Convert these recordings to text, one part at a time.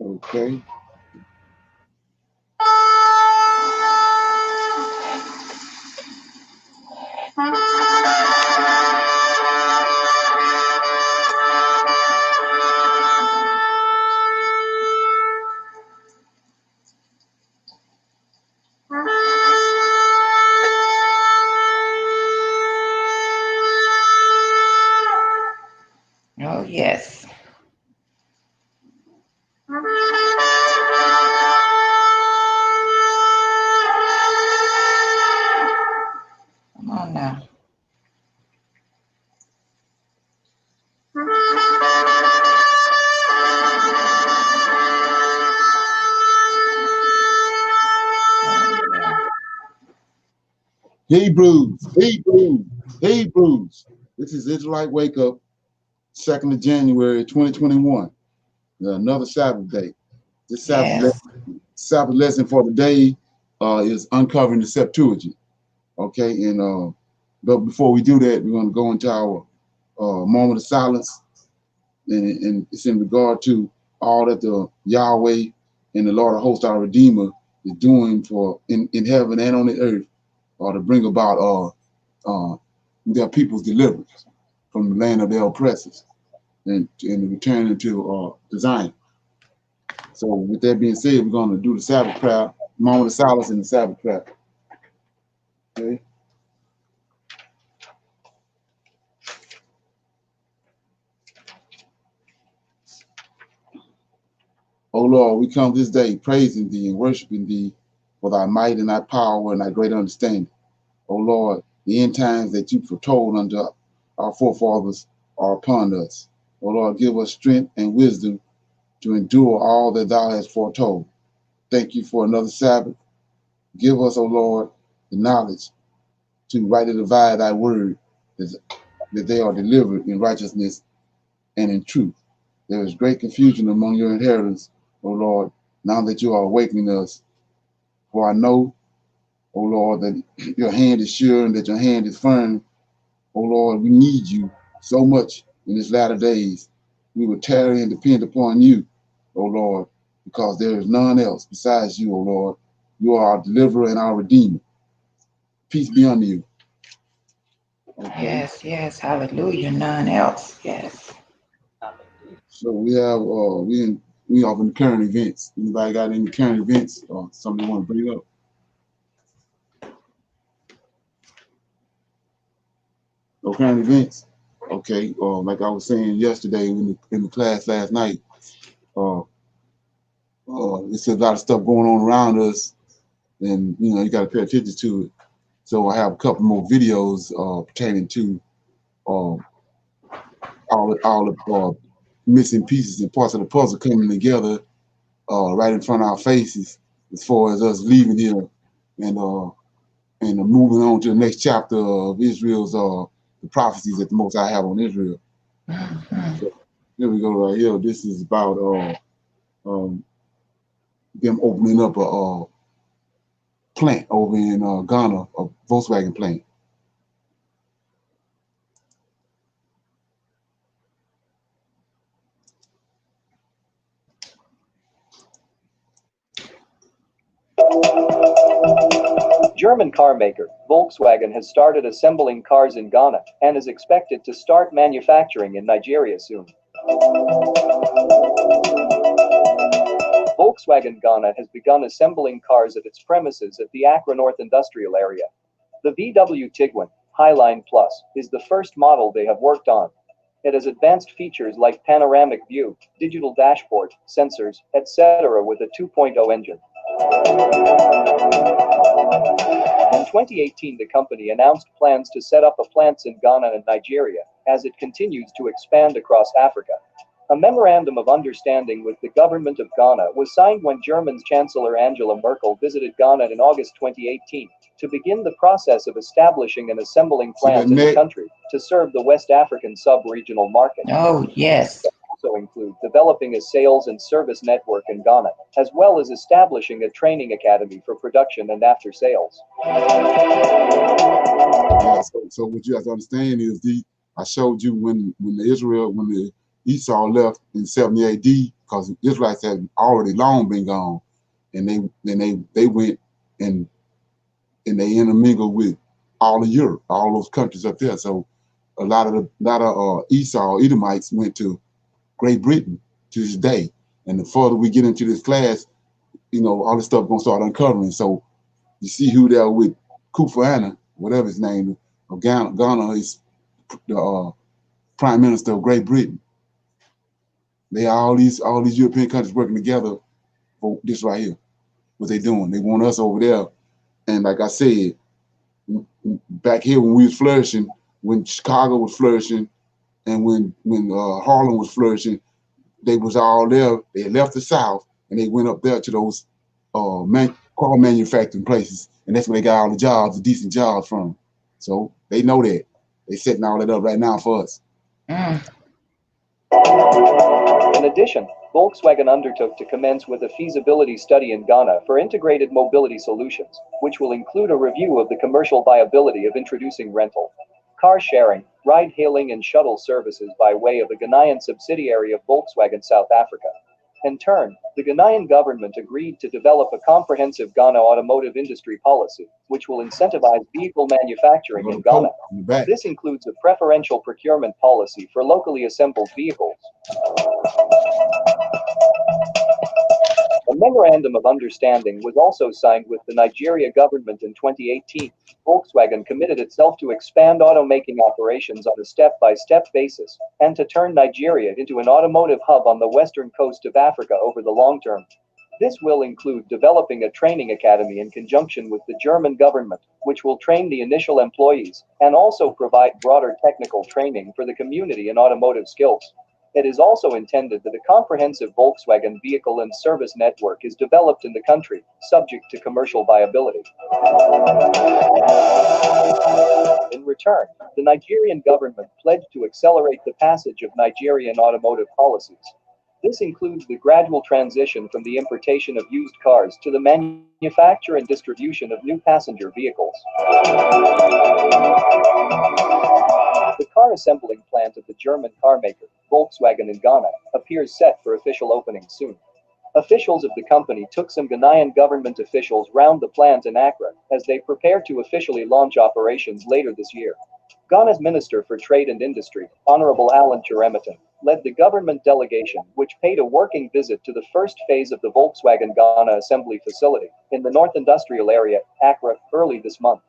Okay. Oh, yes. Come on now. Hebrews, Hebrews, Hebrews. This is Israelite Wake Up, 2nd of January, 2021. Another Sabbath day. This Yes. Sabbath lesson for the day is uncovering the Septuagint. Okay, and but before we do that, we're going to go into our moment of silence, and it's in regard to all that the Yahweh and the Lord of Hosts, our Redeemer, is doing for in heaven and on the earth, or to bring about their people's deliverance from the land of their oppressors and return into Zion. So with that being said, we're going to do the Sabbath prayer, moment of silence, and the Sabbath prayer. Okay. O Lord, we come this day praising thee and worshiping thee for thy might and thy power and thy great understanding. O Lord, the end times that you foretold unto our forefathers are upon us. O Lord, give us strength and wisdom to endure all that thou hast foretold. Thank you for another Sabbath. Give us, O Lord, the knowledge to rightly divide thy word, that they are delivered in righteousness and in truth. There is great confusion among your inheritors, O Lord, now that you are awakening us. For I know, O Lord, that your hand is sure and that your hand is firm. O Lord, we need you so much in these latter days. We will tarry and depend upon you, O Lord, because there is none else besides you, O Lord. You are our deliverer and our redeemer. Peace be unto you. Okay. Yes, yes. Hallelujah. None else. Yes. So we have we are in current events. Anybody got any current events or something you want to bring up? No current events. Okay. Like I was saying yesterday in the class last night, there's a lot of stuff going on around us, and you got to pay attention to it. So I have a couple more videos pertaining to all the missing pieces and parts of the puzzle coming together right in front of our faces, as far as us leaving here and moving on to the next chapter of Israel's the prophecies that the Most High have on Israel. Mhm. So here we go right here. This is about them opening up a plant over in Ghana, a Volkswagen plant. German car maker Volkswagen has started assembling cars in Ghana and is expected to start manufacturing in Nigeria soon. Volkswagen Ghana has begun assembling cars at its premises at the Accra North Industrial Area. The VW Tiguan Highline Plus is the first model they have worked on. It has advanced features like panoramic view, digital dashboard, sensors, etc. with a 2.0 engine. In 2018, the company announced plans to set up plants in Ghana and Nigeria as it continues to expand across Africa. A memorandum of understanding with the government of Ghana was signed when German Chancellor Angela Merkel visited Ghana in August 2018 to begin the process of establishing and assembling plants in the country to serve the West African sub-regional market. Oh, yes. Also include developing a sales and service network in Ghana, as well as establishing a training academy for production and after sales. So what you have to understand is I showed you when the Esau left in 70 AD because the Israelites had already long been gone, and they went and they intermingled with all of Europe, all those countries up there. So a lot of Esau Edomites went to Great Britain to this day. And the further we get into this class, you know, all this stuff gonna start uncovering. So you see who they're with Kufuor, whatever his name, of Ghana is the Prime Minister of Great Britain. They are all these European countries working together for this right here. What they doing? They want us over there. And like I said, back here when we was flourishing, when Chicago was flourishing, and when Harlem was flourishing, they was all there. They left the South and they went up there to those car manufacturing places, and that's where they got all the jobs, the decent jobs from. So they know that. They setting all that up right now for us. Mm. In addition, Volkswagen undertook to commence with a feasibility study in Ghana for integrated mobility solutions, which will include a review of the commercial viability of introducing rental, car sharing, ride-hailing and shuttle services by way of a Ghanaian subsidiary of Volkswagen South Africa. In turn, the Ghanaian government agreed to develop a comprehensive Ghana automotive industry policy, which will incentivize vehicle manufacturing in Ghana. This includes a preferential procurement policy for locally assembled vehicles. A memorandum of understanding was also signed with the Nigeria government in 2018. Volkswagen committed itself to expand automaking operations on a step-by-step basis, and to turn Nigeria into an automotive hub on the western coast of Africa over the long term. This will include developing a training academy in conjunction with the German government, which will train the initial employees, and also provide broader technical training for the community in automotive skills. It is also intended that a comprehensive Volkswagen vehicle and service network is developed in the country, subject to commercial viability. In return, the Nigerian government pledged to accelerate the passage of Nigerian automotive policies. This includes the gradual transition from the importation of used cars to the manufacture and distribution of new passenger vehicles. The car assembling plant of the German car maker, Volkswagen in Ghana, appears set for official opening soon. Officials of the company took some Ghanaian government officials round the plant in Accra as they prepare to officially launch operations later this year. Ghana's Minister for Trade and Industry, Honorable Alan Chiremeton, led the government delegation which paid a working visit to the first phase of the Volkswagen Ghana assembly facility in the North Industrial Area, Accra, early this month.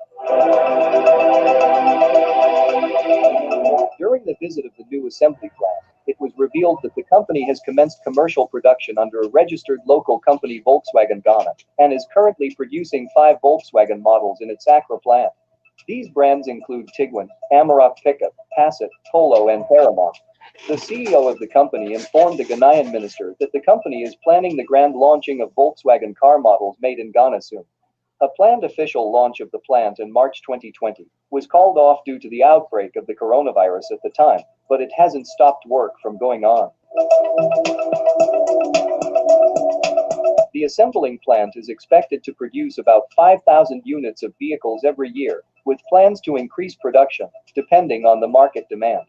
During the visit of the new assembly plant, it was revealed that the company has commenced commercial production under a registered local company, Volkswagen Ghana, and is currently producing 5 Volkswagen models in its Accra plant. These brands include Tiguan, Amarok Pickup, Passat, Polo and Paramount. The CEO of the company informed the Ghanaian minister that the company is planning the grand launching of Volkswagen car models made in Ghana soon. A planned official launch of the plant in March 2020 was called off due to the outbreak of the coronavirus at the time, but it hasn't stopped work from going on. The assembling plant is expected to produce about 5,000 units of vehicles every year, with plans to increase production, depending on the market demand.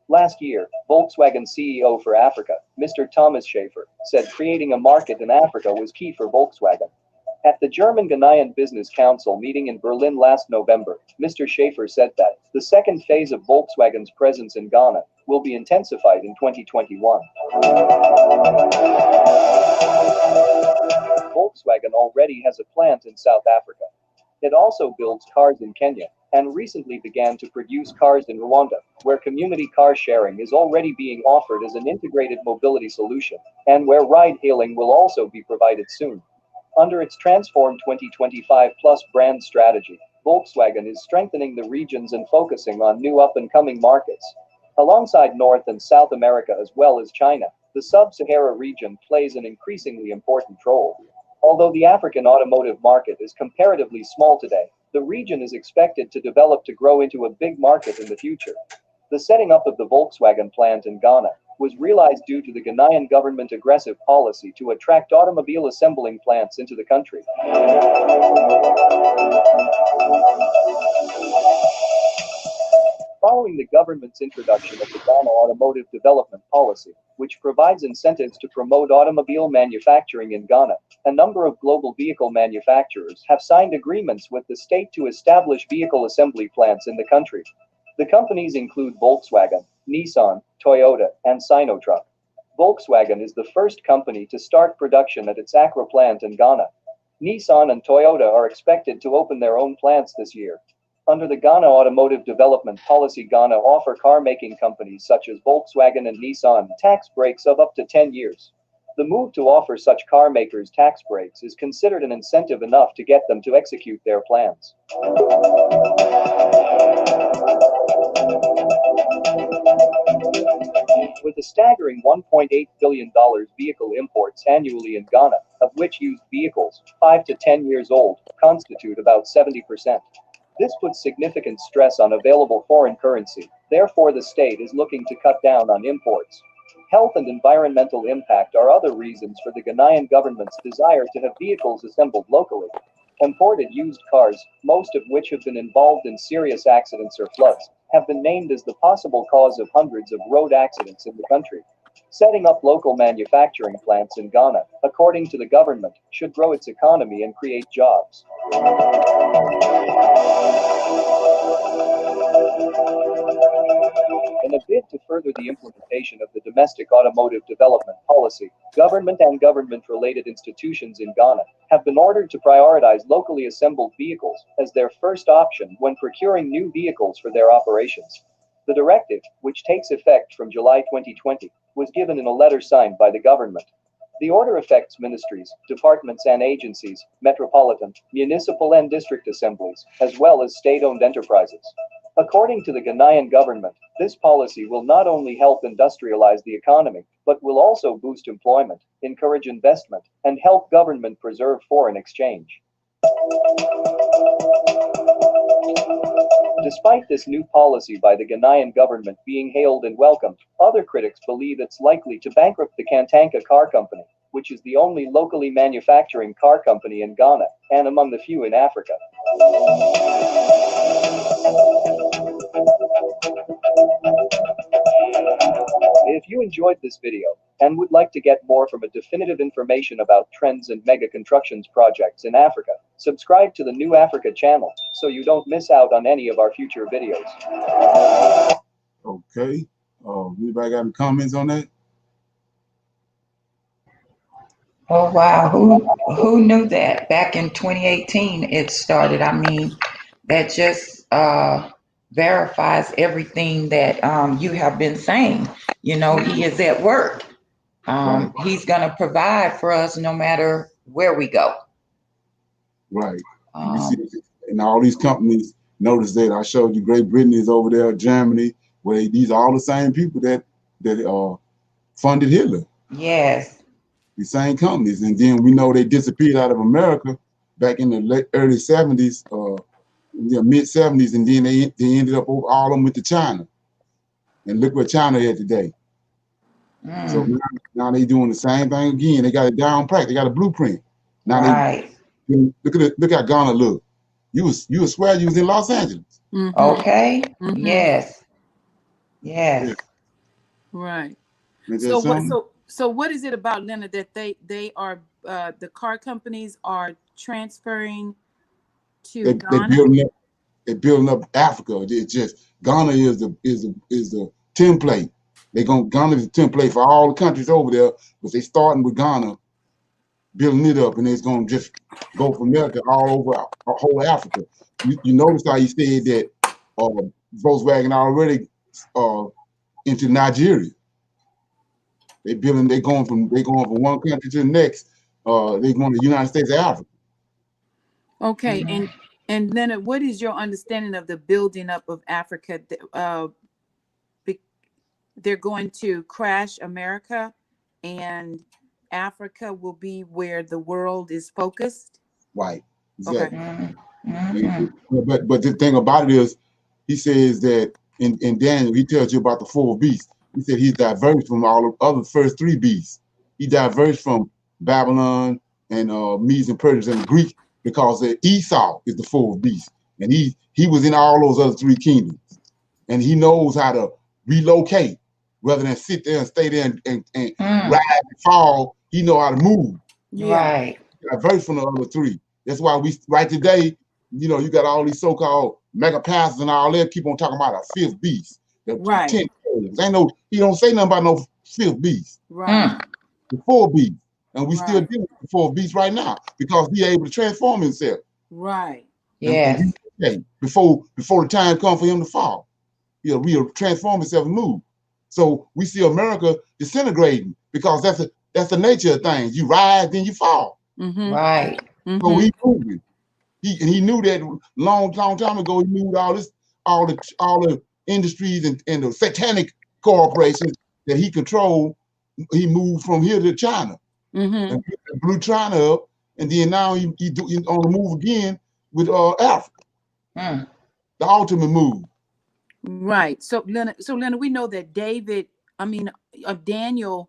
Last year, Volkswagen CEO for Africa, Mr. Thomas Schaefer, said creating a market in Africa was key for Volkswagen. At the German-Ghanaian Business Council meeting in Berlin last November, Mr. Schaefer said that the second phase of Volkswagen's presence in Ghana will be intensified in 2021. Volkswagen already has a plant in South Africa. It also builds cars in Kenya, and recently began to produce cars in Rwanda, where community car sharing is already being offered as an integrated mobility solution, and where ride-hailing will also be provided soon. Under its Transform 2025 Plus brand strategy, Volkswagen is strengthening the regions and focusing on new up-and-coming markets. Alongside North and South America as well as China, the Sub-Sahara region plays an increasingly important role. Although the African automotive market is comparatively small today, the region is expected to develop to grow into a big market in the future. The setting up of the Volkswagen plant in Ghana was realized due to the Ghanaian government aggressive policy to attract automobile assembling plants into the country. Following the government's introduction of the Ghana Automotive Development Policy, which provides incentives to promote automobile manufacturing in Ghana, a number of global vehicle manufacturers have signed agreements with the state to establish vehicle assembly plants in the country. The companies include Volkswagen, Nissan, Toyota, and Sinotruk. Volkswagen is the first company to start production at its Accra plant in Ghana. Nissan and Toyota are expected to open their own plants this year. Under the Ghana Automotive Development Policy, Ghana offer car-making companies such as Volkswagen and Nissan tax breaks of up to 10 years. The move to offer such car makers tax breaks is considered an incentive enough to get them to execute their plans. With a staggering $1.8 billion vehicle imports annually in Ghana, of which used vehicles, 5 to 10 years old, constitute about 70%. This puts significant stress on available foreign currency. Therefore, the state is looking to cut down on imports. Health and environmental impact are other reasons for the Ghanaian government's desire to have vehicles assembled locally. Imported used cars, most of which have been involved in serious accidents or floods, have been named as the possible cause of hundreds of road accidents in the country. Setting up local manufacturing plants in Ghana, according to the government, should grow its economy and create jobs. In a bid to further the implementation of the domestic automotive development policy, government and government-related institutions in Ghana have been ordered to prioritize locally assembled vehicles as their first option when procuring new vehicles for their operations. The directive, which takes effect from July 2020, was given in a letter signed by the government. The order affects ministries, departments and agencies, metropolitan, municipal and district assemblies, as well as state-owned enterprises. According to the Ghanaian government, this policy will not only help industrialize the economy, but will also boost employment, encourage investment, and help government preserve foreign exchange. Despite this new policy by the Ghanaian government being hailed and welcomed, other critics believe it's likely to bankrupt the Kantanka Car Company, which is the only locally manufacturing car company in Ghana, and among the few in Africa. If you enjoyed this video, and would like to get more from a definitive information about trends and mega constructions projects in Africa, subscribe to the New Africa channel, so you don't miss out on any of our future videos. Okay. Anybody got any comments on that? Oh wow, who knew that back in 2018 it started? I mean, that just verifies everything that you have been saying. You know, he is at work. Right. He's going to provide for us no matter where we go. Right. You see, and all these companies, notice that I showed you Great Britain is over there, Germany, where these are all the same people that funded Hitler. Yes. The same companies. And then we know they disappeared out of America back in the early 70s, mid 70s, and then they ended up all of them went to China. And look what China is today. So now they doing the same thing again. They got it down pat. They got a blueprint. Now right. Look how Ghana look. You would swear you was in Los Angeles. Okay. Yes. Yes. Yeah. Right. So what is it about, Leonard, that they are the car companies are transferring to Ghana? They're building up Africa. It's just Ghana is the template. Ghana is the template for all the countries over there, but they starting with Ghana, building it up, and it's gonna just go from there to all over whole Africa. You notice how he said that Volkswagen already into Nigeria. They're going from one country to the next. They going to the United States of Africa. Okay, and Leonard, what is your understanding of the building up of Africa? They're going to crash America, and Africa will be where the world is focused. Right. Exactly. Okay. But the thing about it is, he says that in Daniel, he tells you about the four beasts. He said he's diverged from all the other first three beasts. He diverged from Babylon and Medes and Persians and the Greek because Esau is the fourth beast, and he was in all those other three kingdoms. and he knows how to relocate rather than sit there and stay there and ride and fall. He know how to move. Right. Diverse from the other three. That's why we right today, you know, you got all these so-called mega pastors and all that keep on talking about a fifth beast. The 10 toes. Ain't no, he don't say nothing about no fifth beast. Right. The four beast. And we still dealing with the four beast right now because he able to transform himself. Right. Yes. And before the time comes for him to fall. He'll transform himself and move. So we see America disintegrating because that's the nature of things. You rise, then you fall. Right. So he moving. He knew that long time ago. He knew all the industries and the satanic corporations that he controlled. He moved from here to China and blew China up, and then now he on the move again with Africa. The ultimate move. Right. So Leonard, we know that Daniel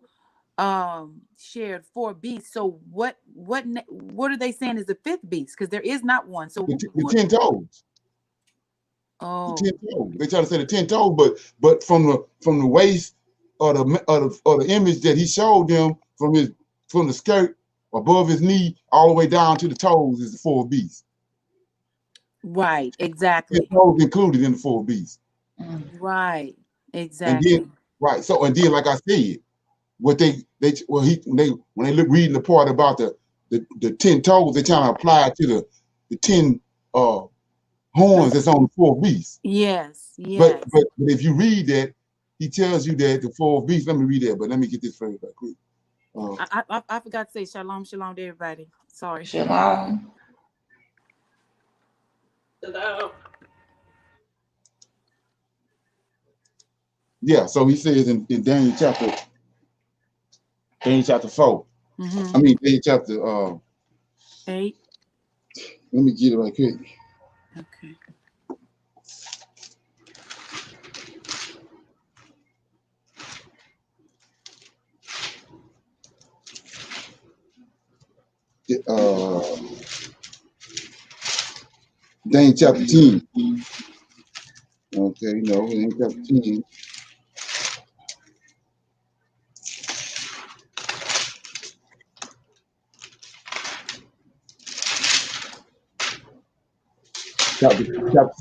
shared 4 beasts. So what are they saying is the 5th beast? Because there is not one. So the 10 toes. Oh, the 10 toes. They try to say the 10 toes, but from the waist or the image that he showed them from the skirt above his knee all the way down to the toes is the 4 beasts. Right, exactly. 10 toes included in the 4 beasts. Right, exactly. And then, right. So and then, like I said, what when they look reading the part about the 10 toes, they trying to apply it to the 10 horns that's on the 4 beasts. Yes, yes. But if you read that, he tells you that the 4 beasts. Let me read that, but let me get this phrase right quick. I forgot to say shalom to everybody. Sorry. Shalom. Shalom. Yeah, so he says in Daniel chapter 4. I mean Daniel chapter 8. Let me get it right quick. Okay. Daniel chapter 10. Okay, no, Daniel chapter 10. Chapter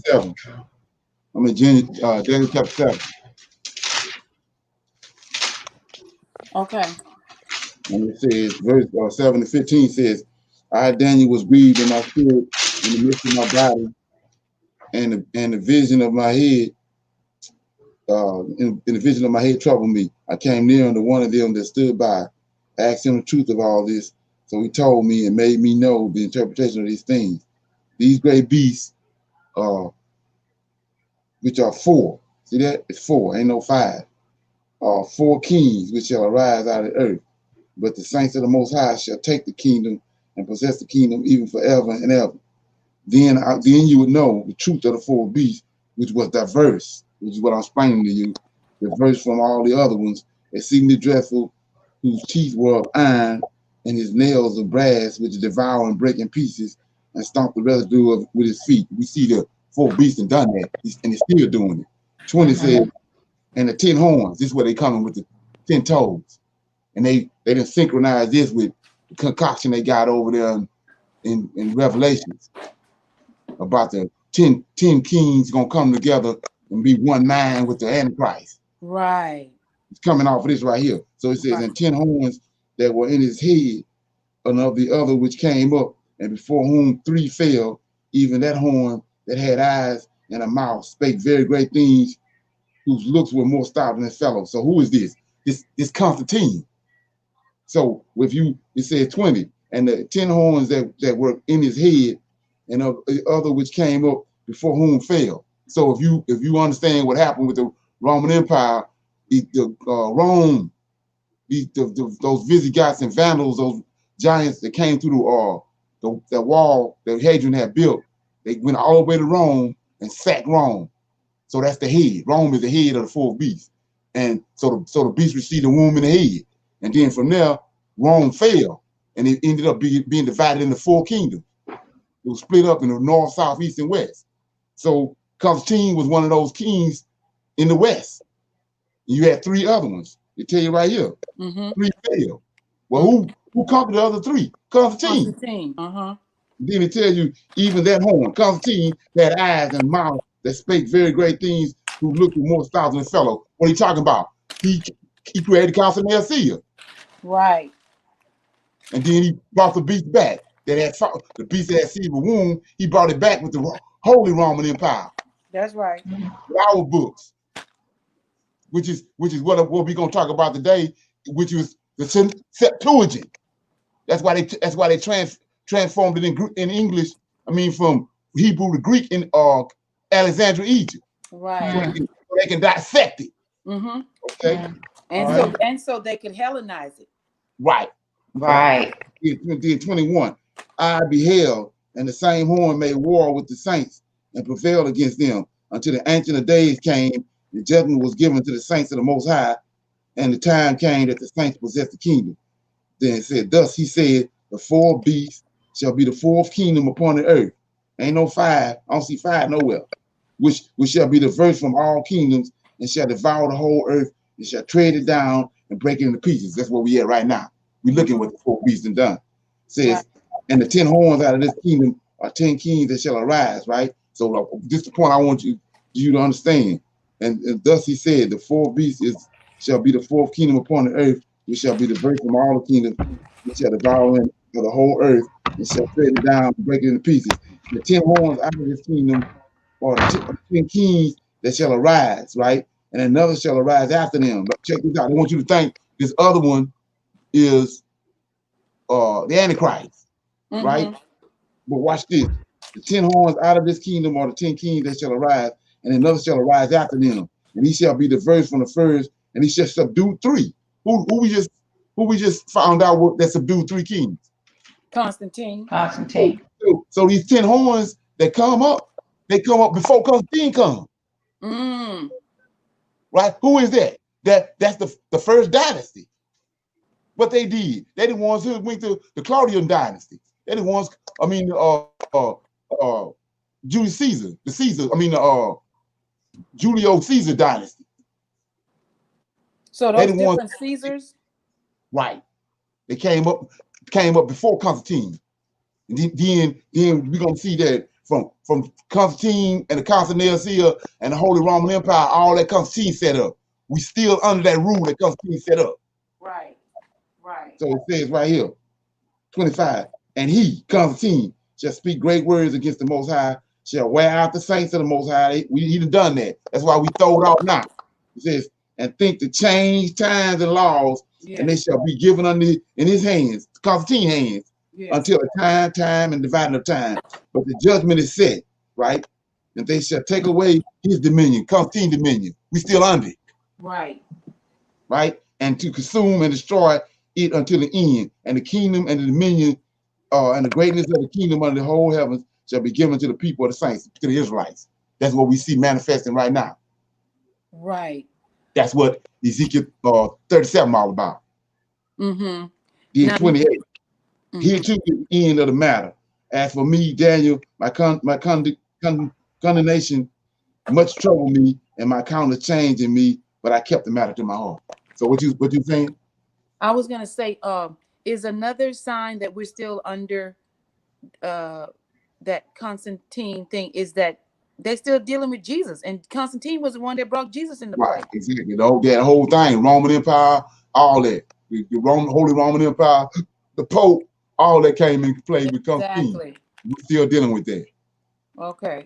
7. I'm in Daniel chapter 7. Okay. And it says, verse 7 to 15 says, I, Daniel, was grieved in my spirit in the midst of my body, and the vision of my head, in the vision of my head troubled me. I came near unto one of them that stood by, asked him the truth of all this. So he told me and made me know the interpretation of these things. These great beasts, which are 4. See that? It's 4, ain't no 5. 4 kings which shall arise out of the earth. But the saints of the Most High shall take the kingdom and possess the kingdom even forever and ever. Then you would know the truth of the 4 beasts, which was diverse, which is what I'm explaining to you, diverse from all the other ones, exceedingly dreadful, whose teeth were of iron, and his nails of brass, which devour and break in pieces, and stomp the residue with his feet. We see the 4 beasts and done that, and he's still doing it. 20 says, and the 10 horns, this is where they coming with the 10 toes. And they didn't synchronize this with the concoction they got over there in Revelations about the 10 kings gonna come together and be one man with the Antichrist. Right. It's coming off of this right here. So it says, and 10 horns that were in his head, and of the other which came up, and before whom 3 fell, even that horn that had eyes and a mouth spake very great things, whose looks were more stout than his fellows. So who is this? This Constantine. So if it says 20, and the 10 horns that were in his head, and of the other which came up before whom fell. So if you understand what happened with the Roman Empire, Rome, those Visigoths and Vandals, those giants that came through the wall that Hadrian had built, they went all the way to Rome and sacked Rome. So that's the head. Rome is the head of the 4 beasts. And so the beast received the womb in the head. And then from there, Rome fell. And it ended up being divided into 4 kingdoms. It was split up into north, south, east, and west. So Constantine was one of those kings in the west. You had 3 other ones. They tell you right here. 3 failed. Well, who conquered the other 3? Constantine. Then it tells you even that horn. Constantine had eyes and mouth that spake very great things, who looked with more stars than a fellow. What are you talking about? He created the council of Nicaea. Right. And then he brought the beast back. That had the beast that had seized the womb. He brought it back with the Holy Roman Empire. That's right. With our books, which is what we're gonna talk about today, which was the Septuagint. That's why they transformed it in English. I mean, from Hebrew to Greek in Alexandria, Egypt. Right. So they can dissect it. Okay. And so they can Hellenize it. Right. Right. In 21, I beheld, and the same horn made war with the saints and prevailed against them until the Ancient of Days came. The judgment was given to the saints of the Most High, and the time came that the saints possessed the kingdom. Then it said, thus he said, the 4 beasts shall be the 4th kingdom upon the earth. Ain't no 5. I don't see 5 nowhere. Which shall be diverse from all kingdoms, and shall devour the whole earth, and shall tread it down and break it into pieces. That's where we at right now. We're looking what the 4 beasts have done. It says, and the 10 horns out of this kingdom are 10 kings that shall arise, right? So this is the point I want you to understand. And thus he said, the 4 beasts shall be the 4th kingdom upon the earth, which shall be diverse from all the kingdoms, which shall devour the whole earth, and shall tread it down and break it into pieces. The 10 horns out of this kingdom are the 10 kings that shall arise, right? And another shall arise after them. But check this out. I want you to think this other one is the Antichrist, right? But watch this. The 10 horns out of this kingdom are the 10 kings that shall arise, and another shall arise after them. And he shall be diverse from the first, and he shall subdue 3. Who we just found out that subdued 3 kings? Constantine. So these 10 horns that come up, they come up before Constantine comes. Right? Who is that? That's the first dynasty. What they did, they the ones who went to the Claudian dynasty. They the ones, I mean, Julius Caesar, Julio Caesar dynasty. So those different Caesars? Right. They came up before Constantine. And then we're gonna see that from Constantine and the Council of Nicaea and the Holy Roman Empire, all that Constantine set up. We still under that rule that Constantine set up. Right. So it says right here, 25, and he, Constantine, shall speak great words against the Most High, shall wear out the saints of the Most High. He done that. That's why we throw it out now. It says, and think to change times and laws, and they shall be given in his hands, Constantine's hands, until a time and dividing of time. But the judgment is set, right? And they shall take away his dominion, Constantine's dominion. We still under it. Right. And to consume and destroy it until the end. And the kingdom and the dominion and the greatness of the kingdom under the whole heavens shall be given to the people of the saints, to the Israelites. That's what we see manifesting right now. Right. That's what Ezekiel 37 all about. Then 28. Here too is the end of the matter. As for me, Daniel, my condemnation much troubled me, and my countenance changed in me, but I kept the matter to my heart. So what you saying? I was gonna say, is another sign that we're still under that Constantine thing is that they're still dealing with Jesus, and Constantine was the one that brought Jesus into play. Right, exactly. That whole thing, Roman Empire, all that, the Holy Roman Empire, the Pope, all that came into play with Constantine. Exactly. We're still dealing with that. Okay.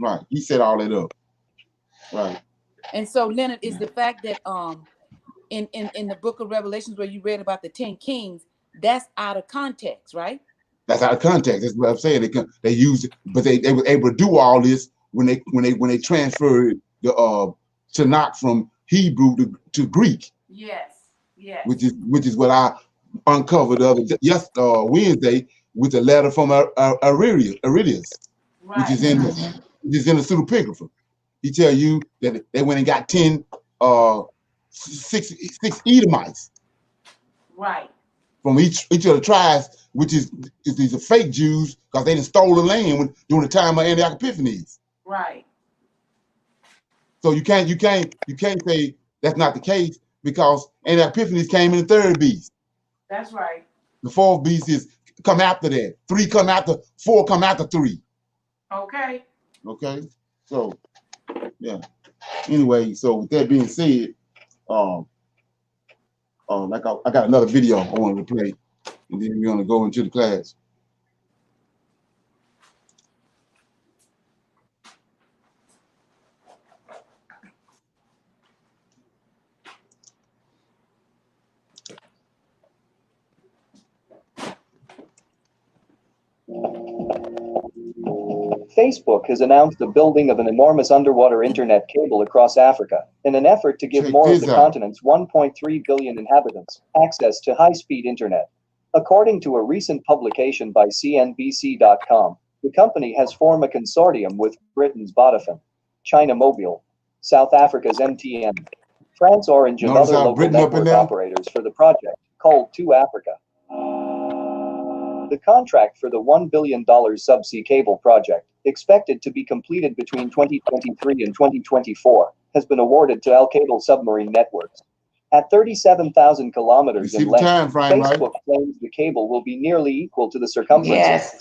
Right. He set all that up. Right. And so, Leonard, is the fact that in the book of Revelations where you read about the 10 kings, that's out of context, right? That's out of context. That's what I'm saying. They used it, but they were able to do all this when they transferred the Tanakh from Hebrew to Greek. Yes. Which is what I uncovered Wednesday with the letter from Aridius, right. which is in the pseudepigrapha. He tell you that they went and got 6 Edomites. Right. From each of the tribes, which is these are fake Jews because they done stole the land during the time of Antioch Epiphanes. Right. So you can't say that's not the case, because and epiphanies came in the third beast. That's right. The fourth beast is come after that. 3 come after 4 come after 3. Okay. Okay. So yeah. Anyway, so with that being said, like I got another video I wanted to play, and then we're gonna go into the class. Facebook has announced the building of an enormous underwater internet cable across Africa in an effort to give more of the continent's 1.3 billion inhabitants access to high-speed internet. According to a recent publication by CNBC.com, the company has formed a consortium with Britain's Vodafone, China Mobile, South Africa's MTN, France Orange, and other local network operators for the project, called 2 Africa. The contract for the $1 billion subsea cable project, expected to be completed between 2023 and 2024, has been awarded to Al Cable Submarine Networks. At 37,000 kilometers in length, Facebook claims the cable will be nearly equal to the circumference. Yes.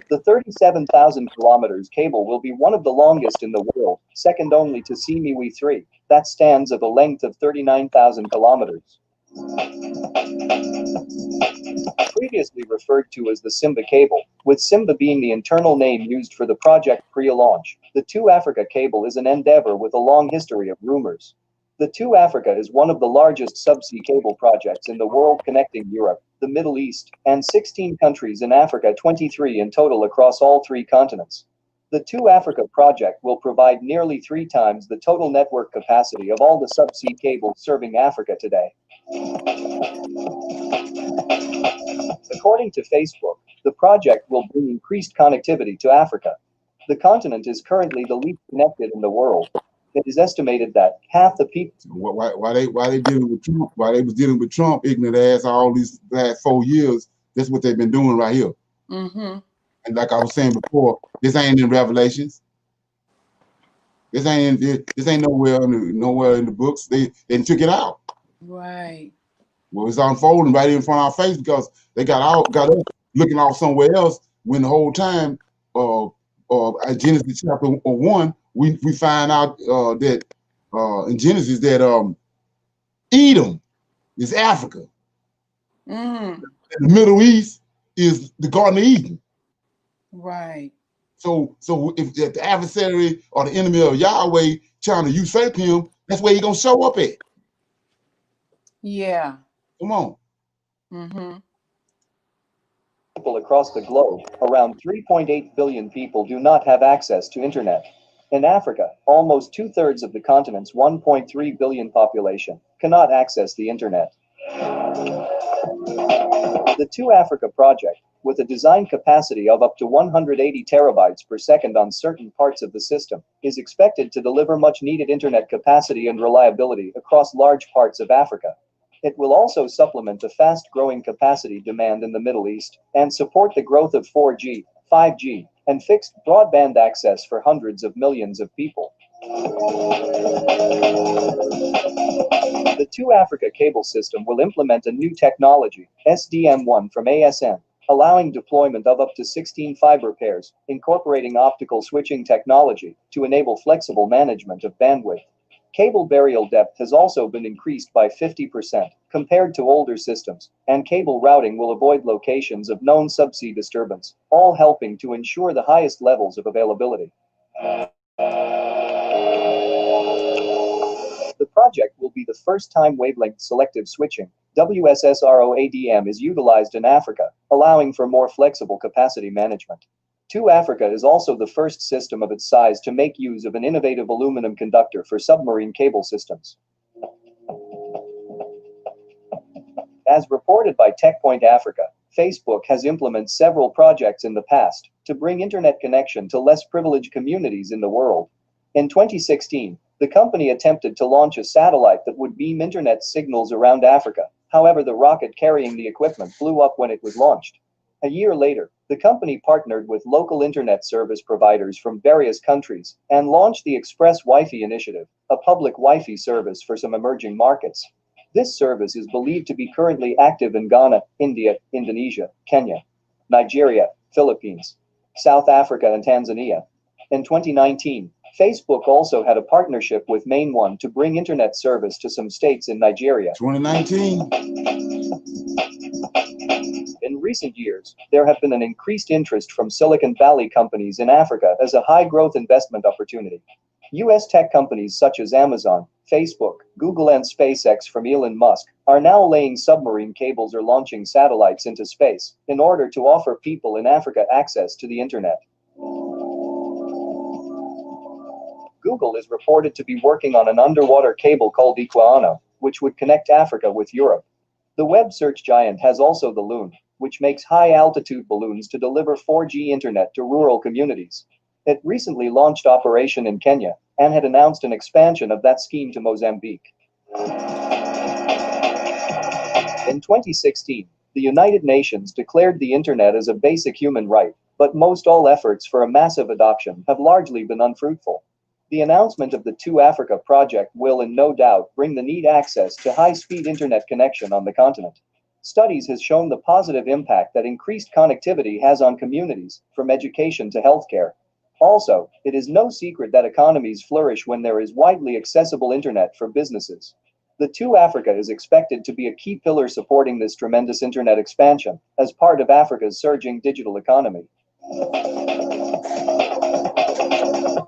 The 37,000 kilometers cable will be one of the longest in the world, second only to Simiwi 3, that stands at a length of 39,000 kilometers. Previously referred to as the Simba cable, with Simba being the internal name used for the project pre-launch, the 2 Africa cable is an endeavor with a long history of rumors. The 2 Africa is one of the largest subsea cable projects in the world, connecting Europe, the Middle East, and 16 countries in Africa, 23 in total across all 3 continents. The 2 Africa project will provide nearly 3 times the total network capacity of all the subsea cables serving Africa today. According to Facebook, the project will bring increased connectivity to Africa. The continent is currently the least connected in the world. It is estimated that half the people. Why they dealing with Trump? Why they was dealing with Trump, ignorant ass, all these last 4 years? That's what they've been doing right here. Mm-hmm. And like I was saying before, this ain't in Revelations. This ain't nowhere in the books. They took it out. Right. Well, it's unfolding right in front of our face, because they got us looking off somewhere else, when the whole time, at Genesis chapter 1, we find out that in Genesis that Edom is Africa. Mm. The Middle East is the Garden of Eden. Right. So if the adversary or the enemy of Yahweh trying to usurp him, that's where he's gonna show up at. Yeah. Come on. Mm-hmm. People across the globe, around 3.8 billion people do not have access to internet. In Africa, almost 2/3 of the continent's 1.3 billion population cannot access the internet. The 2 Africa project, with a design capacity of up to 180 terabytes per second on certain parts of the system, is expected to deliver much needed internet capacity and reliability across large parts of Africa. It will also supplement the fast-growing capacity demand in the Middle East and support the growth of 4G, 5G, and fixed broadband access for hundreds of millions of people. The 2 Africa cable system will implement a new technology, SDM1 from ASN, allowing deployment of up to 16 fiber pairs, incorporating optical switching technology to enable flexible management of bandwidth. Cable burial depth has also been increased by 50% compared to older systems, and cable routing will avoid locations of known subsea disturbance, all helping to ensure the highest levels of availability. The project will be the first time wavelength selective switching, WSSRO-ADM, is utilized in Africa, allowing for more flexible capacity management. 2 Africa is also the first system of its size to make use of an innovative aluminum conductor for submarine cable systems. As reported by TechPoint Africa, Facebook has implemented several projects in the past to bring internet connection to less privileged communities in the world. In 2016, the company attempted to launch a satellite that would beam internet signals around Africa. However, the rocket carrying the equipment blew up when it was launched. A year later, the company partnered with local internet service providers from various countries and launched the Express Wi-Fi initiative, a public Wi-Fi service for some emerging markets. This service is believed to be currently active in Ghana, India, Indonesia, Kenya, Nigeria, Philippines, South Africa, and Tanzania. In 2019, Facebook also had a partnership with Main One to bring internet service to some states in Nigeria. 2019. In recent years, there have been an increased interest from Silicon Valley companies in Africa as a high-growth investment opportunity. U.S. tech companies such as Amazon, Facebook, Google, and SpaceX from Elon Musk are now laying submarine cables or launching satellites into space in order to offer people in Africa access to the internet. Google is reported to be working on an underwater cable called Equiano, which would connect Africa with Europe. The web search giant has also the Loon, which makes high-altitude balloons to deliver 4G internet to rural communities. It recently launched operation in Kenya and had announced an expansion of that scheme to Mozambique. In 2016, the United Nations declared the internet as a basic human right, but most all efforts for a massive adoption have largely been unfruitful. The announcement of the Two Africa project will, in no doubt, bring the need access to high-speed internet connection on the continent. Studies has shown the positive impact that increased connectivity has on communities, from education to healthcare. Also, it is no secret that economies flourish when there is widely accessible internet for businesses. The Two Africa is expected to be a key pillar supporting this tremendous internet expansion as part of Africa's surging digital economy.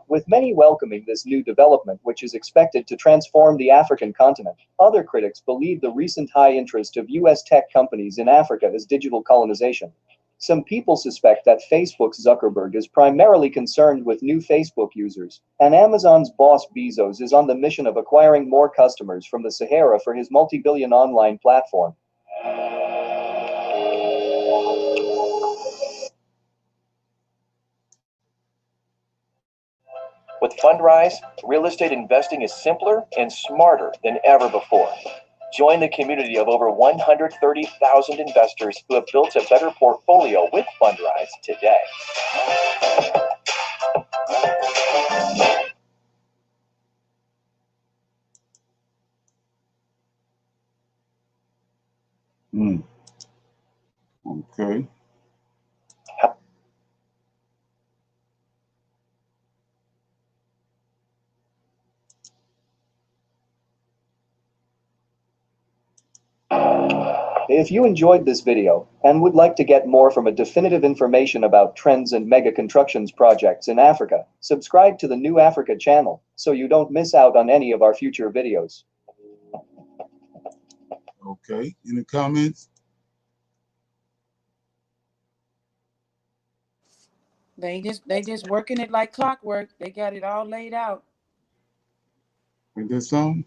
With many welcoming this new development, which is expected to transform the African continent, other critics believe the recent high interest of U.S. tech companies in Africa is digital colonization. Some people suspect that Facebook's Zuckerberg is primarily concerned with new Facebook users, and Amazon's boss Bezos is on the mission of acquiring more customers from the Sahara for his multi-billion online platform. With Fundrise, real estate investing is simpler and smarter than ever before. Join the community of over 130,000 investors who have built a better portfolio with Fundrise today. Okay. If you enjoyed this video and would like to get more from a definitive information about trends and mega constructions projects in Africa, subscribe to the New Africa channel so you don't miss out on any of our future videos. Okay, in the comments? They just working it like clockwork. They got it all laid out. Ain't that something?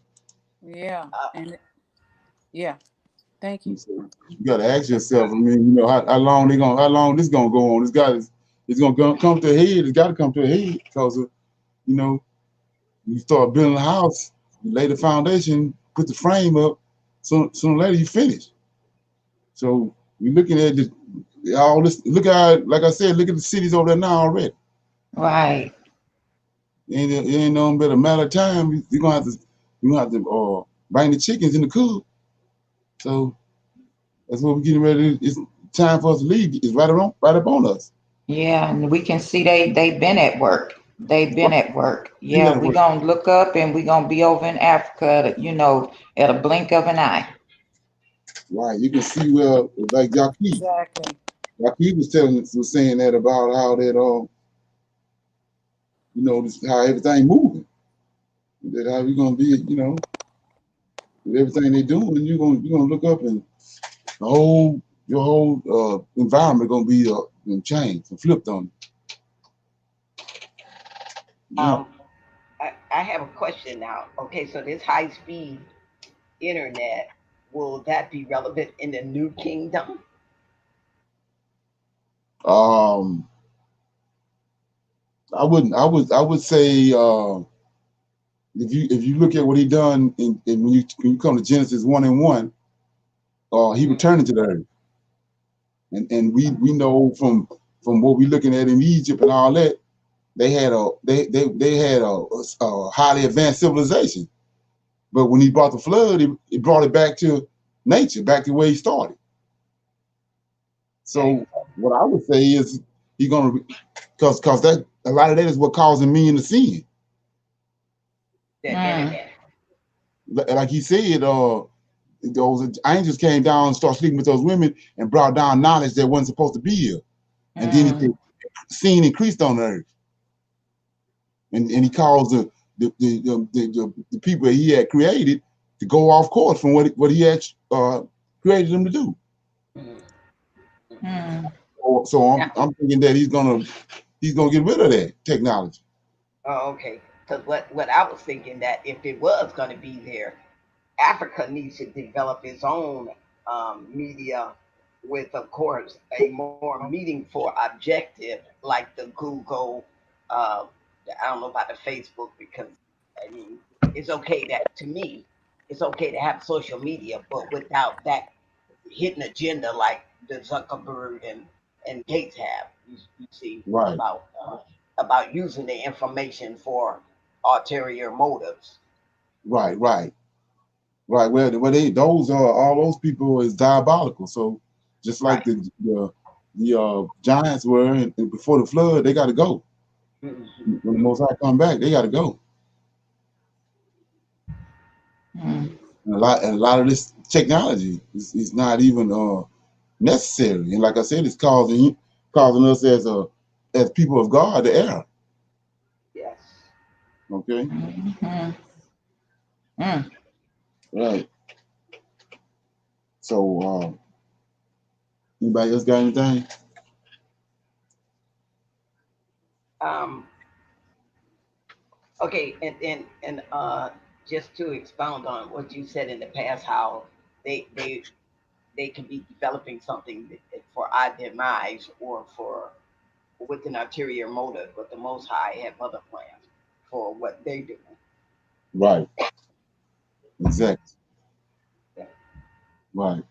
Yeah, and yeah. Thank you. You got to ask yourself. I mean, you know, how long this gonna go on? It's gonna come to a head. It's got to come to a head because of, you know, you start building a house, you lay the foundation, put the frame up. Sooner or later you finish. So we're looking at all this. Look at, like I said, look at the cities over there now already. Right. It ain't no but a matter of time. You're gonna have to bring the chickens in the coop. So that's what we're getting ready. It's time for us to leave. It's right up on us. Yeah, and we can see they've been at work. They've been at work. Yeah, we're gonna look up and we're gonna be over in Africa, you know, at a blink of an eye. Right. You can see where, like Yaqui. Exactly. Yaqui was saying that about how that you know, how everything moving. That how we gonna be, you know, with everything they're doing, you're gonna look up and your whole environment gonna be changed and flipped on you. I have a question now. Okay, so this high-speed internet, will that be relevant in the New Kingdom? I would say if you look at what he done when you come to Genesis 1:1, he returned to the earth. And we know from what we're looking at in Egypt and all that, they had a highly advanced civilization. But when he brought the flood, it brought it back to nature, back to where he started. So what I would say is he's gonna, because that a lot of that is what causing me to sin. The internet. Like he said, those angels came down and started sleeping with those women and brought down knowledge that wasn't supposed to be here. And then the sin increased on earth. And he caused the people that he had created to go off course from what he had created them to do. So I'm thinking that he's gonna get rid of that technology. Oh, okay. Because what I was thinking, that if it was going to be there, Africa needs to develop its own media with, of course, a more meaningful objective, like the Google. I don't know about the Facebook, because I mean, it's okay that, to me, it's okay to have social media, but without that hidden agenda like the Zuckerberg and Gates have. You see, right, about using the information for ulterior motives. Right. Well, those are all those people is diabolical. So just like the giants were, and before the flood, they got to go. When the Most High come back, they got to go. And a lot of this technology is not even necessary. And like I said, it's causing us as people of God to err. Yes. Okay. Right. So anybody else got anything? Okay, and just to expound on what you said in the past, how they can be developing something for our demise, or for with an ulterior motive, but the Most High have other plans for what they do. Right. Exactly. Yeah. Right.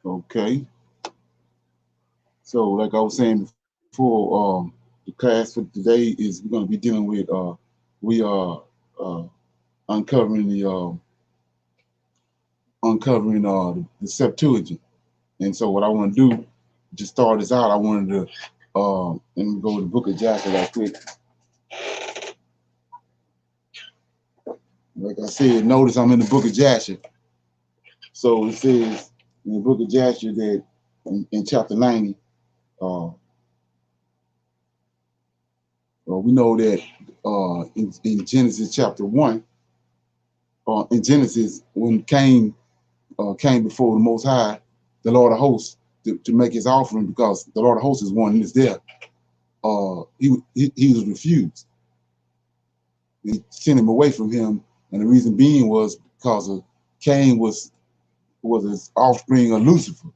Okay. So like I was saying before, the class for today is we're going to be dealing with we are uncovering the Septuagint. And so what I want to do to start this out, I wanted to let me go to the book of Jasher right quick. Like I said, notice I'm in the book of Jasher. So it says in the book of Jasher that in chapter 90, we know that in Genesis chapter 1, in Genesis, when Cain came before the Most High, the Lord of hosts, to make his offering, because the Lord of hosts is one that's there, he was refused. He sent him away from him, and the reason being was because of Cain was his offspring of Lucifer.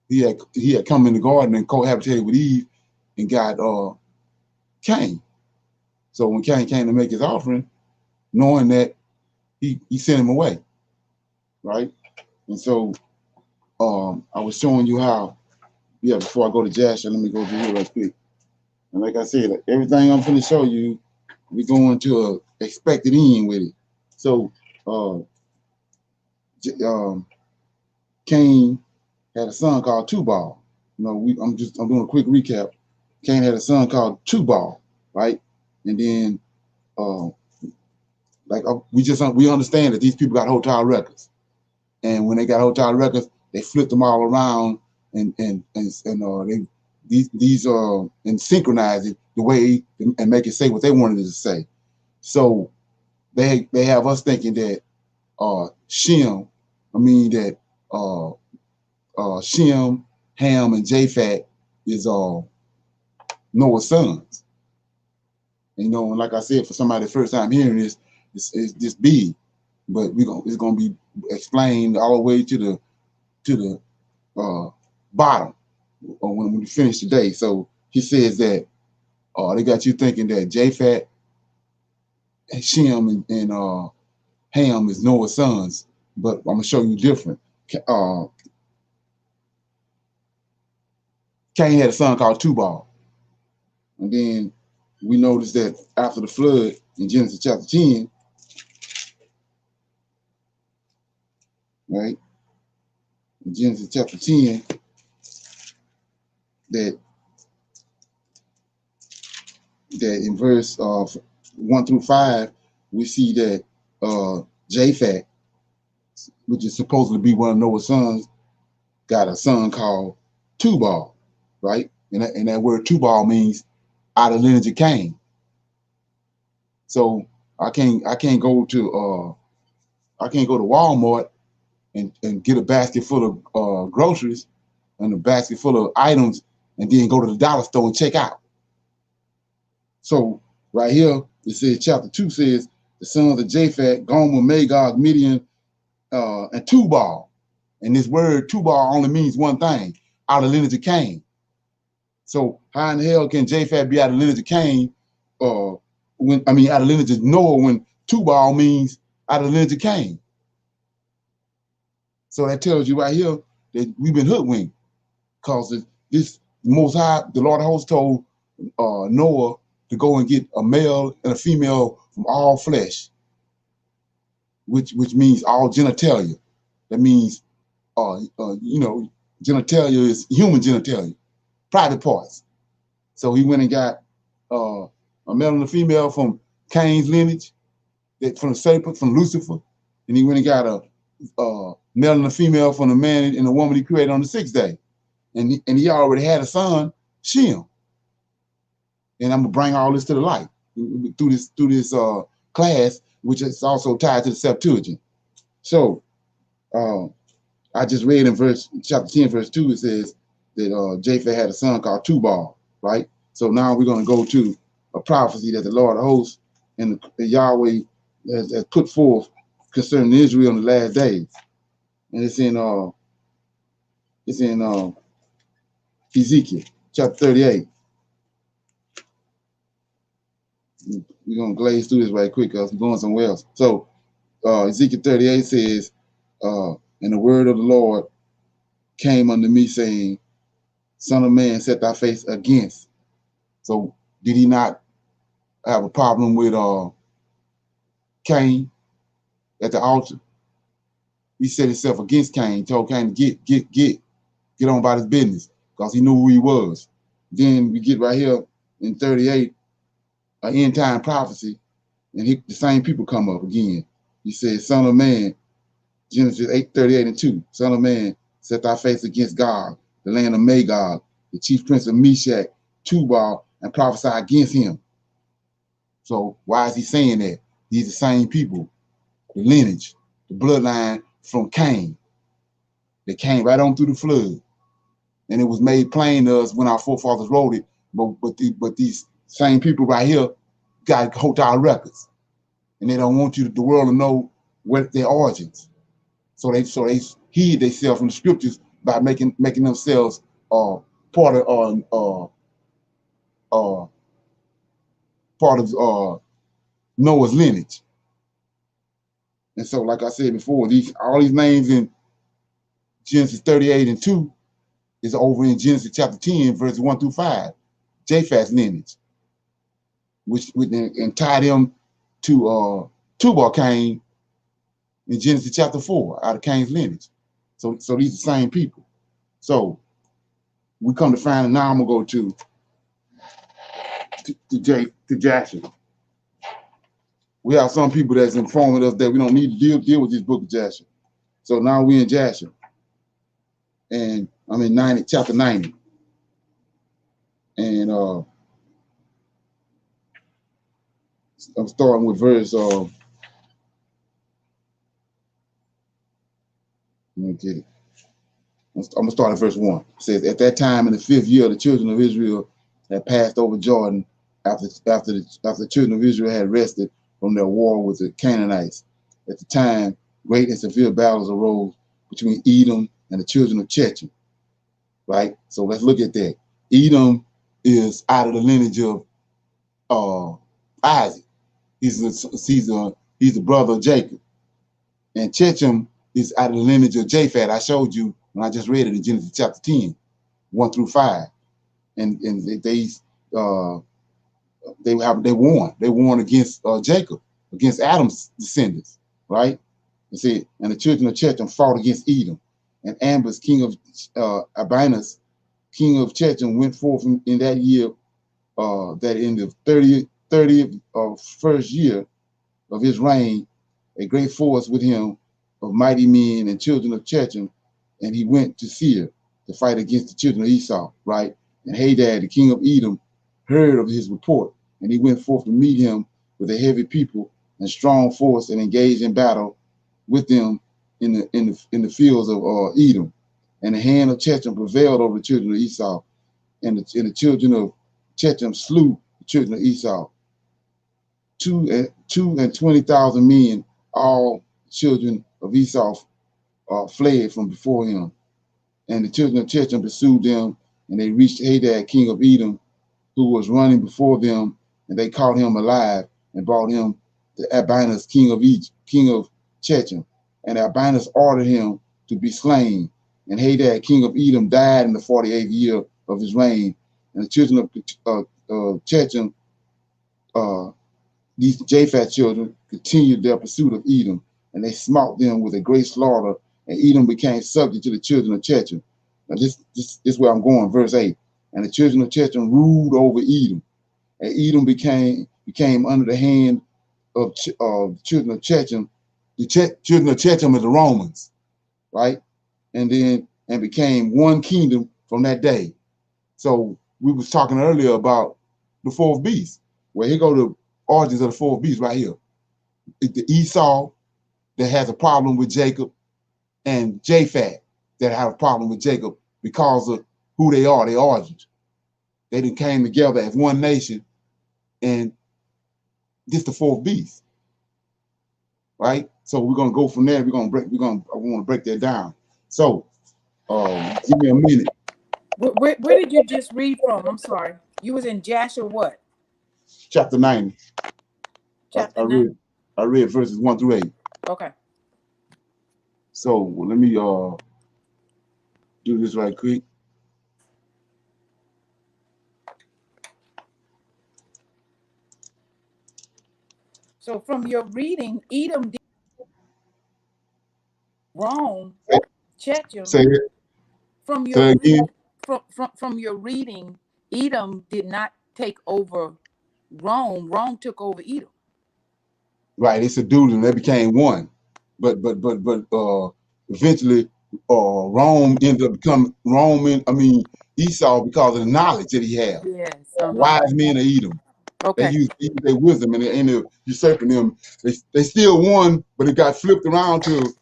He had come in the garden and cohabitated with Eve and got Cain. So when Cain came to make his offering, knowing that, he sent him away, right? And so I was showing you how, before I go to Jasher, let me go to here real quick. And like I said, everything I'm going to show you, we're going to an expected end with it. So Cain had a son called Tubal. I'm doing a quick recap. Cain had a son called Tubal, right? And then we understand that these people got hotel records, and when they got hotel records, they flipped them all around and synchronize it the way and make it say what they wanted it to say. So they have us thinking that Shem, Shem, Ham, and Japhet is Noah's sons. And, and like I said, for somebody the first time hearing this, it's this big, but it's gonna be explained all the way to the bottom when we finish today. So he says that they got you thinking that Japhet, Shem, and Ham is Noah's sons, but I'm gonna show you different. Cain had a son called Tubal. And then we notice that after the flood in Genesis chapter 10, right? In Genesis chapter 10, that in verse 1 through 5, we see that Japhet, which is supposed to be one of Noah's sons, got a son called Tubal, right? And that word Tubal means out of lineage of Cain. So I can't go to Walmart and get a basket full of groceries and a basket full of items and then go to the dollar store and check out. So right here, it says chapter 2 says the sons of Japhet, Gomer, Magog, Midian, and Tubal. And this word Tubal only means one thing, out of lineage of Cain. So how in the hell can Japhet be out of lineage of Cain, out of lineage of Noah when Tubal means out of lineage of Cain? So that tells you right here that we've been hoodwinked, because this Most High, the Lord of hosts, told Noah to go and get a male and a female from all flesh, which means all genitalia. That means genitalia is human genitalia, private parts. So he went and got a male and a female from Cain's lineage, from the serpent, from Lucifer, and he went and got a male and a female from the man and the woman he created on the 6th day. And he already had a son, Shem. And I'm gonna bring all this to the light through this class, which is also tied to the Septuagint. So I just read in chapter 10, verse 2, it says that Japhet had a son called Tubal, right? So now we're gonna go to a prophecy that the Lord of hosts and the Yahweh has put forth concerning Israel in the last days. And it's in Ezekiel chapter 38. We're gonna glaze through this right quick because we're going somewhere else. So Ezekiel 38 says, and the word of the Lord came unto me, saying, Son of man, set thy face against. So did he not have a problem with Cain at the altar? He set himself against Cain, told Cain to get on about his business, because he knew who he was. Then we get right here in 38, an end time prophecy, and the same people come up again. He says, Son of man, Genesis 8:38-2, Son of man, set thy face against God, the land of Magog, the chief prince of Meshach, Tubal, and prophesy against him. So why is he saying that? These are the same people, the lineage, the bloodline from Cain. They came right on through the flood. And it was made plain to us when our forefathers wrote it, but these same people right here got hotel records. And they don't want the world to know what their origins. So they hid themselves from the scriptures by making themselves part of Noah's lineage. And so, like I said before, all these names in Genesis 38:2 is over in Genesis chapter 10, verses 1 through 5, Japhet's lineage, and tied him to Tubal Cain in Genesis chapter 4, out of Cain's lineage. So these are the same people. So we come to find, and now I'm gonna go to Jasher. We have some people that's informing us that we don't need to deal with this book of Jasher. So now we're in Jasher, and I'm in chapter 90, and I'm starting with verse. Let me get it. I'm gonna start at verse 1. It says, at that time in the 5th year, the children of Israel had passed over Jordan after the children of Israel had rested from their war with the Canaanites. At the time, great and severe battles arose between Edom and the children of Checham. Right? So let's look at that. Edom is out of the lineage of Isaac. He's the brother of Jacob. And Checham is out of the lineage of Japhet. I showed you when I just read it in Genesis chapter 10, 1 through 5. and they won against Jacob, against Adam's descendants, right? You see, and the children of Checham fought against Edom, and Ambus, king of Abinus, king of Checham, went forth in that year, that in the 30th of first year of his reign, a great force with him of mighty men and children of Checham, and he went to Seir to fight against the children of Esau, right? And Hadad, the king of Edom, heard of his report, and he went forth to meet him with a heavy people and strong force, and engaged in battle with them in the fields of Edom. And the hand of Checham prevailed over the children of Esau, and the children of Checham slew the children of Esau, 220,000 men. All children of Esau fled from before him. And the children of Checham pursued them, and they reached Hadad, king of Edom, who was running before them, and they caught him alive and brought him to Abinus, king of Egypt, king of Checham. And Abinus ordered him to be slain. And Hadad, king of Edom, died in the 48th year of his reign. And the children of Checham, these Japhet children, continued their pursuit of Edom, and they smote them with a great slaughter, and Edom became subject to the children of Checham. Now this is where I'm going, verse 8. And the children of Checham ruled over Edom, and Edom became under the hand of the children of Checham. The children of Checham are the Romans, right? And became one kingdom from that day. So we was talking earlier about the fourth beast. Well, here go the origins of the fourth beast right here. It's the Esau that has a problem with Jacob, and Japhet that have a problem with Jacob because of who they are, their origins. They done came together as one nation, and this the fourth beast, right? So we're gonna go from there. I want to break that down. So give me a minute. Where did you just read from? I'm sorry. You was in Jasher what? Chapter 90. Chapter 9. I read verses 1 through 8. Okay. So let me do this right quick. So from your reading, Edom did Rome, Checham. Say it. From your reading, Edom did not take over Rome. Rome took over Edom. Right, it's a dude, and they became one. But eventually Rome ended up becoming Esau, because of the knowledge that he had. Yes. Wise men of Edom. Okay. They used their wisdom, and they ended up usurping them. They still won, but it got flipped around to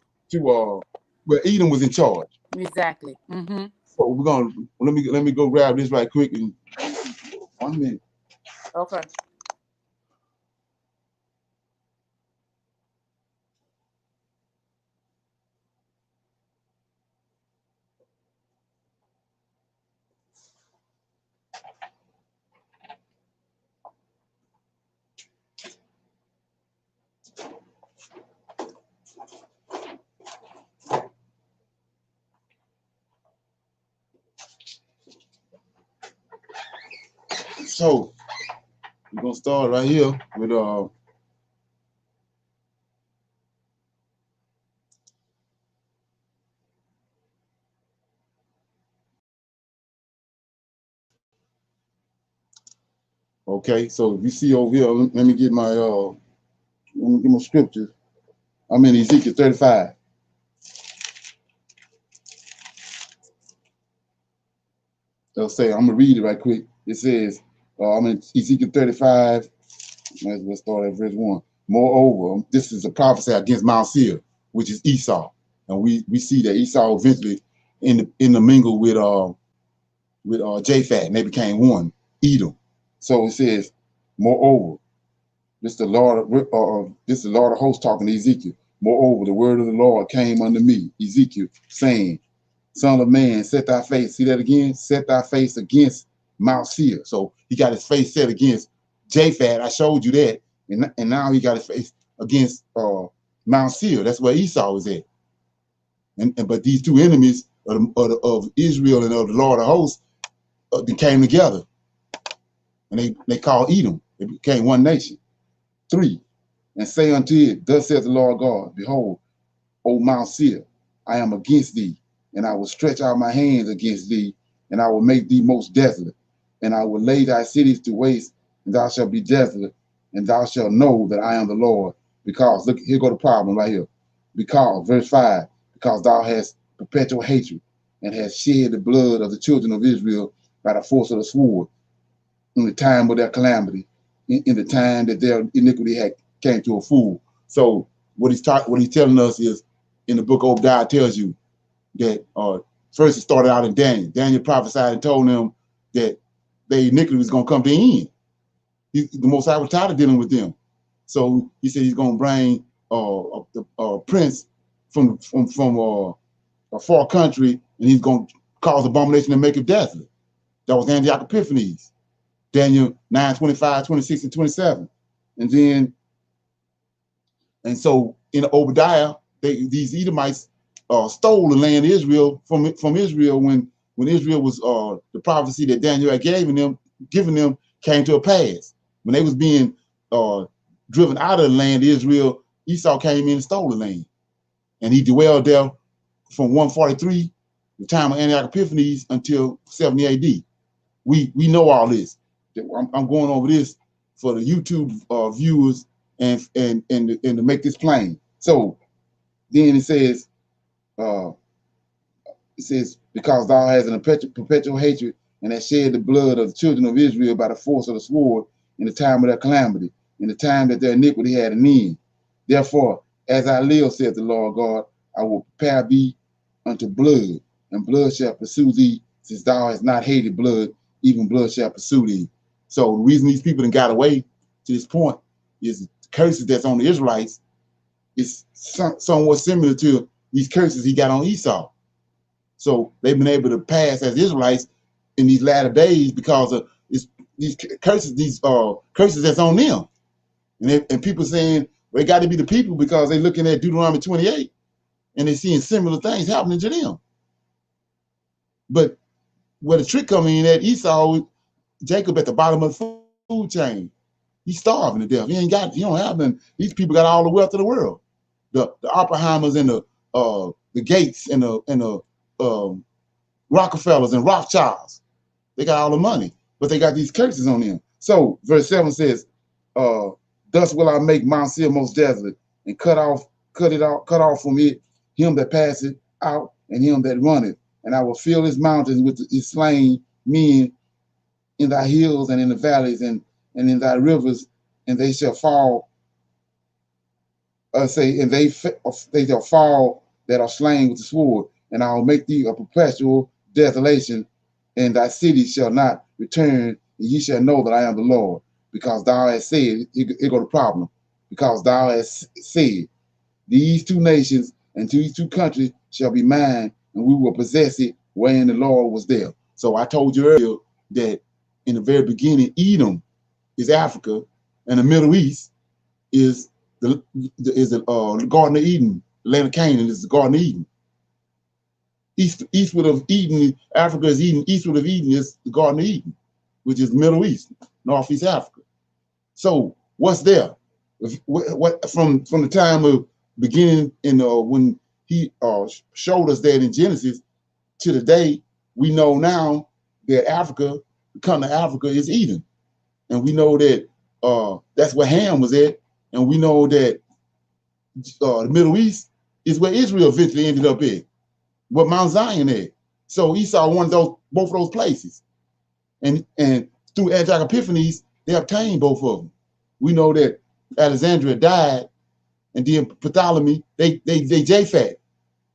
where Edom was in charge. Exactly. Mm-hmm. So we're gonna let me go grab this right quick in 1 minute. Okay. So we're gonna start right here with okay. So if you see over here, let me get my scriptures. I'm in Ezekiel 35. They'll say, I'm gonna read it right quick. It says, I'm in Ezekiel 35. Let's start at verse 1. Moreover, this is a prophecy against Mount Seir, which is Esau, and we see that Esau eventually in the mingle with Japhet, and they became one, Edom. So it says, moreover, this is the Lord of hosts talking to Ezekiel. Moreover, the word of the Lord came unto me, Ezekiel, saying, Son of man, set thy face. See that again? Set thy face against Mount Seir. So he got his face set against Japhet. I showed you that. And now he got his face against Mount Seir. That's where Esau is at. But these two enemies of Israel and of the Lord of hosts, they came together, and they called Edom. They became one nation. 3, and say unto it, thus saith the Lord God, behold, O Mount Seir, I am against thee, and I will stretch out my hands against thee, and I will make thee most desolate, and I will lay thy cities to waste, and thou shalt be desolate, and thou shalt know that I am the Lord. Because, look, here go the problem right here. Because, verse 5, because thou hast perpetual hatred, and hast shed the blood of the children of Israel by the force of the sword, in the time of their calamity, in the time that their iniquity had came to a full. So what he's telling us is, in the book of Obadiah tells you that first it started out in Daniel. Daniel prophesied and told them that their iniquity was going to come to an end. The Most High was tired of dealing with them. So he said he's going to bring a prince from a far country, and he's going to cause abomination and make it desolate. That was Antioch Epiphanes. Daniel 9, 25, 26, and 27. And so in Obadiah, these Edomites stole the land of Israel from Israel when Israel was the prophecy that Daniel had given them came to a pass. When they was being driven out of the land of Israel, Esau came in and stole the land. And he dwelled there from 143, the time of Antioch Epiphanes, until 70 AD. We know all this. I'm going over this for the YouTube viewers and to make this plain. So then it says, because thou hast an perpetual hatred, and hast shed the blood of the children of Israel by the force of the sword in the time of their calamity, in the time that their iniquity had an end. Therefore, as I live, saith the Lord God, I will prepare thee unto blood, and blood shall pursue thee, since thou hast not hated blood, even blood shall pursue thee. So the reason these people done got away to this point is the curses that's on the Israelites is somewhat similar to these curses he got on Esau. So they've been able to pass as Israelites in these latter days because of these curses that's on them. And people saying, well, it got to be the people because they're looking at Deuteronomy 28 and they're seeing similar things happening to them. But where the trick coming in at Esau, Jacob at the bottom of the food chain. He's starving to death. He don't have none. These people got all the wealth of the world. The Oppenheimers and the Gates and the Rockefellers and Rothschilds. They got all the money, but they got these curses on them. So verse 7 says, thus will I make Mount Seir most desolate, and cut off from it him that passeth out, and him that runneth, and I will fill his mountains with his slain men in thy hills and in the valleys and in thy rivers, and they shall fall. And they shall fall that are slain with the sword, and I will make thee a perpetual desolation, and thy city shall not return, and ye shall know that I am the Lord, because thou hast said, here go the problem, because thou hast said, these two nations and these two countries shall be mine, and we will possess it wherein the Lord was there. So I told you earlier that in the very beginning, Edom is Africa, and the Middle East is the Garden of Eden. The land of Canaan is the Garden of Eden. Eastward of Eden, Africa is Eden. Eastward of Eden is the Garden of Eden, which is Middle East, Northeast Africa. So what's there? What from the time of beginning when he showed us that in Genesis to the day, we know now that Africa, the continent of Africa, is Eden, and we know that that's where Ham was at, and we know that the Middle East is where Israel eventually ended up at, where Mount Zion at. So Esau wanted both of those places, and through Antioch Epiphanes, they obtained both of them. We know that Alexandria died, and then Ptolemy, they Japhet,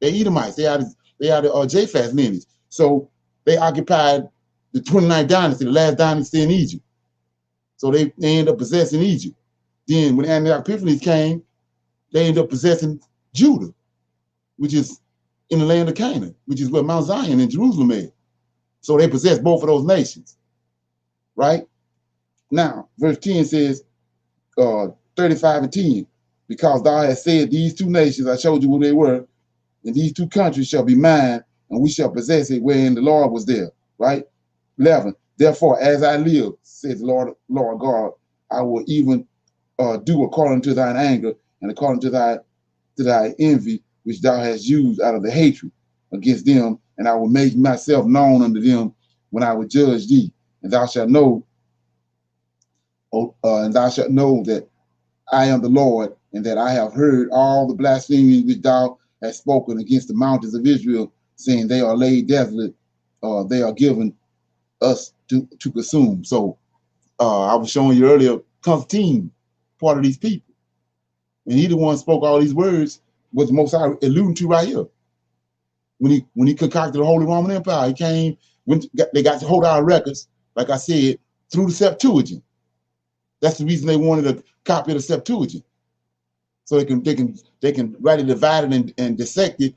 they Edomites, they had Japhet's lineage. So they occupied the 29th dynasty, the last dynasty in Egypt. So they ended up possessing Egypt. Then when Antioch Epiphanes came, they ended up possessing Judah, which is in the land of Canaan, which is where Mount Zion and Jerusalem is. So they possessed both of those nations, right? Now, verse 10 says, 35 and 10, because thou hast said, these two nations, I showed you who they were, and these two countries shall be mine, and we shall possess it wherein the Lord was there, right? 11. Therefore, as I live, says Lord God, I will even do according to thine anger and according to thy envy, which thou hast used out of the hatred against them, and I will make myself known unto them when I will judge thee. And thou shalt know, that I am the Lord, and that I have heard all the blasphemies which thou hast spoken against the mountains of Israel, saying they are laid desolate, they are given us to consume. So I was showing you earlier, Constantine, part of these people. And he the one spoke all these words, was the Most High alluding to right here. When he concocted the Holy Roman Empire, he came, when they got to hold our records, like I said, through the Septuagint. That's the reason they wanted a copy of the Septuagint. So they can write it divided and dissect it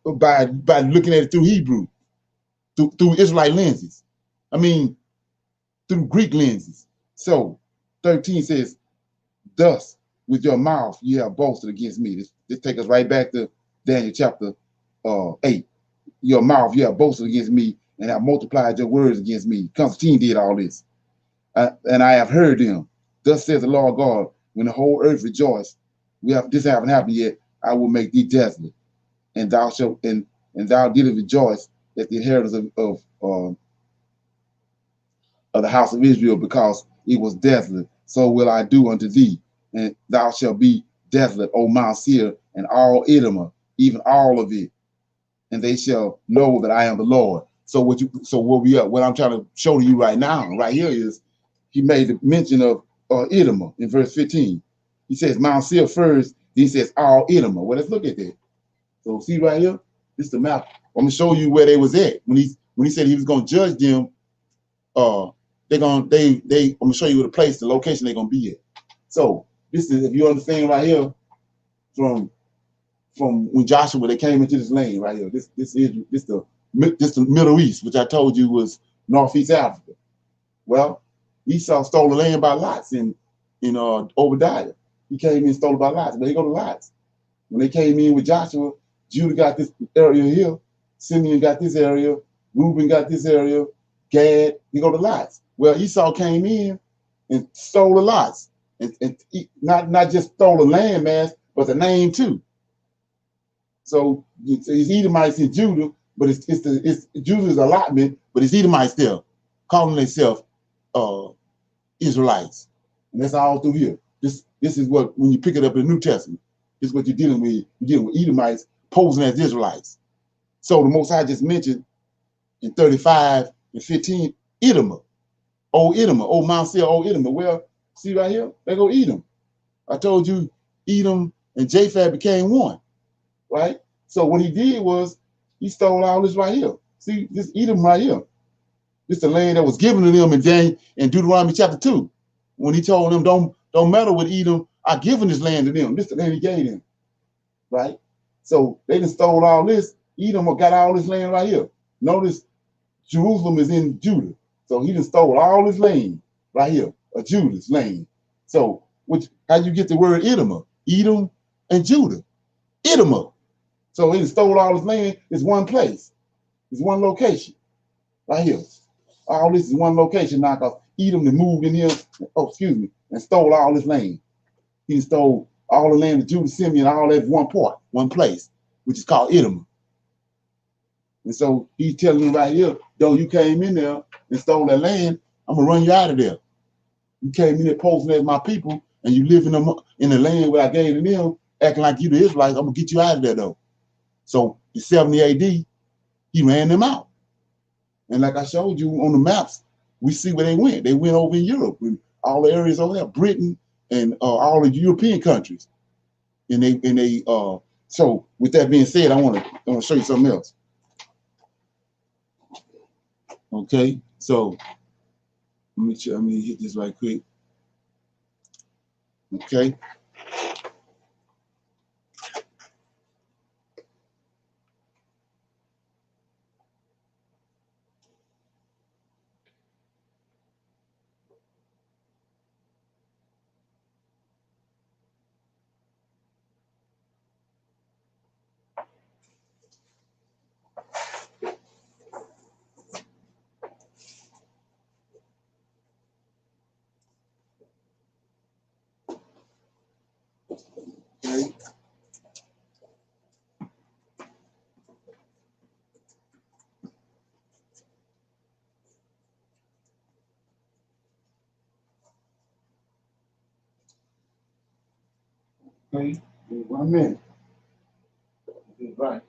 by looking at it through Hebrew, through Israelite lenses. I mean, through Greek lenses. So 13 says, thus with your mouth you have boasted against me. This takes us right back to Daniel chapter 8. Your mouth you have boasted against me and have multiplied your words against me. Constantine did all this. And I have heard them. Thus says the Lord God, when the whole earth rejoice, this haven't happened yet, I will make thee desolate. And thou shalt and thou didst rejoice at the inheritance of the house of Israel, because it was desolate. So will I do unto thee, and thou shalt be desolate, O Mount Seir, and all Edom, even all of it, and they shall know that I am the Lord. So what I'm trying to show to you right now, right here, is he made the mention of Edom in verse 15. He says Mount Seir first, then he says all Edom. Well, let's look at that. So see right here, this is the map. I'm gonna show you where they was at when he said he was gonna judge them. I'm gonna show you the place, the location they're gonna be at. So this is, if you understand right here, from when Joshua, they came into this land right here. This the Middle East, which I told you was Northeast Africa. Well, Esau stole the land by lots in Obadiah. He came in and stole it by lots. But he go to lots. When they came in with Joshua, Judah got this area here, Simeon got this area, Reuben got this area, Gad, he go to lots. Well, Esau came in and stole the lots. And not just stole the land mass, but the name too. So it's Edomites in Judah, but it's Judah's allotment, but it's Edomites still, calling themselves Israelites. And that's all through here. This is what, when you pick it up in the New Testament, this is what you're dealing with. You're dealing with Edomites posing as Israelites. So the Most High just mentioned in 35 and 15, Edom, old Mount Seir, old Edom. Well, see right here, they go Edom. I told you Edom and Japheth became one, right? So what he did was he stole all this right here. See, this Edom right here. This is the land that was given to them in Deuteronomy chapter 2. When he told them, don't meddle with Edom, I've given this land to them. This is the land he gave them, right? So they just stole all this. Edom got all this land right here. Notice Jerusalem is in Judah. So he just stole all this land right here, Judah's land. So how you get the word Edom? Edom and Judah. Edom. So he stole all his land. It's one place. It's one location right here. All this is one location now, because Edom moved in here, and stole all this land. He stole all the land of Judah, Simeon, all that one part, one place, which is called Edom. And so he's telling them right here, though you came in there and stole that land, I'm gonna run you out of there. You came in there posing as my people, and you live in the land where I gave to them, acting like you the Israelites, I'm gonna get you out of there though. So in 70 AD, he ran them out. And like I showed you on the maps, we see where they went. They went over in Europe, and all the areas over there, Britain and all the European countries. So with that being said, I want to show you something else. Okay, so let me hit this right quick. Okay. Okay, 1 minute. Right.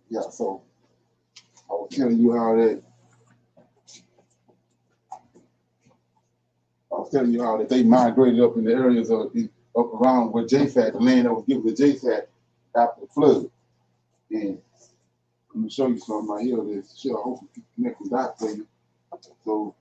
Yeah, so I was telling you how that they migrated up in the areas of up around where Japhet, the land that was given to Japhet after the flood. And I'm gonna show you something right here. This show I hope you can connect the dots for you. So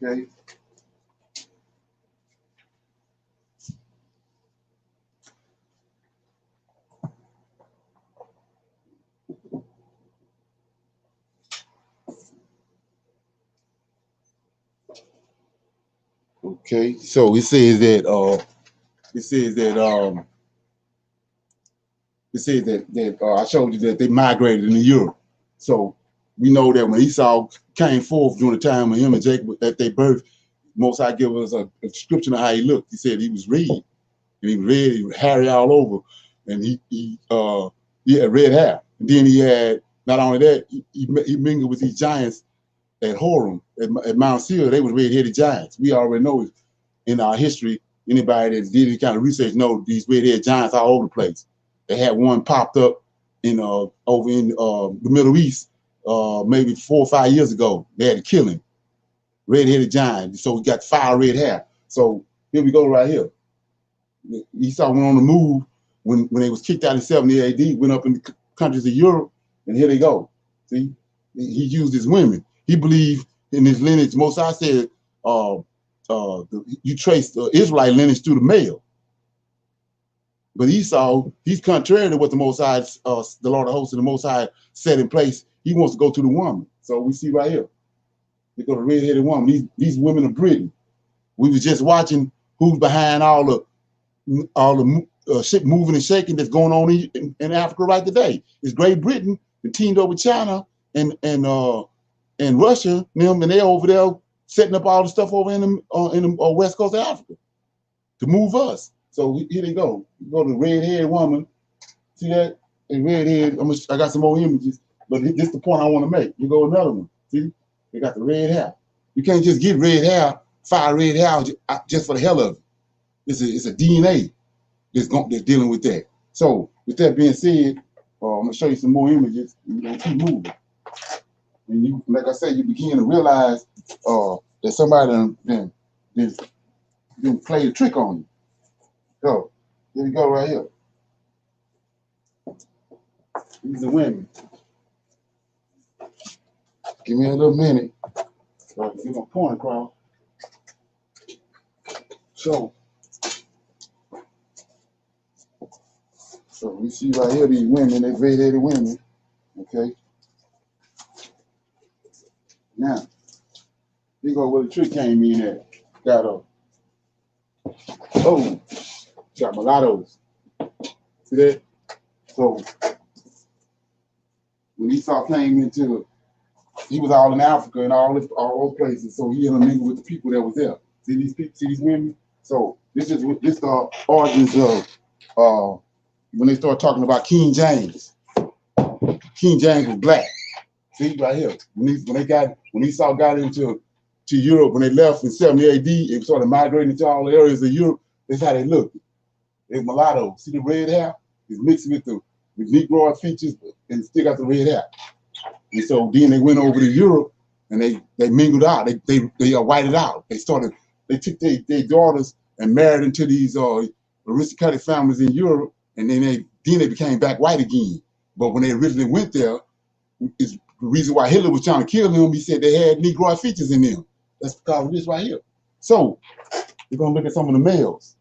okay. Okay, so it says that I showed you that they migrated into Europe. So we know that when Esau came forth during the time of him and Jacob at their birth, Most High give us a description of how he looked. He said he was red, and he was red, he was hairy all over, and he had red hair. And then he had not only that, he mingled with these giants at Horem, at Mount Seir. They was red-headed giants. We already know in our history, anybody that did any kind of research know these red-headed giants all over the place. They had one popped up in over in the Middle East maybe 4 or 5 years ago. They had to kill him. Red-headed giant. So he got fire red hair. So here we go right here. Esau went on the move when they was kicked out in 70 AD, went up in the countries of Europe, and here they go. See, he used his women. He believed in his lineage. Most I said, you trace the Israelite lineage through the male. But Esau, he's contrary to what the Most High, the Lord of Hosts and the Most High set in place. He wants to go to the woman. So we see right here. They go to red-headed woman. These women are Britain. We was just watching who's behind all the shit moving and shaking that's going on in Africa right today. It's Great Britain that teamed up with China and Russia, and they're over there setting up all the stuff over in the west coast of Africa to move us. So here they go. You go to the red-haired woman. See that? And red-haired. I got some more images, but this is the point I want to make. You go another one. See? They got the red hair. You can't just get red hair, fire red hair just for the hell of it. It's a DNA that's dealing with that. So with that being said, I'm gonna show you some more images. You're gonna keep moving, and you, like I said, you begin to realize that somebody then played a trick on you. So here we go right here. These are women. Give me a little minute. So get my point across. So we see right here these women, they red-headed women. Okay. Now, here go where the trick came in at. Got mulattoes. See that? So when Esau came into, he was all in Africa and all those places. So he intermingled with the people that was there. See these people, see these women? So this the origins of when they start talking about King James. King James was black. See right here. When Esau got into Europe, when they left in 70 AD, it started migrating to all the areas of Europe. That's how they looked. They mulatto. See the red hair? It's mixed with the Negroid features and still got the red hair. And so then they went over to Europe and they mingled out. They whited out. They took their daughters and married into these aristocratic families in Europe, and then they became back white again. But when they originally went there, is the reason why Hitler was trying to kill them. He said they had Negroid features in them. That's because of this right here. So we're gonna look at some of the males,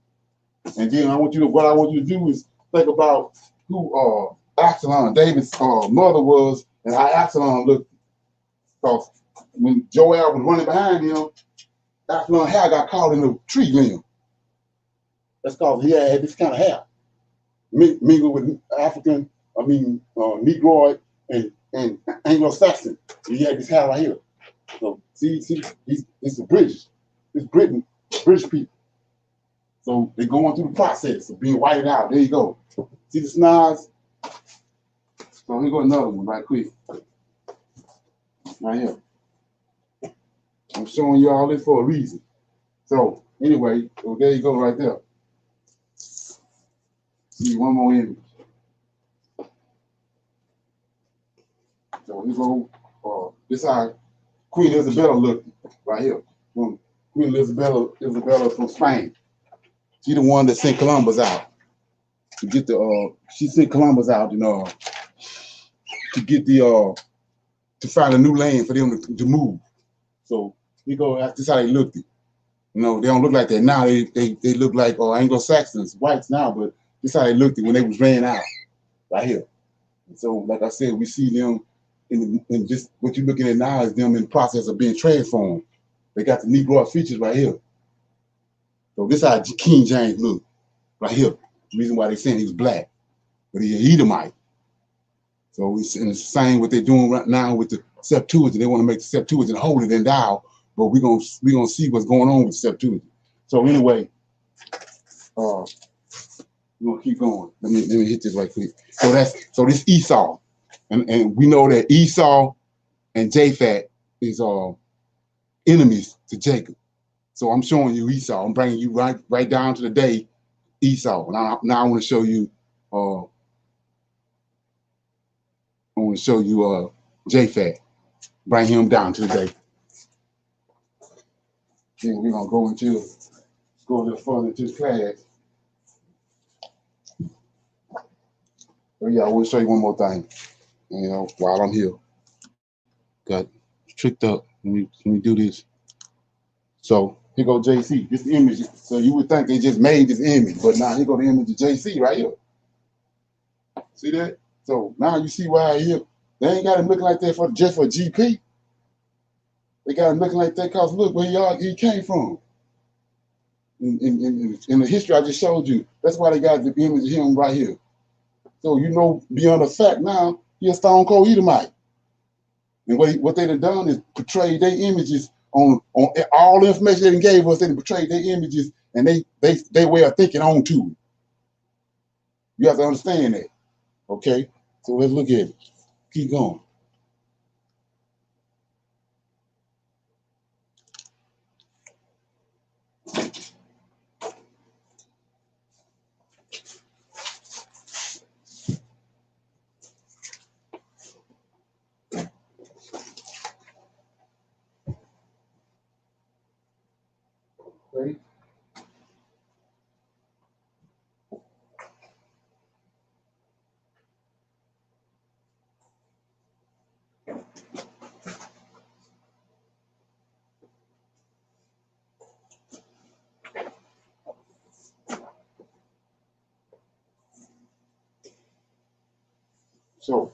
and then what I want you to do is think about who Absalom, David's mother was, and how Absalom looked. Because when Joel was running behind him, that's when hair got caught in the tree limb. That's because he had this kind of hair. Mingled with African, Negroid and Anglo-Saxon. He had this hair right here. So see, it's the British. It's British people. So they're going through the process of being whited out. There you go. See the snars? So here go another one right quick. Right here. I'm showing you all this for a reason. So anyway, so there you go right there. See one more image. So here go, this is how Queen Isabella looked right here. Queen Isabella from Spain. She the one that sent Columbus out to get she sent Columbus out, to get to find a new land for them to move. So you go, that's how they looked. They don't look like that now. They look like Anglo-Saxons, whites now, but this is how they looked when they was ran out, right here. And so, like I said, we see them in just what you're looking at now is them in the process of being transformed. They got the Negro features right here. So this is how King James looked, right here. The reason why they saying he was black, but he's an Edomite. So it's the same what they're doing right now with the Septuagint. They want to make the Septuagint holier than thou, but we're gonna see what's going on with the Septuagint. So anyway, we're gonna keep going. Let me hit this right quick. So this Esau, and we know that Esau and Japhet is enemies to Jacob. So I'm showing you Esau. I'm bringing you right down to the day Esau. Now I want to show you. I want to show you Japhet. Bring him down to the day. Then we're gonna go a little further into the class. So yeah, I want to show you one more thing. While I'm here, got tricked up. Let me do this. So here go JC. This image. So you would think they just made this image, but now here go the image of JC right here. See that? So now you see why here they ain't got him looking like that just for GP. They got him looking like that because look where he came from. In the history I just showed you, that's why they got the image of him right here. So beyond the fact now, he a stone cold Edomite. And what they done done is portrayed their images on all the information they gave us. They portrayed their images and they way of thinking on to it. You have to understand that. Okay, so let's look at it. Keep going. Okay. So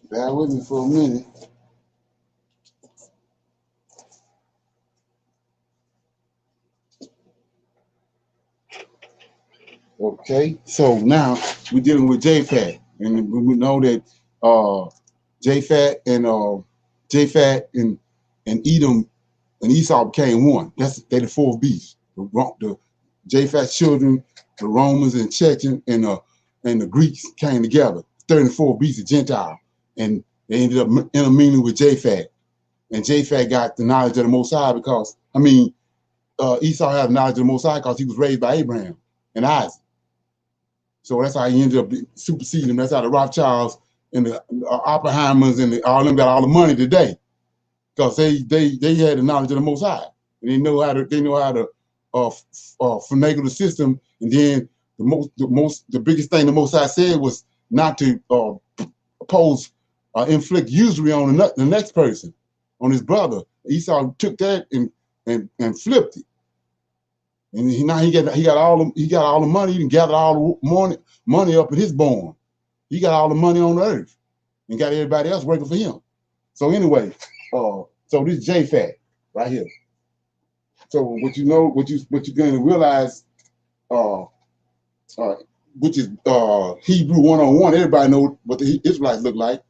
bear with me for a minute. Okay, so now we're dealing with Japhet, and we know that Japhet and Edom and Esau became one. They're the fourth beast. The Japhet's children, the Romans and Chechen and the Greeks came together. Third and fourth beast of Gentile, and they ended up intermingling with Japhet. And Japhet got the knowledge of the Most High because Esau had the knowledge of the Most High because he was raised by Abraham and Isaac. So that's how he ended up superseding them. That's how the Rothschilds and the Oppenheimers and all them got all the money today, because they had the knowledge of the Most High, and they know how to finagle the system. And then the biggest thing the Most High said was not to inflict usury on the next person, on his brother. Esau took that and and flipped it. And now he got all the money. He can gather all the money up in his barn. He got all the money on the earth and got everybody else working for him. So anyway, so this Japhet right here. So what you're going to realize, which is Hebrew 101. Everybody knows what the Israelites look like.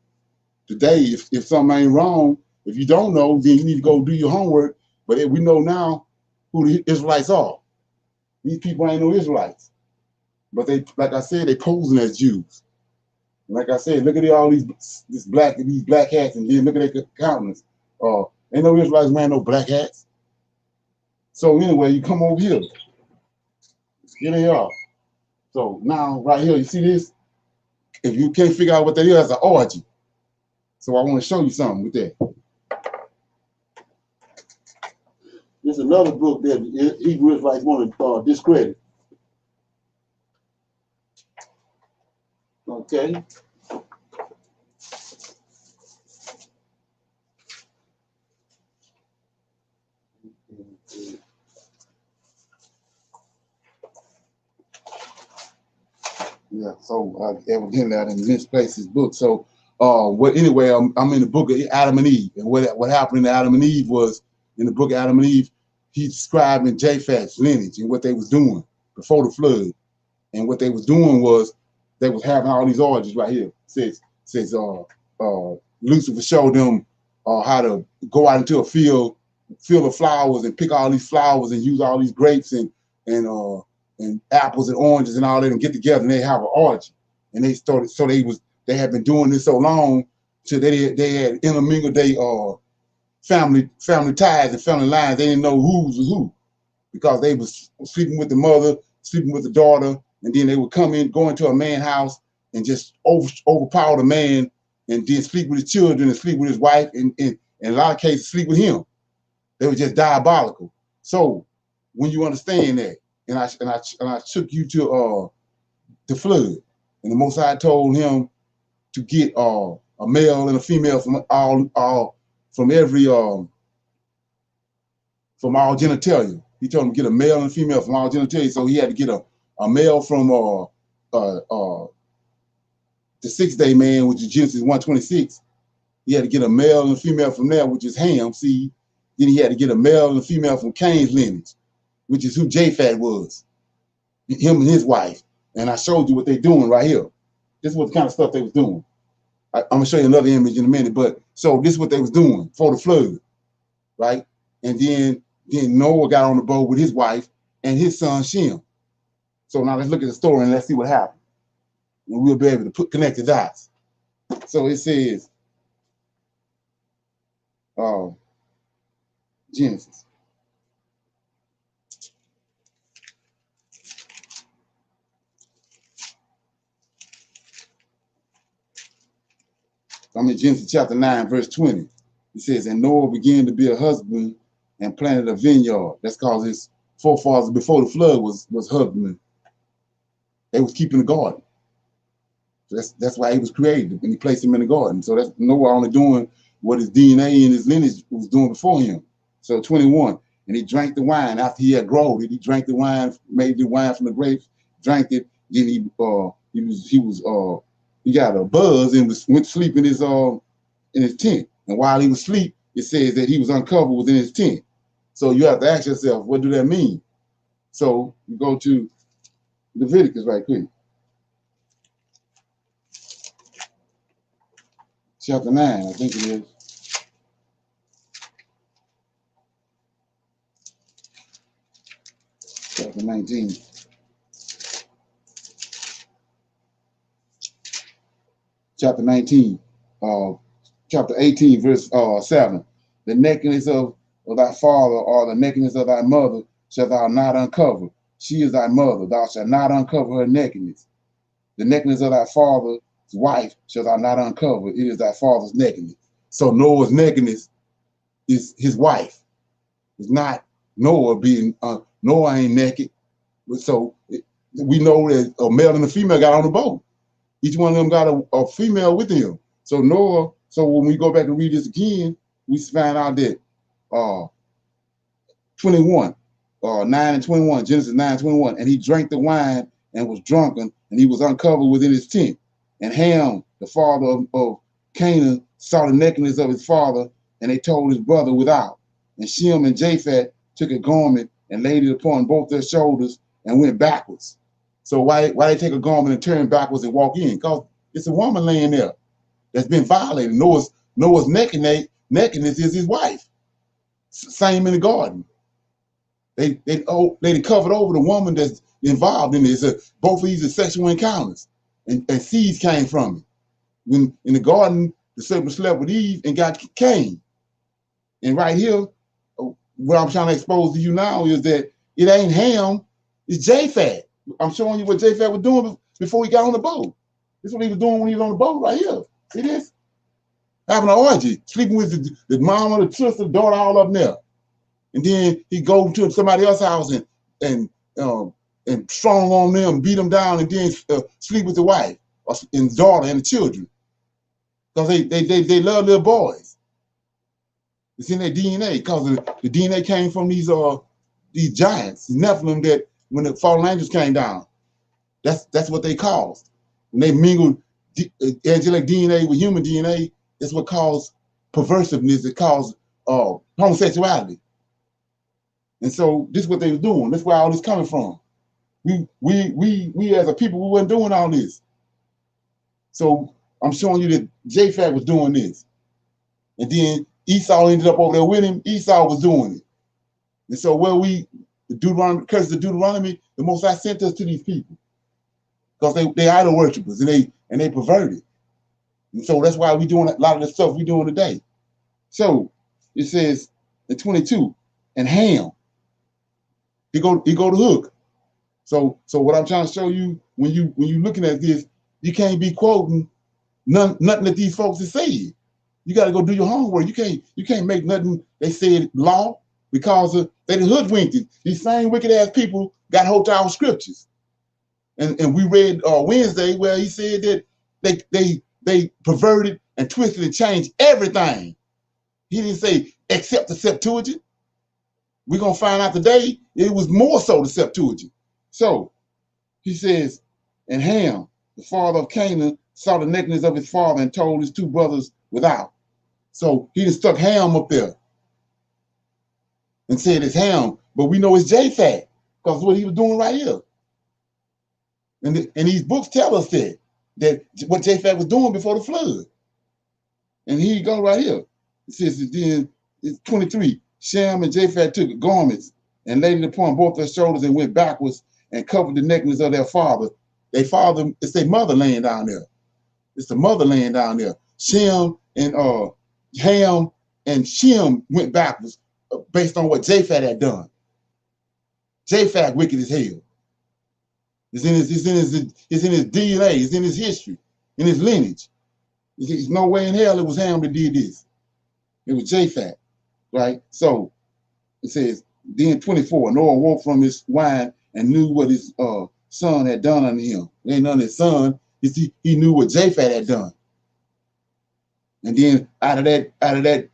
Today, if something ain't wrong, if you don't know, then you need to go do your homework. But we know now who the Israelites are. These people ain't no Israelites. But they, like I said, they posing as Jews. And like I said, look at all these black hats, and then look at their countenance. Ain't no Israelites wearing no black hats. So anyway, you come over here. Here they are. So now, right here, you see this? If you can't figure out what that is, that's an orgy. So I want to show you something with that. There's another book that Hebrew Israelites want to discredit. Okay. Yeah, so evidently I didn't misplace his book. So anyway, I'm in the book of Adam and Eve. And what happened in Adam and Eve was, in the book of Adam and Eve, he described in Japhet's lineage and what they was doing before the flood. And what they was doing was they was having all these orgies right here. It says Lucifer showed them how to go out into a field of flowers and pick all these flowers and use all these grapes and apples and oranges and all that and get together and they have an orgy. And they started, so they had been doing this so long till they had intermingled their family ties and family lines. They didn't know who was who because they was sleeping with the mother, sleeping with the daughter, and then they would go into a man's house and just overpower the man and then sleep with his children and sleep with his wife and in a lot of cases sleep with him. They were just diabolical. So when you understand that, and I took you to the flood, and the Most High told him to get a male and a female from all genitalia. He told him to get a male and a female from all genitalia. So he had to get a male from the 6th-day man, which is Genesis 1:26. He had to get a male and a female from there, which is Ham seed. Then he had to get a male and a female from Cain's lineage, which is who Japhet was, him and his wife. And I showed you what they're doing right here. This is what the kind of stuff they was doing. I'm gonna show you another image in a minute, but so this is what they was doing for the flood, right? And then Noah got on the boat with his wife and his son Shem. So now let's look at the story and let's see what happened. And we'll be able to connect the dots. So it says, Genesis. I'm in Genesis chapter 9, verse 20. It says, and Noah began to be a husband and planted a vineyard. That's because his forefathers before the flood was husbandmen. They was keeping the garden. So that's why he was created, and he placed him in the garden. So that's Noah only doing what his DNA and his lineage was doing before him. So 21, and he drank the wine after he had grown it. He drank the wine, made the wine from the grapes, drank it. Then he got a buzz and went to sleep in his tent. And while he was asleep, it says that he was uncovered within his tent. So you have to ask yourself, what do that mean? So you go to Leviticus right quick. Chapter 9, I think it is. Chapter 19. Chapter 19, chapter 18, verse 7. The nakedness of thy father or the nakedness of thy mother shalt thou not uncover. She is thy mother. Thou shalt not uncover her nakedness. The nakedness of thy father's wife shalt thou not uncover. It is thy father's nakedness. So Noah's nakedness is his wife. It's not Noah being, Noah ain't naked. So we know that a male and a female got on the boat. Each one of them got a female with him. So Noah, so when we go back and read this again, we find out that 21, 9 and 21, Genesis 9, 21. And he drank the wine and was drunken, and he was uncovered within his tent. And Ham, the father of Canaan, saw the nakedness of his father, and they told his brother without. And Shem and Japheth took a garment and laid it upon both their shoulders and went backwards. So why they take a garment and turn backwards and walk in? Because it's a woman laying there that's been violated. Noah's nakedness is his wife. Same in the garden. They covered over the woman that's involved in this. Both of these are sexual encounters, and seeds came from it. When in the garden, the serpent slept with Eve and got Cain. And right here, what I'm trying to expose to you now is that it ain't Ham, it's Japheth. I'm showing you what Japheth was doing before he got on the boat. This is what he was doing when he was on the boat right here. See this? Having an orgy, sleeping with the mama, the sister, the daughter, all up there. And then he go to somebody else's house and strong on them, beat them down, and then sleep with the wife and the daughter and the children. Because they love little boys. It's in their DNA, because the DNA came from these giants, Nephilim, that when the fallen angels came down, that's what they caused. When they mingled angelic DNA with human DNA, that's what caused perversiveness. It caused homosexuality. And so this is what they were doing. That's where all this coming from. We as a people, we weren't doing all this. So I'm showing you that Japheth was doing this. And then Esau ended up over there with him. Esau was doing it. And so the curse of Deuteronomy, the Most High sent us to these people. Because they idol worshipers and they perverted. And so that's why we're doing a lot of the stuff we're doing today. So it says in 22, and Ham, he go to hook. So what I'm trying to show you, when you looking at this, you can't be quoting nothing that these folks have said. You got to go do your homework. You can't make nothing they said law, because they hoodwinked it. These same wicked ass people got hold to our scriptures. And we read Wednesday where he said that they perverted and twisted and changed everything. He didn't say except the Septuagint. We're gonna find out today it was more so the Septuagint. So he says, and Ham, the father of Canaan, saw the nakedness of his father and told his two brothers without. So he just stuck Ham up there and said it's Ham, but we know it's Japheth, because what he was doing right here. And these books tell us that what Japheth was doing before the flood. And here you go right here. It says then it's 23. Shem and Japheth took garments and laid it upon both their shoulders and went backwards and covered the nakedness of their father. Their father, it's their mother laying down there. It's the mother laying down there. Shem and Ham and Shem went backwards based on what Japheth had done. Japheth wicked as hell. It's in his DNA. It's in his history, in his lineage. There's no way in hell it was Ham that did this. It was Japheth, right? So it says, then 24, Noah woke from his wine and knew what his son had done unto him. It ain't none of his son. He knew what Japheth had done. And then out of that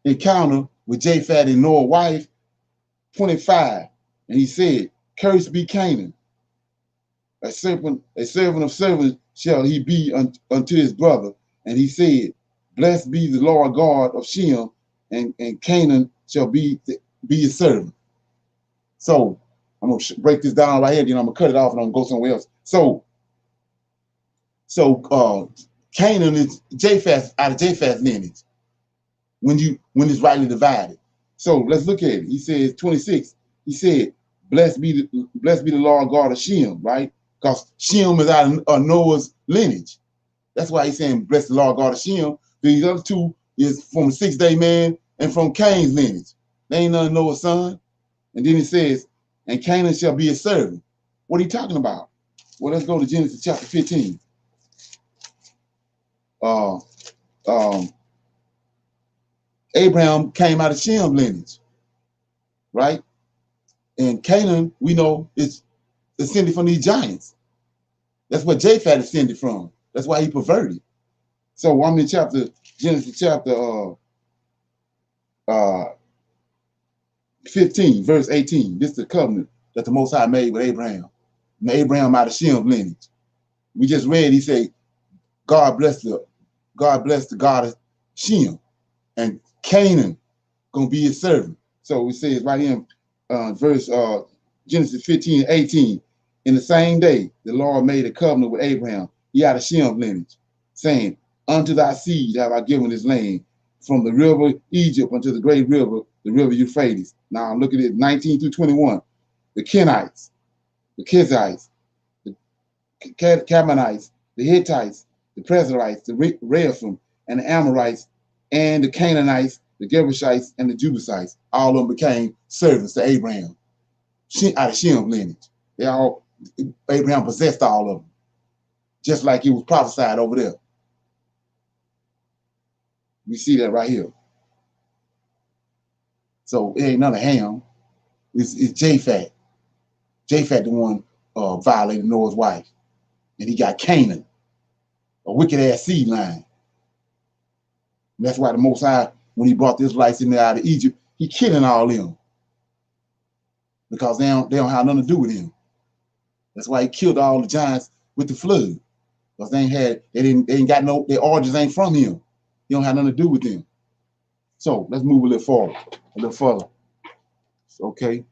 encounter with Japheth and Noah's wife, 25, and he said, cursed be Canaan. A servant of servants shall he be unto his brother. And he said, blessed be the Lord God of Shem, and Canaan shall be his servant. So I'm gonna break this down right here, then I'm gonna cut it off and I'm gonna go somewhere else. So Canaan is Japheth, out of Japheth's lineage, when it's rightly divided. So let's look at it. He says 26. He said, blessed be the Lord God of Shem, right? Because Shem is out of Noah's lineage. That's why he's saying, bless the Lord God of Shem. These other two is from the 6th-day man and from Cain's lineage. They ain't none of Noah's son. And then it says, and Canaan shall be his servant. What are you talking about? Well, let's go to Genesis chapter 15. Abraham came out of Shem's lineage, right? And Canaan, we know, is descended from these giants. That's what Japheth descended from. That's why he perverted. So I'm in Genesis chapter 15, verse 18. This is the covenant that the Most High made with Abraham. And Abraham out of Shem's lineage. We just read, he said, God bless the God of Shem, and Canaan gonna be his servant. So it says right here in verse Genesis 15 and 18. In the same day, the Lord made a covenant with Abraham. He out of Shem's lineage, saying, unto thy seed have I given this land, from the river Egypt unto the great river, the river Euphrates. Now look at it, 19 through 21. The Kenites, the Kizzites, the Canaanites, the Hittites, the Perizzites, the Rephaim, and the Amorites, and the Canaanites, the Girgashites, and the Jebusites. All of them became servants to Abraham, out of Shem's lineage. Abraham possessed all of them, just like it was prophesied over there. We see that right here. So it ain't none of Ham. It's Japhet. Japhet the one violated Noah's wife. And he got Canaan, a wicked ass seed line. And that's why the Most High, when he brought the Israelites in there out of Egypt, he killing all them. Because they don't have nothing to do with him. That's why he killed all the giants with the flood. Because they ain't got no, their origins ain't from him. He don't have nothing to do with them. So let's move a little forward, a little further. Okay.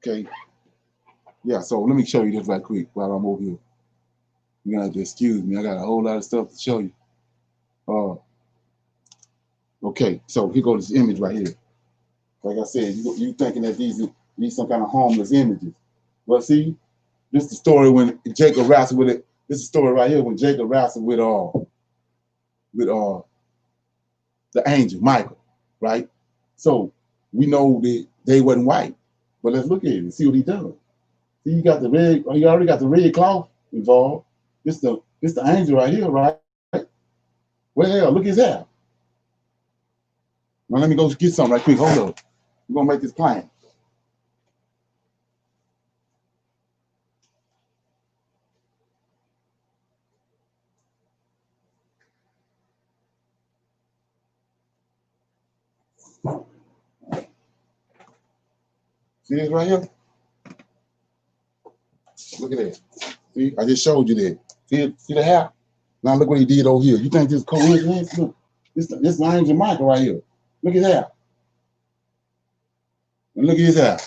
Okay. Yeah, so let me show you this right quick while I'm over here. You're gonna have to excuse me. I got a whole lot of stuff to show you. Okay, so here goes this image right here. Like I said, you thinking that these some kind of harmless images. But see, this is the story when Jacob wrestled with it. This is the story right here when Jacob wrestled with the angel, Michael, right? So we know that they wasn't white. But let's look at it and see what he done. See, you got the red, you already got the red cloth involved. This the angel right here, right? Well, hell, look at his hair. Now let me go get something right quick. Hold up. We're gonna make this plain. See this right here? Look at that. See, I just showed you that. See the hair? Now look what he did over here. You think this is coincidence? Look, this is Angel Michael right here. Look at that. And look at his hair.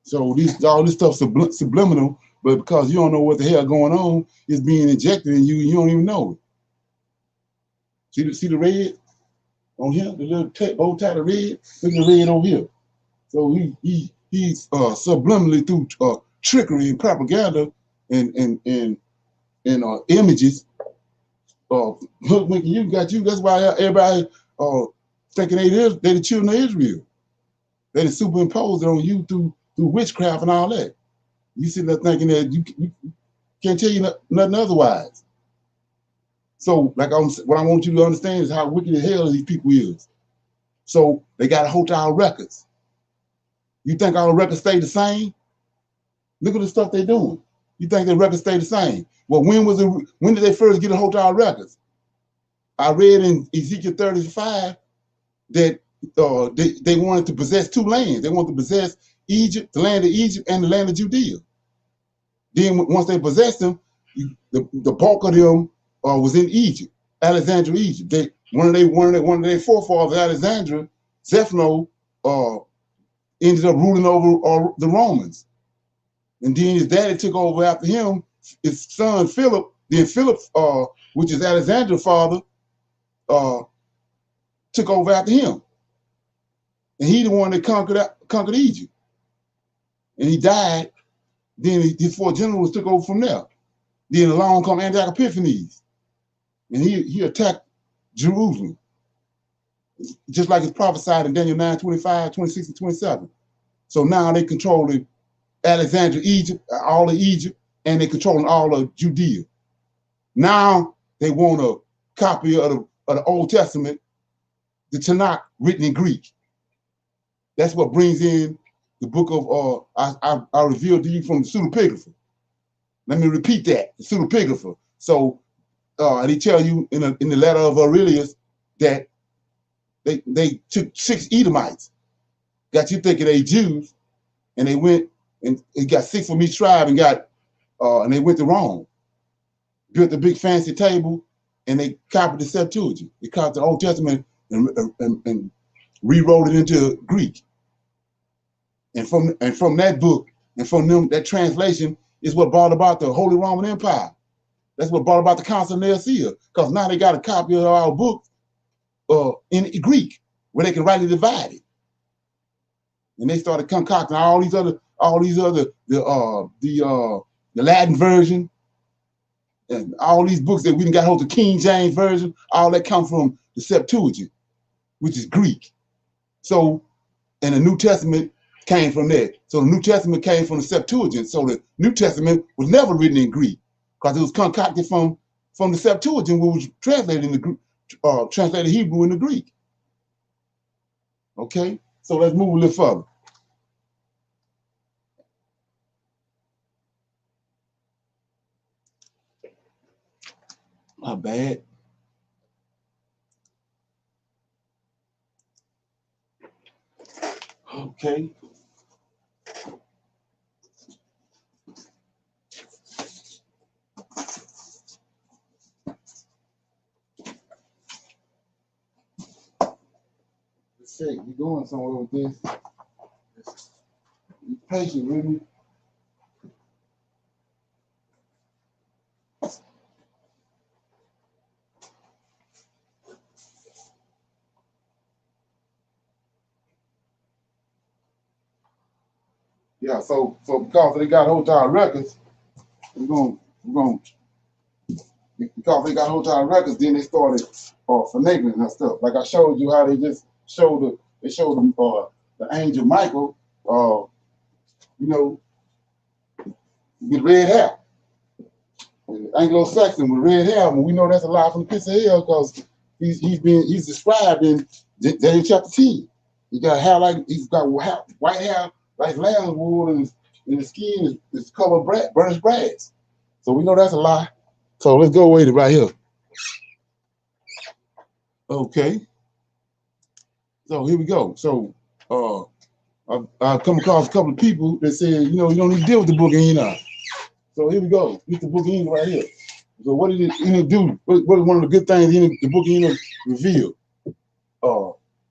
So all this stuff subliminal, but because you don't know what the hell going on, it's being injected in you, and you don't even know it. See the red on here? The little bow tie of red? Look at the red over here. So he's subliminally through trickery and propaganda and images. Hoodwinking you. That's why everybody thinking they the children of Israel. They superimposed it on you through witchcraft and all that. You sit there thinking that you can't tell you nothing otherwise. So, what I want you to understand is how wicked the hell these people is. So they got to hold our records. You think our records stay the same? Look at the stuff they're doing. You think their records stay the same? Well, when did they first get a hold of our records? I read in Ezekiel 35 that they wanted to possess two lands. They wanted to possess Egypt, the land of Egypt, and the land of Judea. Then once they possessed them, the bulk of them was in Egypt, Alexandria, Egypt. One of their forefathers, Alexandria, Zephno, ended up ruling over the Romans. And then his daddy took over after him, his son Philip. Then Philip, which is Alexander's father, took over after him. And he the one that conquered Egypt. And he died. Then his four generals took over from there. Then along come Antiochus Epiphanes. And he attacked Jerusalem. Just like it's prophesied in Daniel 9, 25, 26, and 27. So now they controlling Alexandria, Egypt, all of Egypt, and they controlling all of Judea. Now they want a copy of the Old Testament, the Tanakh, written in Greek. That's what brings in the book of, I revealed to you from the pseudepigrapha. Let me repeat that, the pseudepigrapha. So and he tell you in the letter of Aurelius that they took 6 Edomites, got you thinking they Jews, and they went and it got 6 from each tribe and and they went to Rome, built a big fancy table, and they copied the Septuagint. They copied the Old Testament and rewrote it into Greek. And from that book and from them, that translation is what brought about the Holy Roman Empire. That's what brought about the Council of Nicaea, because now they got a copy of our book in Greek, where they can rightly divide it. And they started concocting all these other the Latin version and all these books that we didn't got hold of, the King James version. All that come from the Septuagint, which is Greek. So, and the New Testament came from there. So the New Testament came from the Septuagint. So the New Testament was never written in Greek because it was concocted from the Septuagint, which was translated into translated Hebrew into Greek. Okay, so let's move a little further. Not bad. Okay. Let's see, we're going somewhere with this. Be patient with me. Yeah, so because they got hotel records, we're going because they got hotel records, then they started finagling and stuff. Like I showed you how they just showed them the angel Michael, you know, with red hair. Anglo-Saxon with red hair, and we know that's a lie from the pits of hell because he's described in Daniel chapter 10. He got hair he's got white hair like lamb's wool, and his skin is colored burnished brass. So we know that's a lie. So let's go with it right here. Okay. So here we go. So I come across a couple of people that said, you know, you don't need to deal with the book of Enoch. So here we go. It's the book of Enoch right here. So what did Enoch do? What is one of the good things the book of Enoch revealed?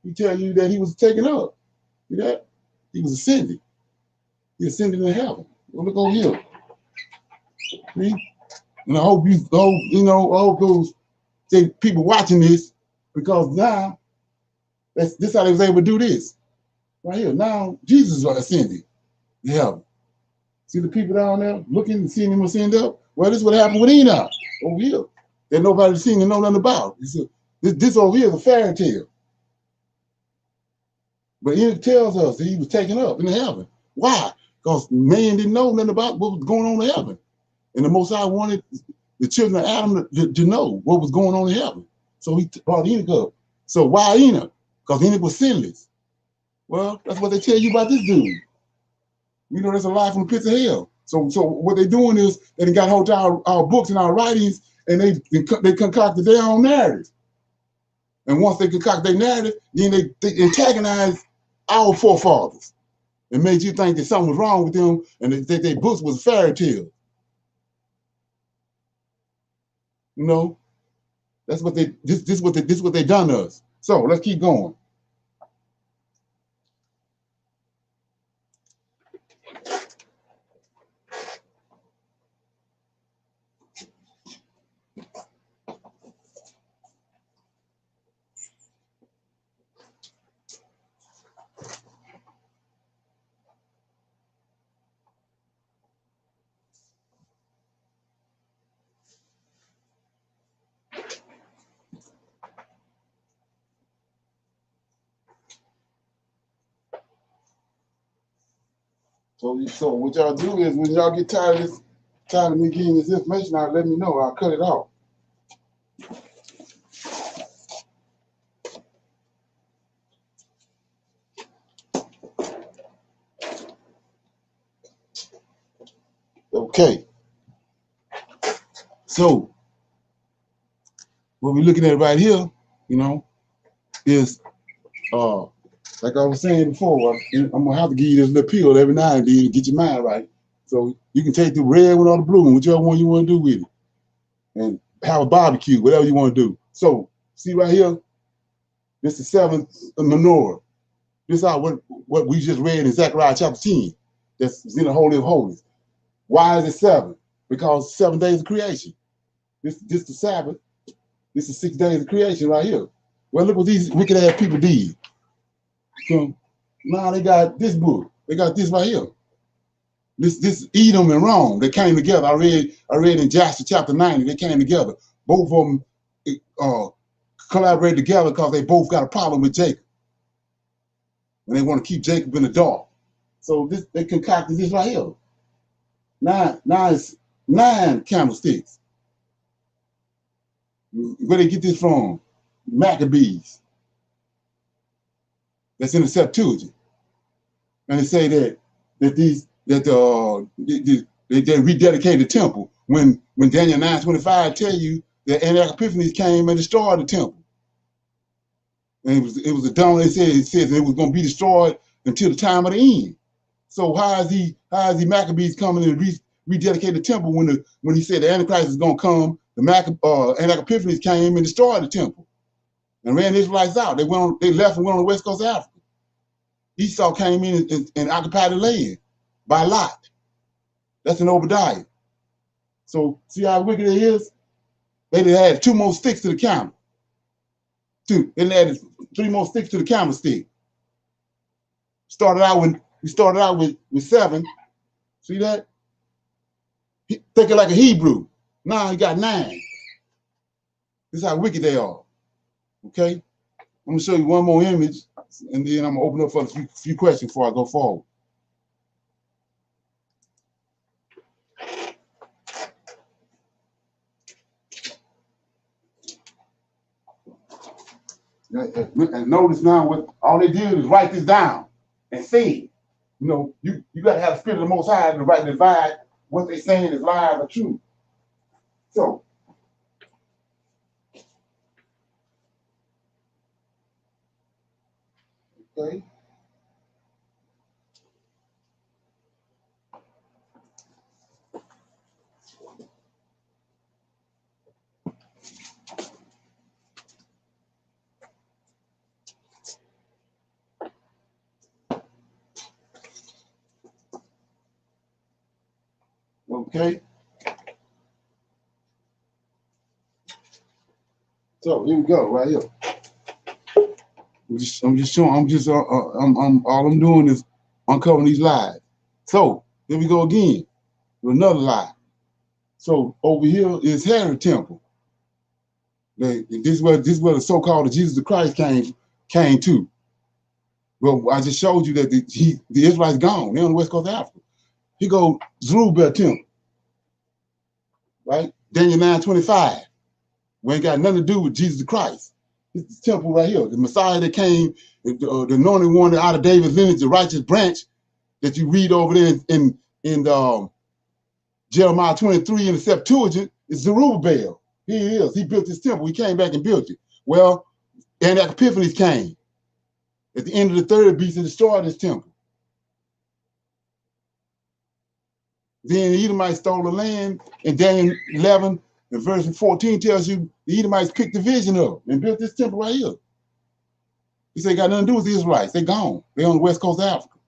He tell you that he was taken up. See that? He was ascended. He ascended in heaven. Well, look over here. See? And I hope I hope those people watching this, because now this how they was able to do this. Right here. Now Jesus is ascended to heaven. See the people down there looking and seeing him ascend up? Well, this is what happened with Enoch over here that nobody's seen and know nothing about. This over here is a fairy tale. But Enoch tells us that he was taken up into heaven. Why? Because man didn't know nothing about what was going on in heaven. And the Most High wanted the children of Adam to know what was going on in heaven. So he brought Enoch up. So why Enoch? Because Enoch was sinless. Well, that's what they tell you about this dude. We know that's a lie from the pits of hell. So what they're doing is they got hold of our books and our writings, and they concocted their own narrative. And once they concoct their narrative, then they antagonize our forefathers and made you think that something was wrong with them and that their books was a fairy tale. You know, that's what this is what they done to us. So let's keep going. So what y'all do is when y'all get tired of me getting this information out, let me know. I'll cut it off. Okay. So what we're looking at right here, you know, is like I was saying before, I'm gonna have to give you this little pill every now and then to get your mind right. So you can take the red one or the blue one, whichever one you want to do with it, and have a barbecue, whatever you want to do. So see right here, this is 7th menorah. This is what we just read in Zechariah chapter 10. That's in the Holy of Holies. Why is it 7? Because 7 days of creation. This the Sabbath. This is 6 days of creation right here. Well, look what these wicked ass people did. So now they got this book. They got this right here. This Edom and Rome. They came together. I read in Jasher chapter 90. They came together. Both of them collaborated together because they both got a problem with Jacob, and they want to keep Jacob in the dark. So they concocted this right here. Now it's 9 candlesticks. Where they get this from? Maccabees. That's in the Septuagint. And they say that they rededicated the temple. When Daniel 9:25 tell you that Antiochus Epiphanes came and destroyed the temple. And it was a dawn. It says it was going to be destroyed until the time of the end. So how is the Maccabees coming and rededicate the temple when he said the Antichrist is going to come? The Antiochus Epiphanes came and destroyed the temple and ran the Israelites out. They left and went on the west coast of Africa. Esau came in and occupied the land by lot. That's an Obadiah. So see how wicked it is? They had 2 more sticks to the camel. 2. They added 3 more sticks to the candlestick. We started out with 7. See that? Thinking like a Hebrew. Now he got 9. This is how wicked they are. Okay? I'm gonna show you one more image, and then I'm gonna open up for a few questions before I go forward. And notice now what all they did is write this down and say it. You know, you got to have the Spirit of the Most High to right divide what they're saying is lies or true. So, okay. Okay. So here we go, right here. I'm just showing. All I'm doing is uncovering these lies. So here we go again with another lie. So over here is Herod Temple. This is where the so-called Jesus of Christ came to. Well, I just showed you that the Israelites gone. They're on the west coast of Africa. He go Zerubbabel Temple, right? Daniel 9:25. We ain't got nothing to do with Jesus Christ. It's the temple right here. The Messiah that came, the anointed one out of David's lineage, the righteous branch that you read over there in Jeremiah 23 in the Septuagint is Zerubbabel. Here he is. He built this temple. He came back and built it. Well, Antiochus Epiphanes came at the end of the 3rd beast and destroyed this temple. Then the Edomites stole the land, and Daniel 11 and verse 14 tells you the Edomites picked the vision up and built this temple right here. He said, got nothing to do with the Israelites. They're gone. They're on the west coast of Africa.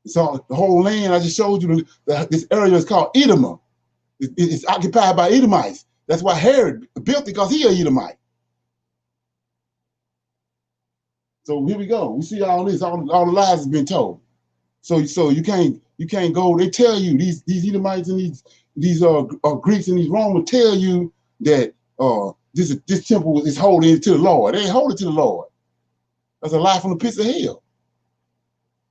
So the whole land I just showed you, this area is called Edom. It's occupied by Edomites. That's why Herod built it, because he an Edomite. So here we go. We see all this. All the lies has been told. So you can't go. They tell you these Edomites and these Greeks and these Romans tell you that this temple is holy to the Lord. They ain't holy to the Lord. That's a lie from the pits of hell.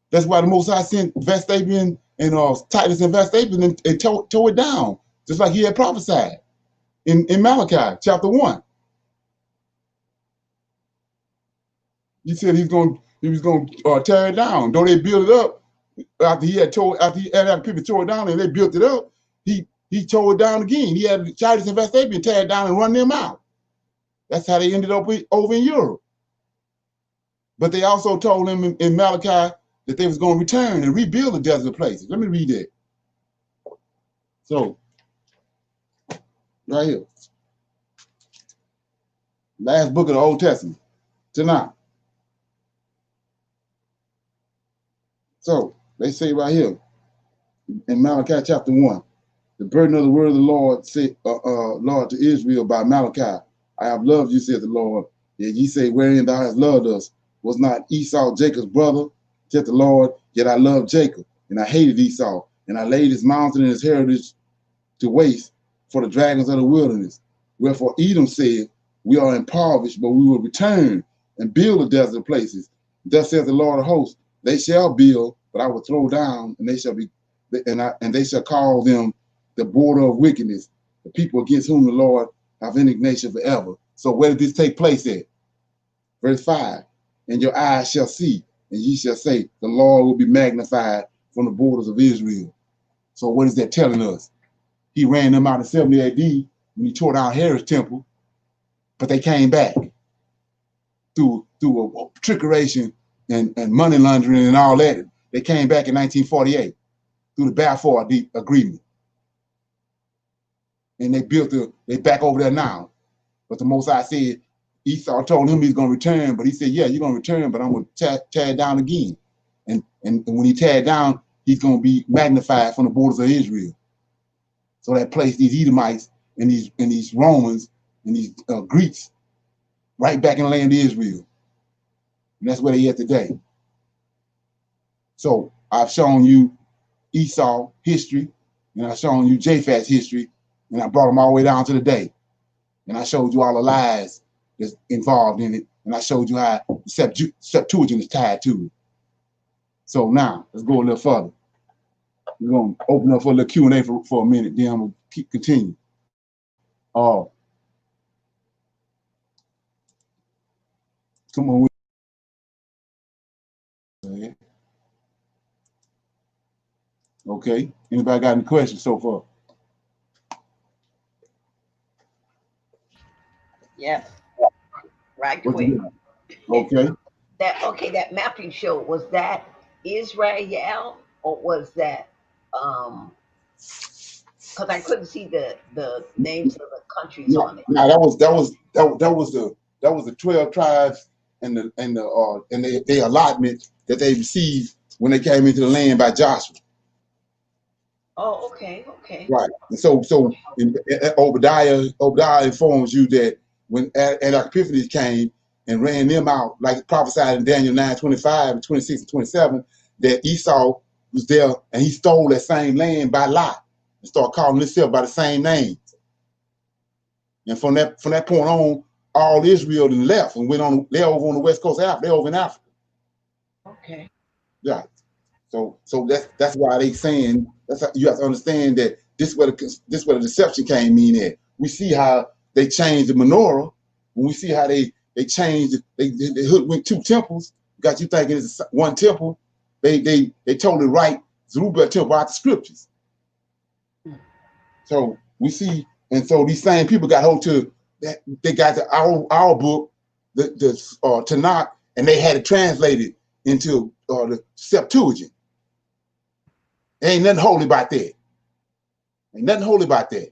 That's why the Most High sent Vespasian and Titus and Vespasian and tore it down, just like he had prophesied in Malachi chapter 1. He said he was going to tear it down. Though they built it up after people tore it down and they built it up, he tore it down again. He had Titus and Vespasian tear it down and run them out. That's how they ended up over in Europe. But they also told them in Malachi that they was going to return and rebuild the desolate places. Let me read that. So, right here. Last book of the Old Testament. Tonight. So, they say right here in Malachi chapter 1, the burden of the word of the Lord, say, Lord to Israel by Malachi. I have loved you, said the Lord. Yet ye say, wherein thou hast loved us. Was not Esau Jacob's brother? Said the Lord, yet I loved Jacob, and I hated Esau, and I laid his mountain and his heritage to waste for the dragons of the wilderness. Wherefore Edom said, we are impoverished, but we will return and build the desert places. Thus saith the Lord of hosts, they shall build, but I will throw down, and they shall be, and they shall call them the border of wickedness, the people against whom the Lord have indignation forever. So where did this take place at? Verse 5, and your eyes shall see, and ye shall say, the Lord will be magnified from the borders of Israel. So what is that telling us? He ran them out in 70 AD when he tore down Herod's temple, but they came back through a trickeration and money laundering and all that. They came back in 1948 through the Balfour Agreement. And they back over there now. But the Most High said, Esau told him he's going to return, but he said, yeah, you're going to return, but I'm going to tear it down again. And when he tear it down, he's going to be magnified from the borders of Israel. So that placed these Edomites and these Romans and these Greeks right back in the land of Israel. And that's where they are today. So I've shown you Esau history, and I've shown you Japhet's history, and I brought them all the way down to the day. And I showed you all the lies that's involved in it, and I showed you how the Septuagint is tied to it. So now, let's go a little further. We're going to open up for a little Q&A for a minute, then I'm going to continue. Come on. Okay. Anybody got any questions so far? Yes. Right quick. Okay. That map you showed, was that Israel or was that because I couldn't see the names of the countries on it. No, that was the 12 tribes and the allotment that they received when they came into the land by Joshua. Oh, okay. Right. And so Obadiah informs you that when Epiphany came and ran them out, like prophesied in Daniel 9:25 and 26 and 27, that Esau was there and he stole that same land by lot and started calling himself by the same name. And from that point on, all Israel then left and went on. They're over on the west coast of Africa. They're over in Africa. Okay. Yeah. So that's why they saying you have to understand that this where the deception came in at. We see how they changed the menorah. When we see how they changed, they hoodwinked two temples. Got you thinking it's one temple. They totally write Zerubbabel temple out the scriptures. So we see, and so these same people got hold to that. They got our book, the Tanakh, and they had it translated into the Septuagint. There ain't nothing holy about that. Ain't nothing holy about that.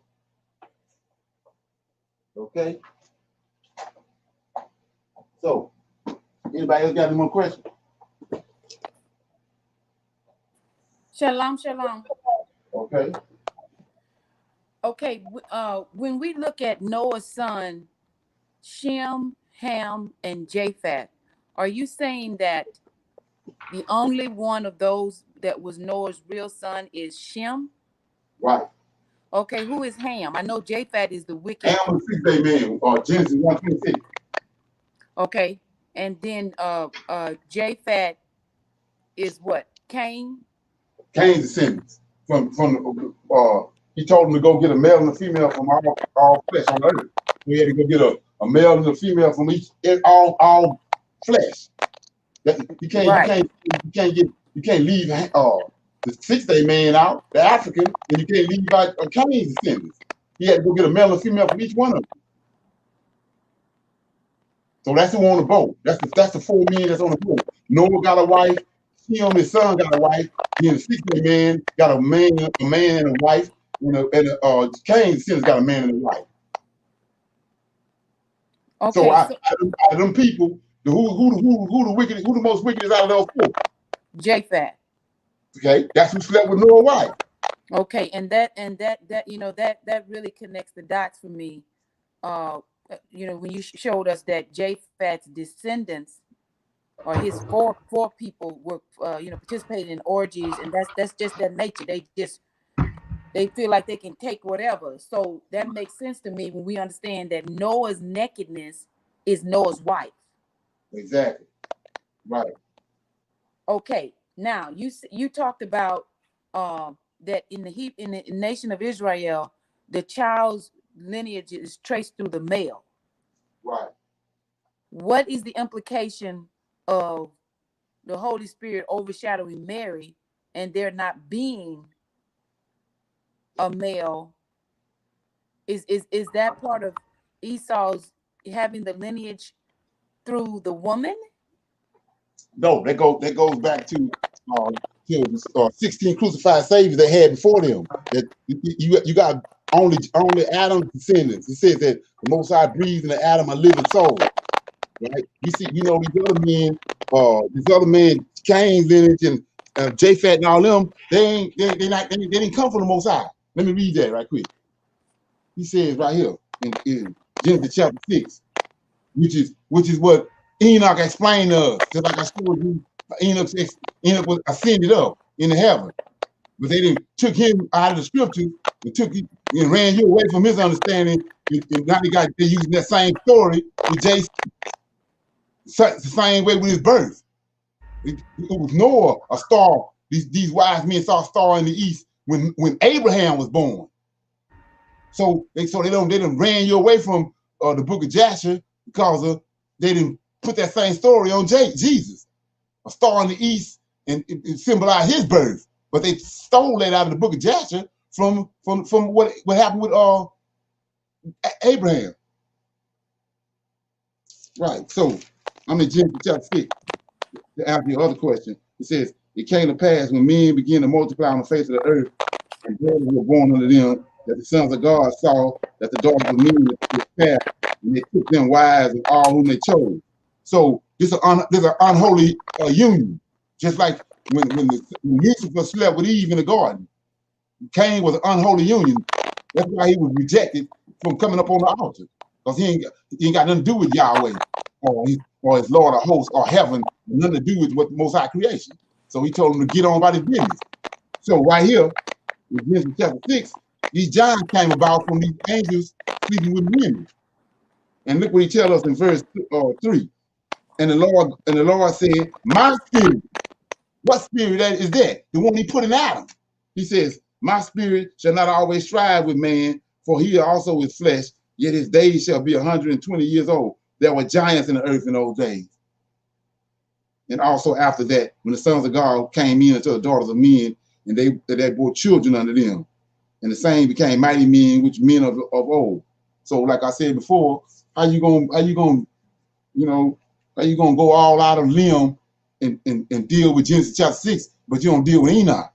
Okay. So, anybody else got any more questions? Shalom. Okay. Okay. When we look at Noah's son, Shem, Ham, and Japheth, are you saying that the only one of those that was Noah's real son is Shem? Right. Okay, who is Ham? I know Japheth is the wicked. Ham was 6-day man, Genesis 1:26. Okay, and then Japheth is what? Cain? Cain's descendants. From he told him to go get a male and a female from all flesh on earth. He had to go get a male and a female from all flesh. You can't leave the 6-day man out, the African, and you can't leave out Cain's descendants. He had to go get a male and female from each one of them. So that's who on the boat. That's the 4 men that's on the boat. Noah got a wife. Shem, his son, got a wife. Then the 6th man got a man and a wife. Cain's sons got a man and a wife. Okay. So out of them people, who the most wickedest out of those 4? Japhet. Okay, that's who slept with Noah's wife. Okay, and that that really connects the dots for me. When you showed us that Japhet's descendants or his four people were participating in orgies, and that's just their nature. They feel like they can take whatever. So that makes sense to me when we understand that Noah's nakedness is Noah's wife. Exactly. Right. Okay. Now you talked about that in the nation of Israel, the child's lineage is traced through the male. Right. What is the implication of the Holy Spirit overshadowing Mary and there not being a male? Is that part of Esau's having the lineage through the woman? No, that goes back to 16 crucified saviors they had before them. That you got only Adam's descendants. It says that the Most High breathes into Adam a living soul. Right? You see, these other men, Cain's lineage and Japhet and all them, they didn't come from the Most High. Let me read that right quick. He says right here in Genesis chapter 6, which is what Enoch explained to us. Just like I showed you, Enoch was ascended up into heaven, but they didn't took him out of the scriptures and took him and ran you away from his understanding. And now they're using that same story with Jason. The same way with his birth. It was Noah, a star. These wise men saw a star in the east when Abraham was born. So they didn't ran you away from the book of Jasher because they didn't put that same story on Jesus, a star in the east, and it symbolized his birth. But they stole that out of the book of Jasher from what happened with Abraham. Right. So I'm in Genesis chapter 6. To answer your other question, it says, it came to pass when men began to multiply on the face of the earth, and daughters were born unto them, that the sons of God saw that the daughters of men were fair, and they took them wives of all whom they chose. So there's an unholy union, just like when Lucifer slept with Eve in the garden. Cain was an unholy union. That's why he was rejected from coming up on the altar, because he ain't got nothing to do with Yahweh or his Lord of hosts or heaven, nothing to do with what the Most High creation. So he told him to get on about his business. So right here, in Genesis chapter 6, these giants came about from these angels sleeping with women. And look what he tells us in verse 3. And the Lord said, my spirit. What spirit is that? The one he put in Adam. He says, my spirit shall not always strive with man, for he also is flesh, yet his days shall be 120 years old. There were giants in the earth in those days. And also after that, when the sons of God came in unto the daughters of men, and they bore children unto them. And the same became mighty men, which men of old. So like I said before, how you gonna go all out of limb and deal with Genesis chapter 6, but you don't deal with Enoch?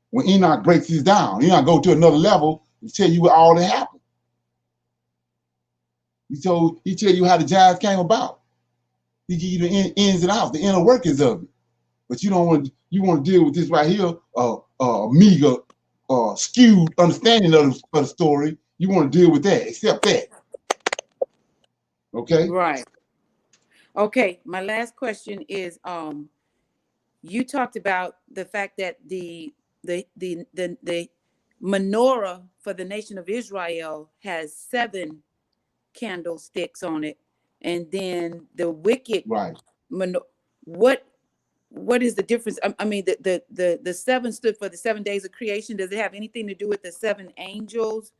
When Enoch breaks this down, Enoch go to another level and tell you what all that happened. He tell you how the giants came about. He give you the ins and outs, the inner workings of it. But you don't want to deal with this right here, meager, skewed understanding of the story. You want to deal with that, accept that. Okay? Right. Okay, my last question is you talked about the fact that the menorah for the nation of Israel has 7 candlesticks on it, and then the wicked right. What is the difference? I mean, the 7 stood for the 7 days of creation. Does it have anything to do with the 7 angels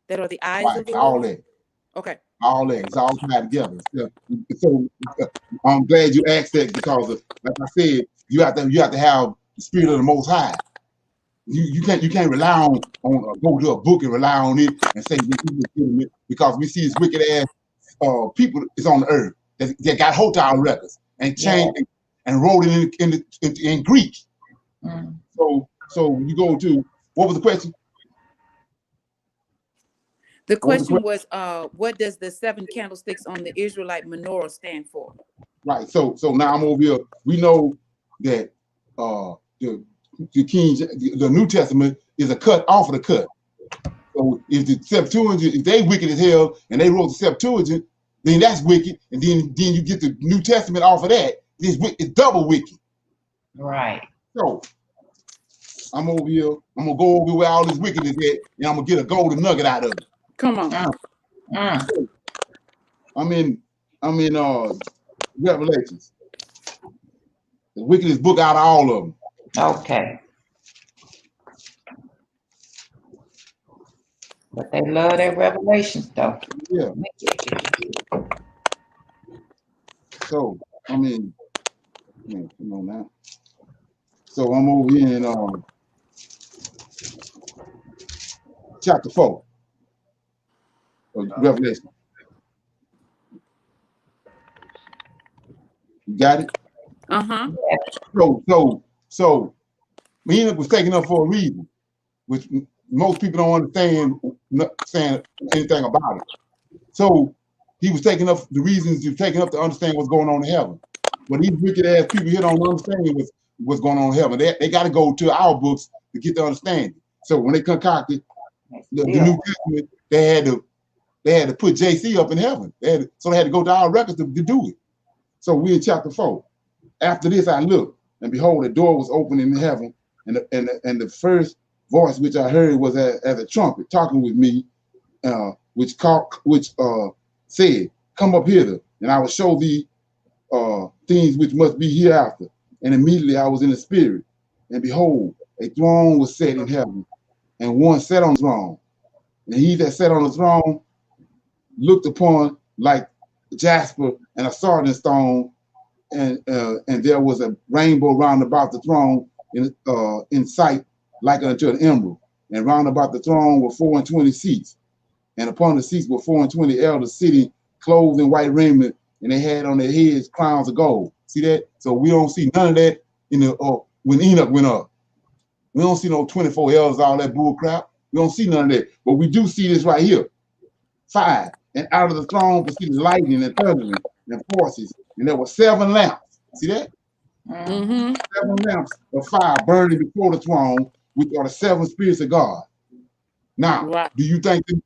that are the eyes right. of the all Lord? that? Okay. All that. It's all tied together. So I'm glad you asked that, because like I said, you have to have the spirit of the Most High. You can't rely on go to a book and rely on it and say this is legitimate, because we see this wicked ass people is on the earth. that got hold to our records and changed and wrote it in Greek. So you go to, what was the question? The question was, what does the 7 candlesticks on the Israelite menorah stand for? Right. So now I'm over here. We know that the New Testament is a cut off of the cut. So if the Septuagint, if they wicked as hell and they wrote the Septuagint, then that's wicked. And then you get the New Testament off of that. It's double wicked. Right. So I'm over here. I'm gonna go over where all this wickedness is at, and I'm gonna get a golden nugget out of it. Come on. I'm in Revelations. The wickedest book out of all of them. Okay. But they love their revelations, though. Yeah. So, come on now. So I'm over here in chapter 4 of Revelation. You got it? So Enoch was taken up for a reason, which most people don't understand saying anything about it. So he was taking up, the reasons he was taking up to understand what's going on in heaven. But these wicked ass people here don't understand what's going on in heaven. They got to go to our books to get the understanding. So when they concocted the New Testament, they had to put JC up in heaven. So they had to go to our records to do it. So we're in chapter 4. After this, I looked, and behold, a door was opened in heaven, and the first voice which I heard was as a trumpet talking with me, which said, "Come up hither, and I will show thee things which must be hereafter." And immediately I was in the spirit, and behold, a throne was set in heaven, and one sat on the throne. And he that sat on the throne looked upon like jasper and a sardine stone, and there was a rainbow round about the throne in sight like unto an emerald. And round about the throne were 24 seats, and upon the seats were 24 elders sitting, clothed in white raiment, and they had on their heads crowns of gold. See that? So we don't see none of that in the when Enoch went up. We don't see no 24 elders, all that bull crap. We don't see none of that. But we do see this right here. 5. And out of the throne proceeded lightning and thundering and forces, and there were 7 lamps. See that? 7 lamps of fire burning before the throne, which are the 7 spirits of God. Now, do you think them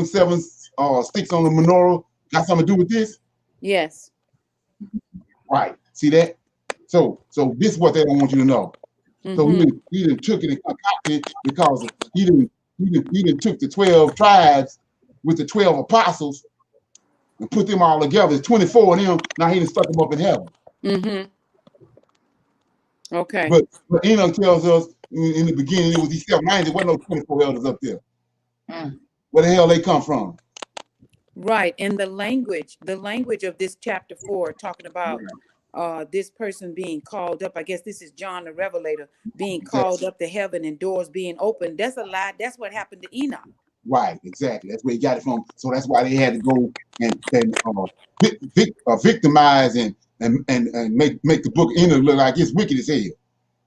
7 sticks on the menorah got something to do with this? Yes. Right. See that? So this is what they don't want you to know. So he done took it and concocted it, because he done took the 12 tribes with the 12 apostles and put them all together. It's 24 of them. Now he done stuck them up in heaven. Okay. But Enoch tells us in the beginning it was these 7 angels. There wasn't no 24 elders up there. Where the hell they come from? Right. And the language of this chapter 4 talking about this person being called up. I guess this is John the Revelator being called up to heaven and doors being opened. That's a lie. That's what happened to Enoch. Right, exactly. That's where he got it from. So that's why they had to go and victimize and make the book Enoch look like it's wicked as hell,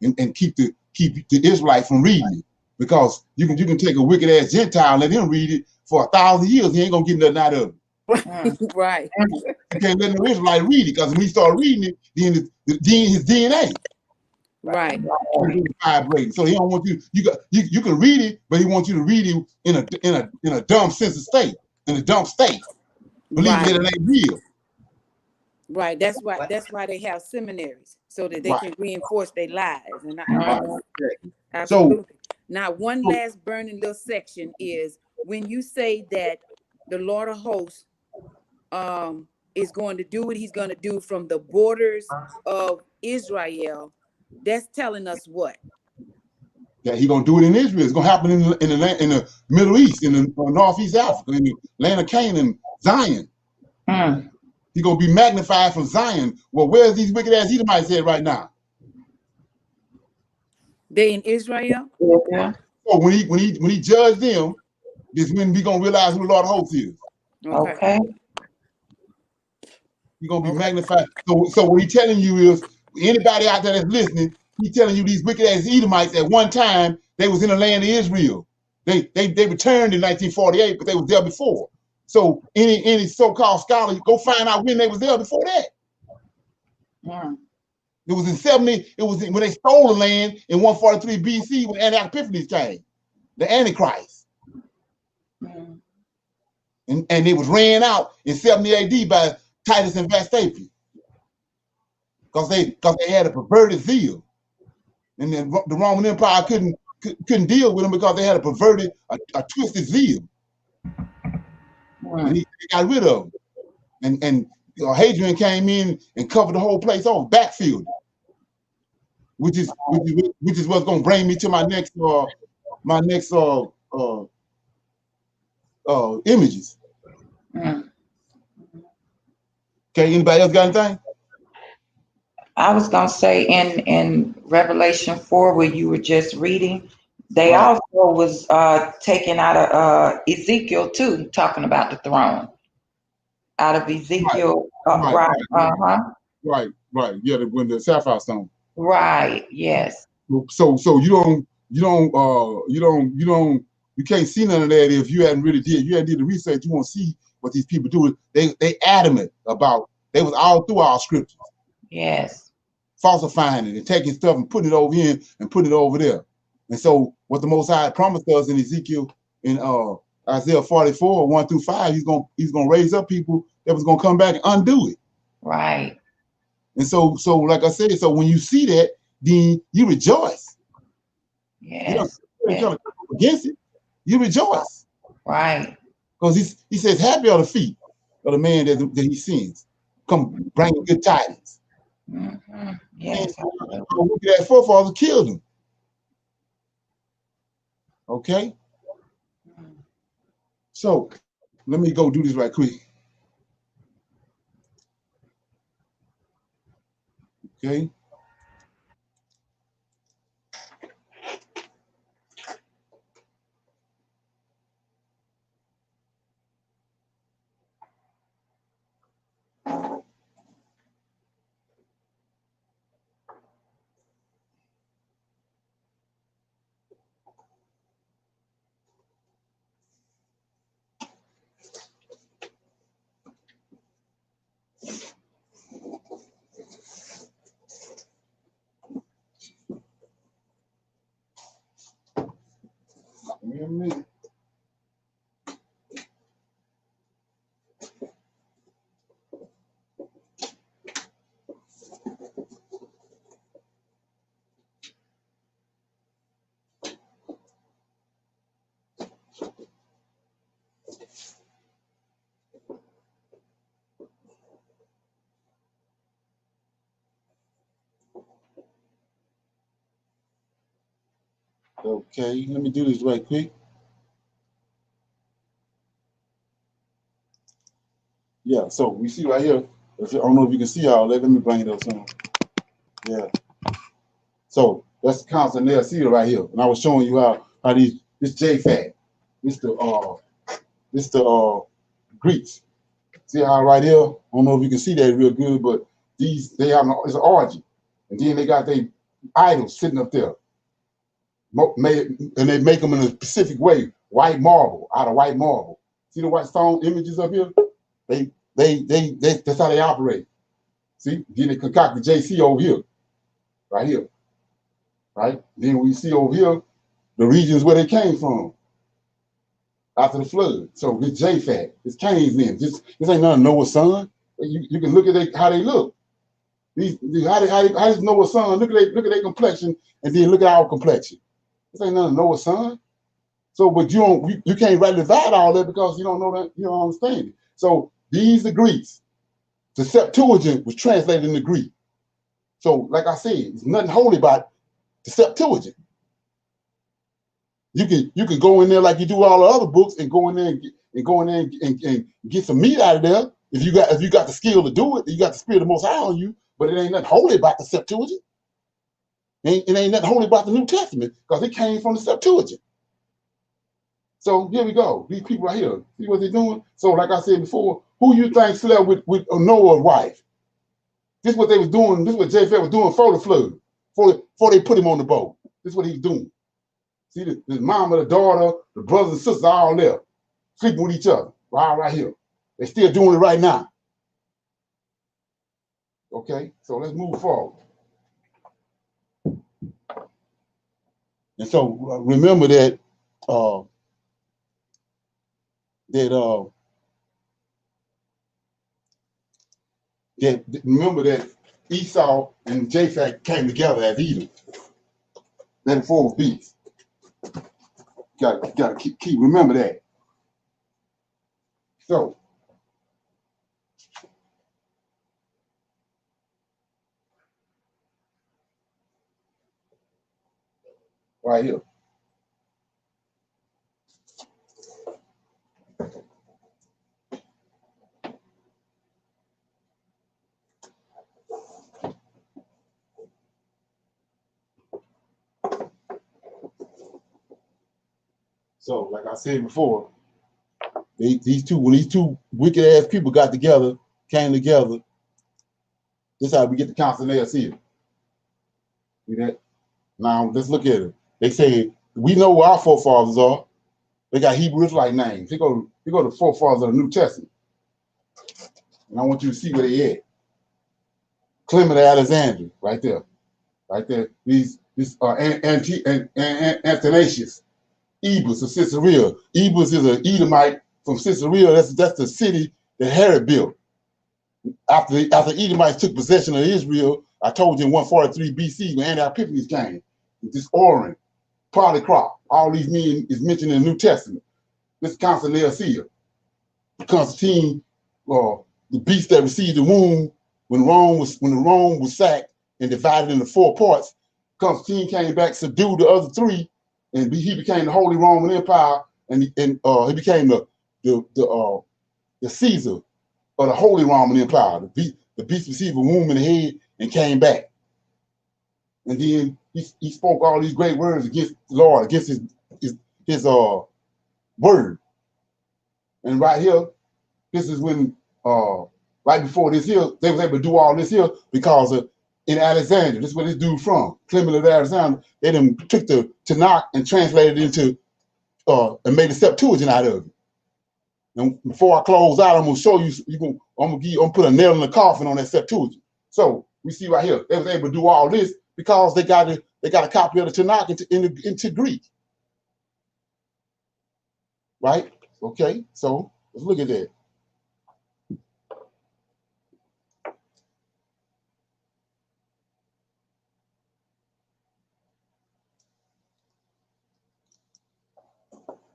and keep the Israelites from reading it, because you can take a wicked ass Gentile and let him read it for 1,000 years. He ain't gonna get nothing out of it. Right. You can't let no Israelite read it, because when he start reading it, then his DNA. Right. Vibrating. So he don't want you. You can read it, but he wants you to read it in a dumb sense of state, in a dumb state, believing that it ain't real. Right. That's why they have seminaries, so that they can reinforce their lies. And absolutely. Now, one last burning little section is when you say that the Lord of Hosts is going to do what he's going to do from the borders of Israel. That's telling us what? That he's gonna do it in Israel. It's gonna happen in the Middle East, in the Northeast Africa, in the land of Canaan, Zion. He's gonna be magnified from Zion. Well, where's these wicked ass Edomites at right now? They in Israel. Yeah. So when he judged them, is when we gonna realize who the Lord of Hosts is. Okay. You're gonna be magnified. So what he's telling you is, anybody out there that's listening, he's telling you these wicked ass Edomites at one time they was in the land of Israel. They returned in 1948, but they was there before. So any so-called scholar, go find out when they was there before that. Yeah. It was in 70. It was when they stole the land in 143 BC when Antiochus Epiphanes came, the Antichrist. Mm. And it was ran out in 70 AD by Titus and Vespasian because they had a perverted zeal, and then the Roman Empire couldn't deal with them because they had a perverted, a twisted zeal, and he got rid of them. And Hadrian came in and covered the whole place off, backfilled, which is what's going to bring me to my next images. Mm. Okay, anybody else got anything? I was gonna say in Revelation 4, where you were just reading, they Right. also was taken out of Ezekiel too, talking about the throne. Out of Ezekiel, right? Right. Yeah, when the sapphire stone. Right. Yes. So you can't see none of that if you hadn't did the research. You won't see what these people do. They adamant about, they was all through our scriptures. Yes. Falsifying it and taking stuff and putting it over here and putting it over there. And so what the Most High promised us in Ezekiel, in Isaiah 44, 1-5, he's gonna raise up people that was gonna come back and undo it. Right. And so like I said, so when you see that, then you rejoice. Yes. You don't come against it. You rejoice. Right. Because he says, happy are the feet of the man that he sins. Come bringing good tidings. Mm-hmm. Yes. And look at that forefathers killed him. Okay? So let me go do this right quick. Okay? Okay, let me do this right quick. Yeah, so we see right here. I don't know if you can see all that. Let me bring it up some. Yeah. So that's the constant nail seal right here. And I was showing you how this J-Fat, this the Greeks. See how right here? I don't know if you can see that real good, but they have it's an orgy. And then they got their idols sitting up there. And they make them in a specific way, white marble, out of white marble. See the white stone images up here? That's how they operate. See? Then they concoct the JC over here, right here. Right? Then we see over here the regions where they came from after the flood. So this J-Fat, it's Cain's name. This ain't nothing Noah's son. You can look at how they look. How does Noah's son look at their complexion, and then look at our complexion. This ain't nothing Noah's son. So, but you can't rightly divide all that because you don't know that, you don't understand it. So these the Greeks. The Septuagint was translated into Greek. So, like I said, there's nothing holy about the Septuagint. You can go in there like you do all the other books and go in there and get some meat out of there. If you got the skill to do it, you got the Spirit of the Most High on you. But it ain't nothing holy about the Septuagint. It ain't nothing holy about the New Testament because it came from the Septuagint. So here we go. These people right here, see what they're doing? So like I said before, who you think slept with Noah's wife? This is what they was doing. This is what Japheth was doing before the flood, before they put him on the boat. This is what he was doing. See, the mama, the daughter, the brothers and sisters all there, sleeping with each other, right here. They're still doing it right now. Okay, so let's move forward. And so remember that remember that Esau and Japheth came together as Edom. That four beasts. Gotta keep remember that. So right here. So, like I said before, when these two wicked ass people came together, this is how we get the council there. See that? Now let's look at it. They say we know where our forefathers are. They got Hebrew Israelite names. They go to the forefathers of the New Testament. And I want you to see where they at. Clement of Alexandria, right there. This Athanasius, Ebus of Caesarea. Ebus is an Edomite from Caesarea. That's the city that Herod built. After Edomites took possession of Israel, I told you in 143 BC when Anti-Epiphanes came, with this Orin, Polycarp, all these men is mentioned in the New Testament. This is Constantine Laodicea. Constantine, the beast that received the wound when Rome was sacked and divided into 4 parts. Constantine came back, subdued the other 3, and he became the Holy Roman Empire, and he became the Caesar of the Holy Roman Empire. The beast received a wound in the head and came back. And then he spoke all these great words against the Lord, against his word. And right here, this is when right before this here, they was able to do all this here because in Alexandria, this is where this dude from, Clement of Alexandria, they then took the Tanakh and translated it into and made a Septuagint out of it. And before I close out, I'm gonna show you. I'm gonna put a nail in the coffin on that Septuagint. So we see right here, they was able to do all this because they got a copy of the Tanakh into Greek, right? Okay, so let's look at that.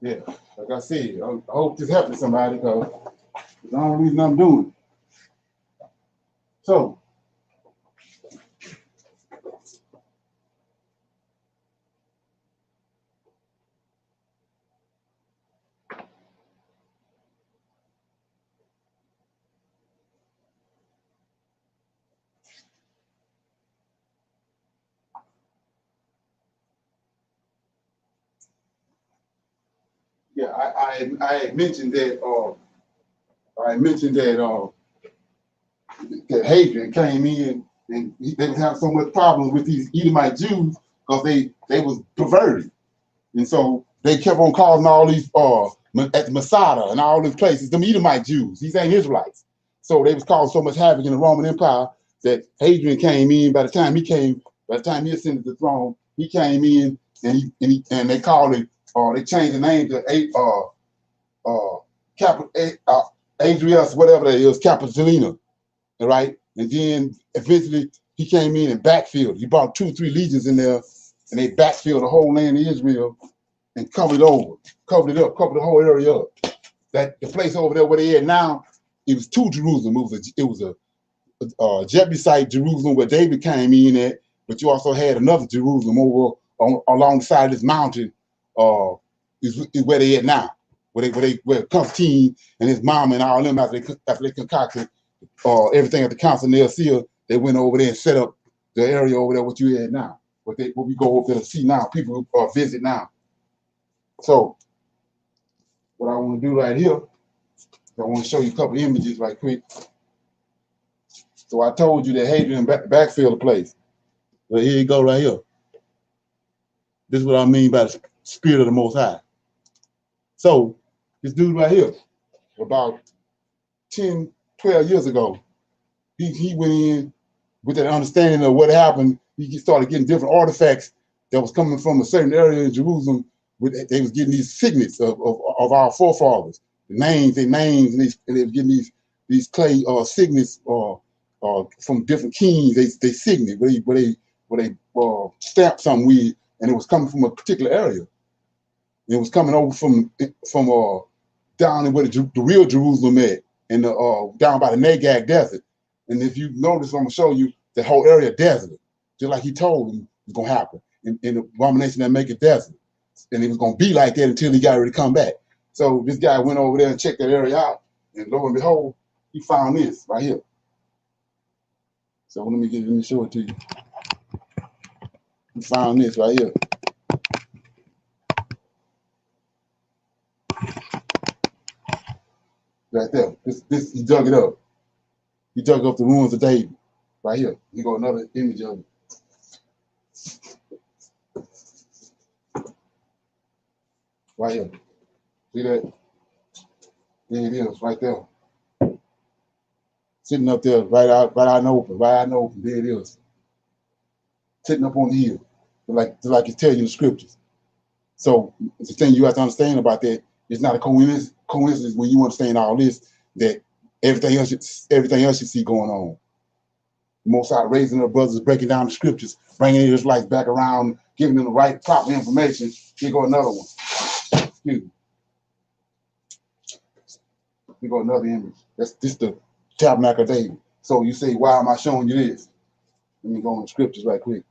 Yeah, like I said, I hope this helps somebody because it's the only reason I'm doing it. So, yeah, I mentioned that that Hadrian came in and they was having so much problems with these Edomite Jews because they was perverted. And so they kept on calling all these at Masada and all these places, them Edomite Jews. These ain't Israelites. So they was causing so much havoc in the Roman Empire that Hadrian came in. By the time he ascended the throne, he came in and they called it, they changed the name to Adrius, whatever that is, Capitolina, right? And then eventually he came in and backfilled. He brought 2 or 3 legions in there, and they backfilled the whole land of Israel and covered the whole area up. That the place over there where they at now, it was 2 Jerusalem. It was a Jebusite Jerusalem where David came in at, but you also had another Jerusalem over along the side of this mountain. Is where they at now, where Constantine and his mom and all them after they concocted everything at the council near Seal, they went over there and set up the area over there what you had now. What we go over there to see now, people visit now. So what I want to do right here, I want to show you a couple images right quick. So I told you that Hadrian backfilled the place. But here you go right here. This is what I mean by the spirit of the Most High. So this dude right here, about 10, 12 years ago, he went in with that understanding of what happened. He started getting different artifacts that was coming from a certain area in Jerusalem. They was getting these signets of our forefathers, their names, and they were getting these clay signets from different kings. They signet where they stamped something with, and it was coming from a particular area. It was coming over from down in where the real Jerusalem at, and down by the Nagag Desert. And if you notice, I'm gonna show you the whole area desolate, just like he told them was gonna happen in the abomination that make it desolate. And it was gonna be like that until he got ready to come back. So this guy went over there and checked that area out, and lo and behold, he found this right here. So let me show it to you. He found this right here. Right there. This he dug it up. He dug up the ruins of David. Right here. You got another image of it. Right here. See that? There it is, right there. Sitting up there, right out in the open, there it is. Sitting up on the hill. Like it tells you in the scriptures. So the thing you have to understand about that, it's not a coincidence when you understand all this, that everything else you see going on. The Most High raising up brothers, breaking down the scriptures, bringing the Israelites back around, giving them the right, proper information. Here go another one. Excuse me. Here go another image. That's the tabernacle of David. So you say, why am I showing you this? Let me go on the scriptures right quick.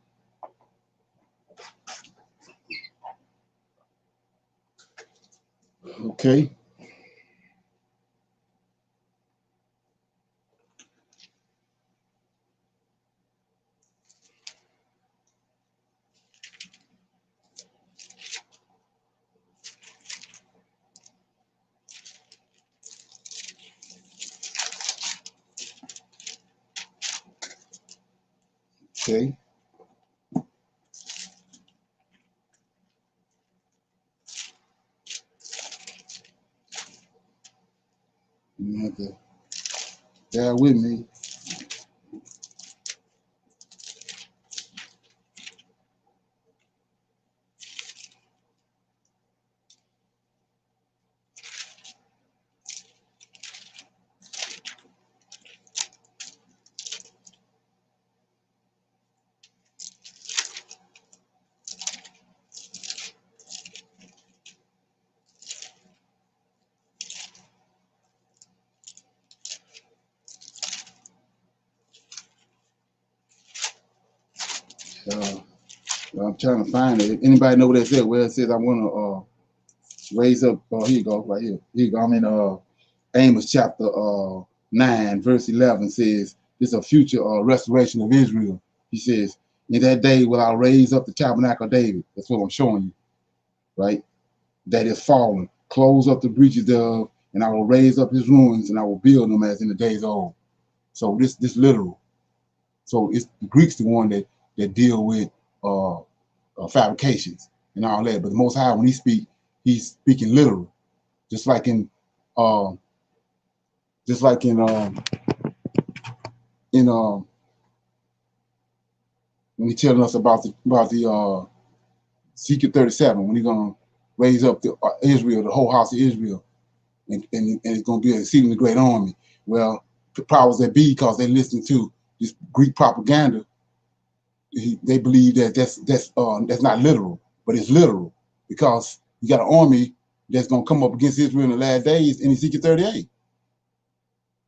Okay. Okay. You have to bear with me. I'm trying to find it. If anybody know what that said? Where it says I'm gonna raise up. Here you go, right here. Here you go. I'm in Amos chapter 9, verse 11 says, "This is a future restoration of Israel." He says, "In that day will I raise up the tabernacle of David." That's what I'm showing you, right? That is fallen. Close up the breaches thereof, and I will raise up his ruins, and I will build them as in the days of old. So this literal. So it's the Greeks the one that deal with fabrications and all that. But the Most High, when he speaks, he's speaking literal, just like in when he's telling us about the Ezekiel 37, when he's gonna raise up the Israel, the whole house of Israel, and it's gonna be an exceedingly great army. Well, the powers that be, because they listen to this Greek propaganda, they believe that that's not literal, but it's literal, because you got an army that's gonna come up against Israel in the last days in Ezekiel 38.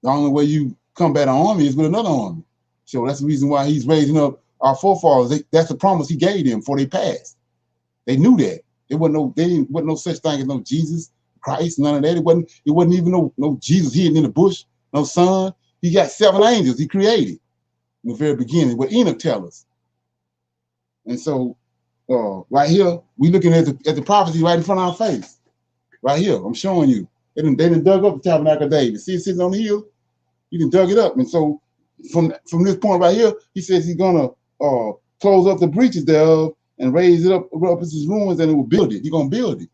The only way you combat an army is with another army. So that's the reason why he's raising up our forefathers. That's the promise he gave them before they passed. They knew that. There wasn't no such thing as no Jesus Christ, none of that. It wasn't even no Jesus hidden in the bush, no son. He got 7 angels he created in the very beginning, what Enoch tells us. And so right here, we looking at the prophecy right in front of our face. Right here, I'm showing you. They done dug up the tabernacle of David. See it sitting on the hill? You can dug it up. And so from this point right here, he says he's gonna close up the breaches thereof and raise it up as his ruins, and it will build it. He's gonna build it.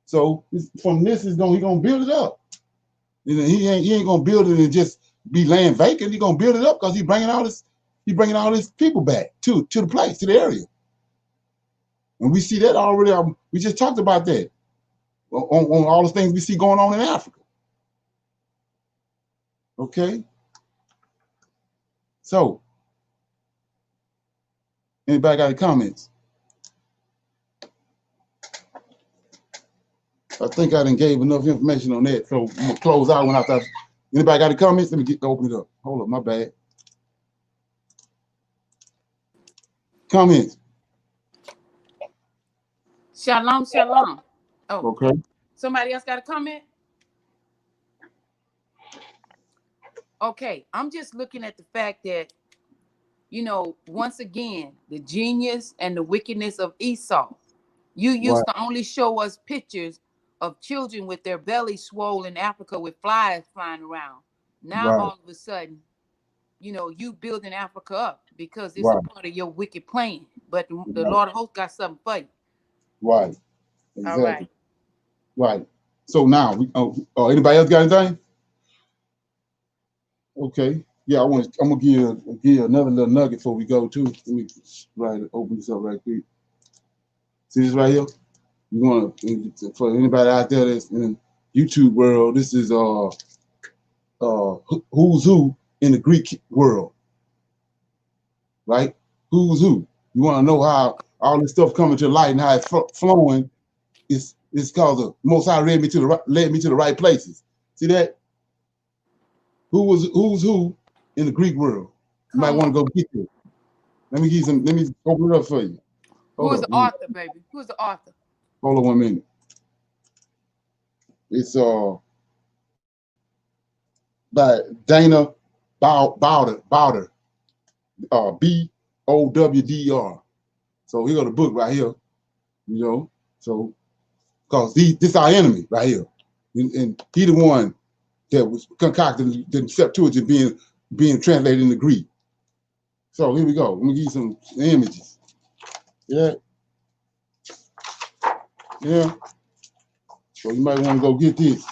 So from this he's gonna build it up. You know, he ain't gonna build it and just be laying vacant. He's gonna build it up because he's bringing all his people back to the place, to the area. And we see that already. We just talked about that on all the things we see going on in Africa. Okay. So, anybody got any comments? I think I done gave enough information on that. So I'm gonna close out when I thought. Anybody got any comments? Let me open it up. Hold up, my bad. Comments. Shalom, shalom. Oh, Okay. somebody else got a comment? Okay, I'm just looking at the fact that, you know, once again, the genius and the wickedness of Esau. You used to only show us pictures of children with their bellies swollen in Africa with flies flying around. Now, all of a sudden, you know, you building Africa up because it's a part of your wicked plan. But the Lord of hosts got something for you. Right. Exactly. All right. Right. So now, anybody else got anything? Okay. Yeah, I'm gonna give you another little nugget before we go too. Let me open this up right quick. See this right here? You want to, for anybody out there that's in the YouTube world, this is who's who in the Greek world, right? Who's who? You want to know how all this stuff coming to light and how it's flowing? It's because the Most High led me to the right places. See that? Who's who in the Greek world? You might want to go get it. Let me open it up for you. Who's the author, baby? Who's the author? Hold on 1 minute. It's by Dana Bowder, Bowdr. So here go the book right here, you know. So because this our enemy right here, and he the one that was concocted the Septuagint being translated into Greek. So here we go. Let me give you some images. Yeah. Yeah. So you might want to go get this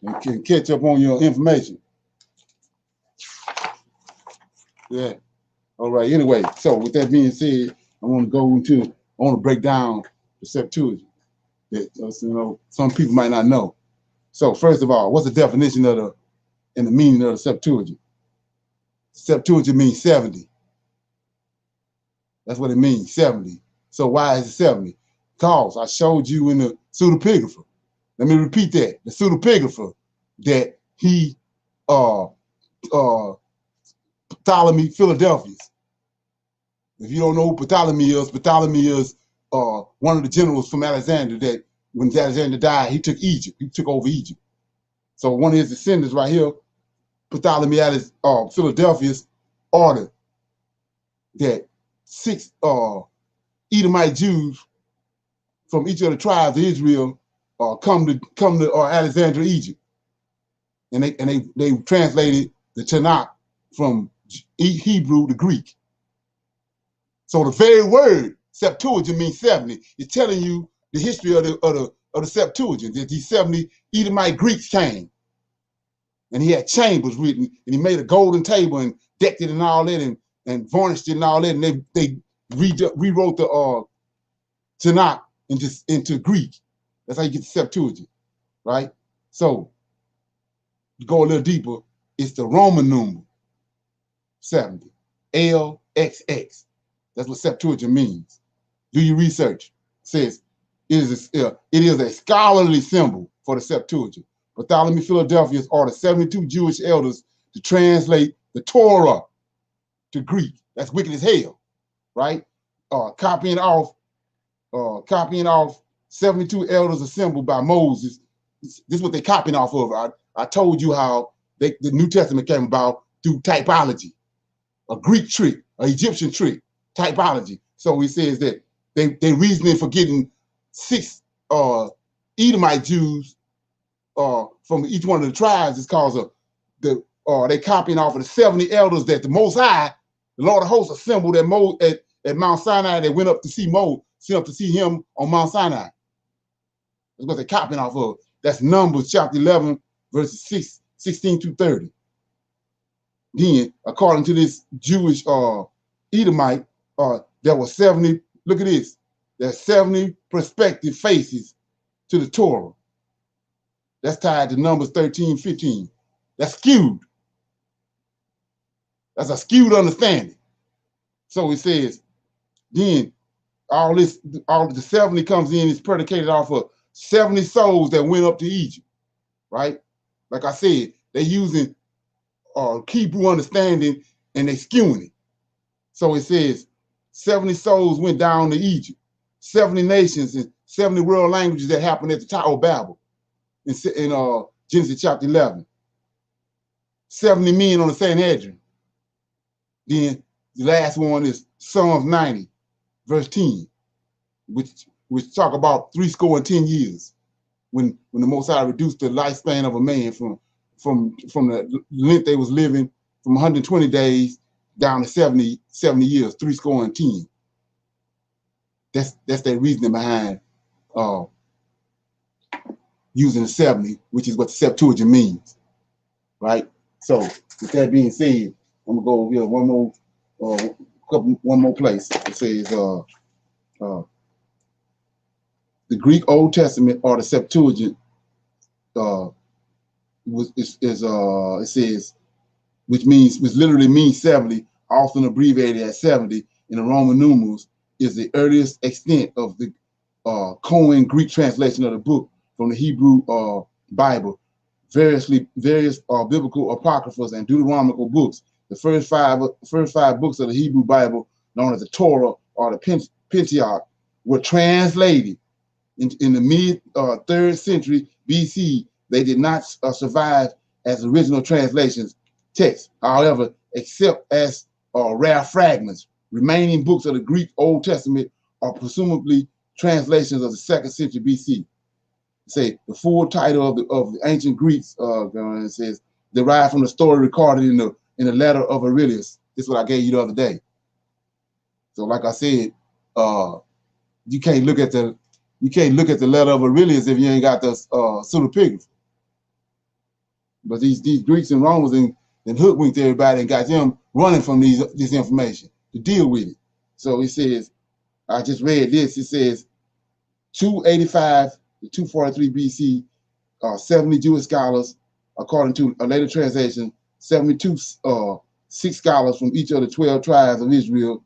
and can catch up on your information. Yeah. All right. Anyway, so with that being said, I want to break down the Septuagint that you know some people might not know. So first of all, what's the definition of and the meaning of the Septuagint? Septuagint means 70. That's what it means, 70. So why is it 70? Because I showed you in the pseudepigrapha. Let me repeat that. The pseudepigrapha that he Ptolemy Philadelphus. If you don't know who Ptolemy is one of the generals from Alexander that when Alexander died, he took Egypt. He took over Egypt. So one of his descendants right here, Ptolemy Philadelphus, ordered that 6 Edomite Jews from each of the tribes of Israel come to Alexandria, Egypt, and they translated the Tanakh from Hebrew to Greek. So the very word Septuagint means 70. It's telling you the history of the Septuagint. That these 70 Edomite Greeks came, and he had chambers written, and he made a golden table and decked it and all that, and varnished it and all that, and they rewrote the Tanakh into Greek. That's how you get the Septuagint, right? So to go a little deeper, it's the Roman numeral 70, LXX. That's what Septuagint means. Do your research. It says it is a scholarly symbol for the Septuagint. Bartholomew Philadelphus ordered 72 Jewish elders to translate the Torah to Greek. That's wicked as hell, right? Copying off 72 elders assembled by Moses. This is what they're copying off of. I told you how the New Testament came about through typology, a Greek trick, an Egyptian trick, typology. So he says that they reasoning for getting six Edomite Jews from each one of the tribes is called they copying off of the 70 elders that the Most High, the Lord of Hosts, assembled at Mount Sinai. They went up to see him on Mount Sinai. That's what they're copying off of. That's Numbers chapter 11, verses 16 to 30. Then, according to this Jewish Edomite, there were 70, look at this, there's 70 prospective faces to the Torah. That's tied to Numbers 13, 15. That's skewed. That's a skewed understanding. So it says, then all the 70 comes in is predicated off of 70 souls that went up to Egypt, right? Like I said, they're using Hebrew understanding and they skewing it. So it says 70 souls went down to Egypt, 70 nations and 70 world languages that happened at the Tower of Babel in Genesis chapter 11. 70 men on the Sanhedrin. Then the last one is Psalms 90, verse 10, which talk about 70 years when the Most High reduced the lifespan of a man from the length they was living from 120 days down to 70 years, 70. That's their reasoning behind using the 70, which is what the Septuagint means, right? So with that being said, I'm gonna go over here one more place. It says the Greek Old Testament or the Septuagint it says, which literally means 70, often abbreviated as 70 in the Roman numerals, is the earliest extent of the Koine Greek translation of the book from the Hebrew Bible. Various biblical apocryphals and Deuteronomical books. The first five books of the Hebrew Bible, known as the Torah or the Pentateuch, were translated in the mid 3rd century BC. They did not survive as original translations text, however, except as rare fragments. Remaining books of the Greek Old Testament are presumably translations of the 2nd century BC. Say the full title of the ancient Greeks says derived from the story recorded in the letter of Aurelius. This is what I gave you the other day. So, like I said, you can't look at the letter of Aurelius if you ain't got the pseudepigraphy. But these Greeks and Romans and hoodwinked everybody and got them running from this information to deal with it. So it says, I just read this. It says 285 to 243 BC, 70 Jewish scholars, according to a later translation, 72 6 scholars from each of the 12 tribes of Israel.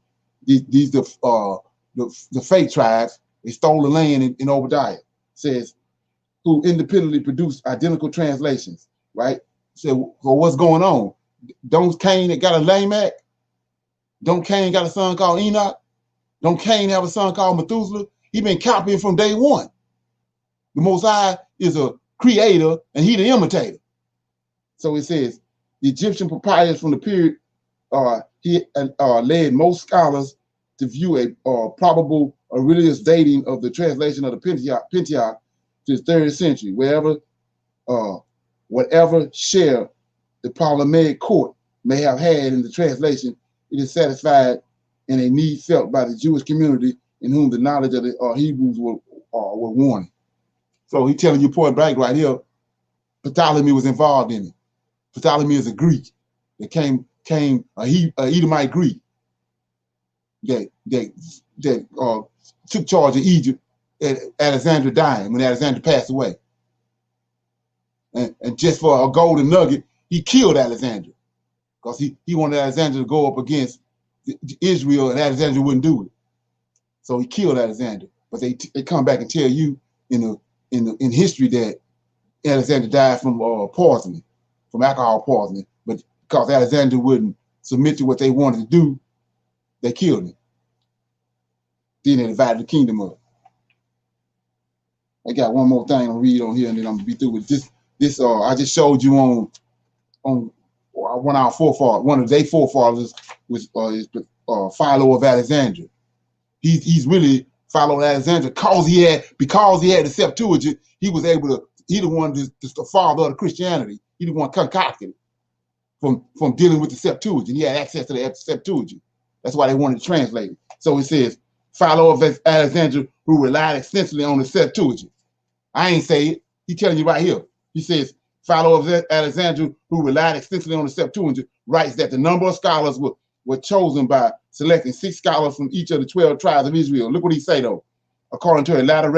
These the fake tribes. They stole the land in Obadiah. Says who independently produced identical translations. Right? So what's going on? Don't Cain got a Lamech? Don't Cain got a son called Enoch? Don't Cain have a son called Methuselah? He been copying from day one. The Most High is a creator and he the imitator. So it says the Egyptian papyrus from the period led most scholars to view a probable Aurelius dating of the translation of the Pentateuch to the 3rd century, whatever share the Ptolemaic court may have had in the translation, it is satisfied in a need felt by the Jewish community in whom the knowledge of the Hebrews were warning. So he's telling you point blank right here, Ptolemy was involved in it. Ptolemy is a Greek that came a Edomite Greek that took charge of Egypt at Alexander dying, when Alexander passed away. And just for a golden nugget, he killed Alexander because he wanted Alexander to go up against Israel, and Alexander wouldn't do it. So he killed Alexander. But they come back and tell you in history that Alexander died from poisoning, from alcohol poisoning. But because Alexander wouldn't submit to what they wanted to do, they killed him. Then they divided the kingdom up. I got one more thing to read on here, and then I'm gonna be through with this. I just showed you on one of our forefathers, one of their forefathers was Philo of Alexandria. He's really followed Alexander because he had the Septuagint. He was able to. He the one that's the father of Christianity. He the one concocted it from dealing with the Septuagint. He had access to the Septuagint. That's why they wanted to translate it. So it says, follower of Alexander who relied extensively on the Septuagint. I ain't say it. He telling you right here. He says, follower of Alexander who relied extensively on the Septuagint writes that the number of scholars were chosen by selecting 6 scholars from each of the 12 tribes of Israel. Look what he say though. According to a later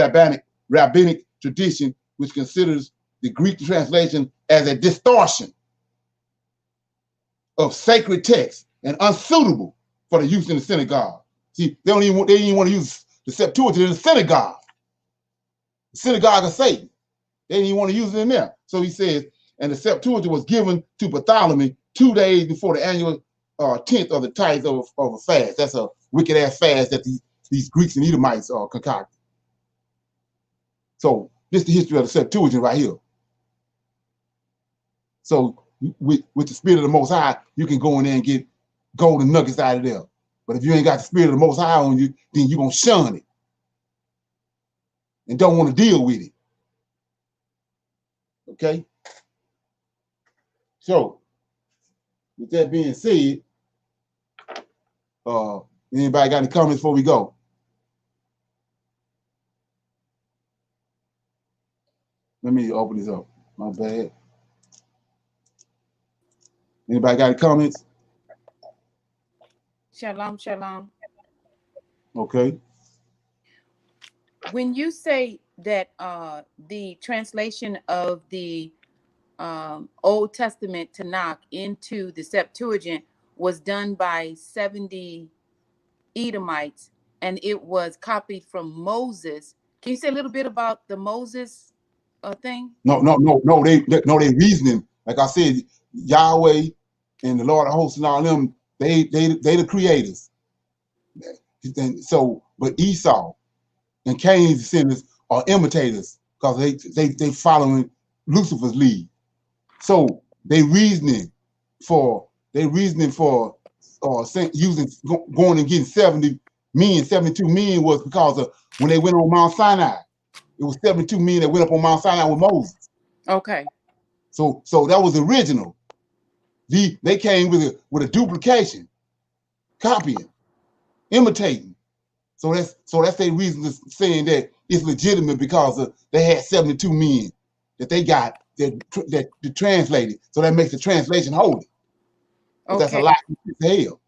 rabbinic tradition, which considers the Greek translation as a distortion of sacred text and unsuitable for the use in the synagogue. See, they didn't even want to use the Septuagint in the synagogue. The synagogue of Satan. They didn't even want to use it in there. So he says, and the Septuagint was given to Bartholomew 2 days before the annual 10th of the tithe of a fast. That's a wicked ass fast that these Greeks and Edomites concocted. So this is the history of the Septuagint right here. So with the Spirit of the Most High, you can go in there and get golden nuggets out of there. But if you ain't got the Spirit of the Most High on you, then you're going to shun it and don't want to deal with it. Okay? So, with that being said, anybody got any comments before we go? Let me open this up. My bad. Anybody got any comments? Shalom, shalom. Okay. When you say that the translation of the Old Testament Tanakh into the Septuagint was done by 70 Edomites and it was copied from Moses, can you say a little bit about the Moses thing? No. They reasoning. Like I said, Yahweh and the Lord of hosts and all them, they the creators. And so, but Esau and Cain's descendants are imitators because they following Lucifer's lead. So they reasoning for using going and getting 72 men was because of when they went on Mount Sinai. It was 72 men that went up on Mount Sinai with Moses. Okay. So that was original. They came with a duplication, copying, imitating. So that's their reason to saying that it's legitimate because they had 72 men that they got that translated. So that makes the translation holy. But Okay. that's a lot to hell.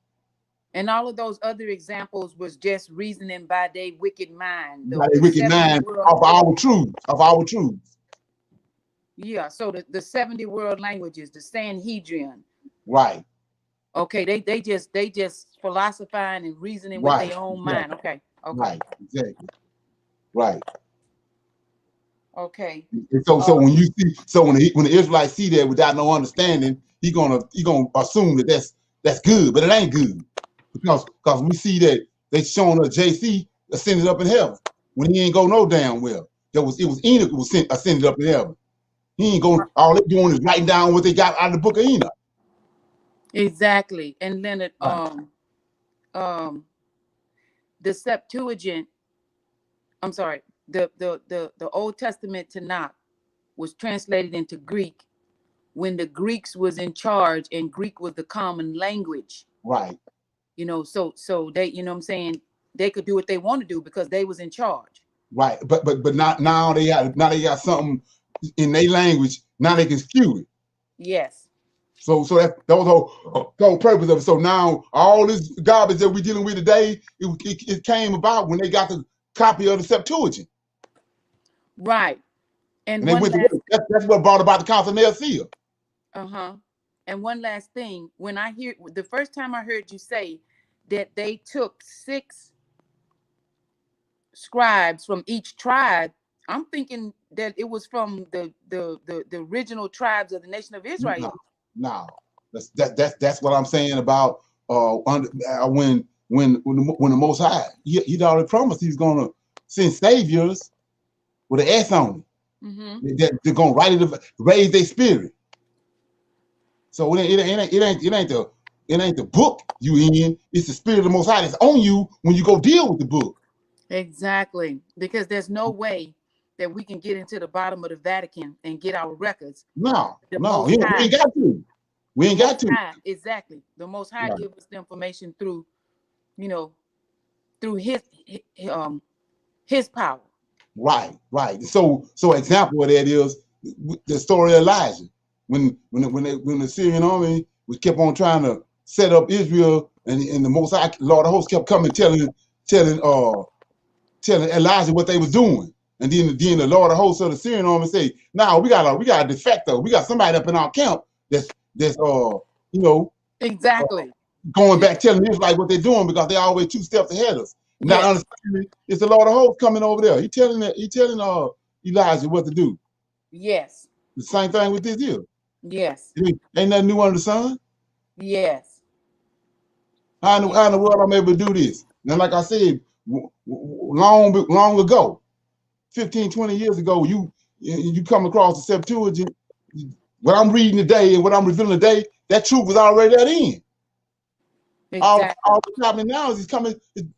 And all of those other examples was just reasoning by their wicked mind. By their wicked mind of our truths. Yeah, so the 70 world languages, the Sanhedrin. Right. Okay, they just philosophizing and reasoning with their own mind. Okay. Right, exactly. Right. Okay. And so when you see, when the Israelites see that without no understanding, he gonna assume that that's good, but it ain't good because we see that they showing us JC ascended up in heaven when he ain't go no damn well. It was Enoch who was ascended up in heaven. He ain't going. All they doing is writing down what they got out of the book of Enoch. Exactly. And Leonard, the Septuagint, I'm sorry, the Old Testament Tanakh was translated into Greek when the Greeks was in charge and Greek was the common language. Right. You know, so they, you know what I'm saying, they could do what they want to do because they was in charge. Right. But now they got something in their language. Now they can skew it. Yes. So that was the whole purpose of it. So now all this garbage that we're dealing with today, it came about when they got the copy of the Septuagint. Right. And they went that's what brought about the Council of Nicaea. And one last thing, when I hear the first time I heard you say that they took 6 scribes from each tribe, I'm thinking that it was from the original tribes of the nation of Israel. No. That's what I'm saying about when the Most High, he'd already promised he's gonna send saviors with an S on it. They're gonna raise their spirit. So it ain't the book you in. It's the Spirit of the Most High that's on you when you go deal with the book. Exactly. Because there's no way that we can get into the bottom of the Vatican and get our records. No, The no, Most we High, ain't got to. We the ain't got Most to. High, exactly. The Most High Right. give us the information through, you know, through his power. Right, right. So example of that is the story of Elijah. When the Syrian army was kept on trying to set up Israel, and the Most High Lord of hosts kept coming telling Elijah what they was doing. And then the Lord of hosts of the Syrian army say, "Now we got a de facto. We got somebody up in our camp that's you know Exactly. going back telling Israelites what they're doing because they're always 2 steps ahead of us. Not Yes. understanding it's the Lord of hosts coming over there. He telling Elijah what to do. Yes. The same thing with this here. Yes. Ain't nothing new under the sun. Yes. How in the world I'm able to do this? Now, like I said, long ago, 15, 20 years ago, you come across the Septuagint. What I'm reading today and what I'm revealing today, that truth was already at in. Exactly. All that's happening now is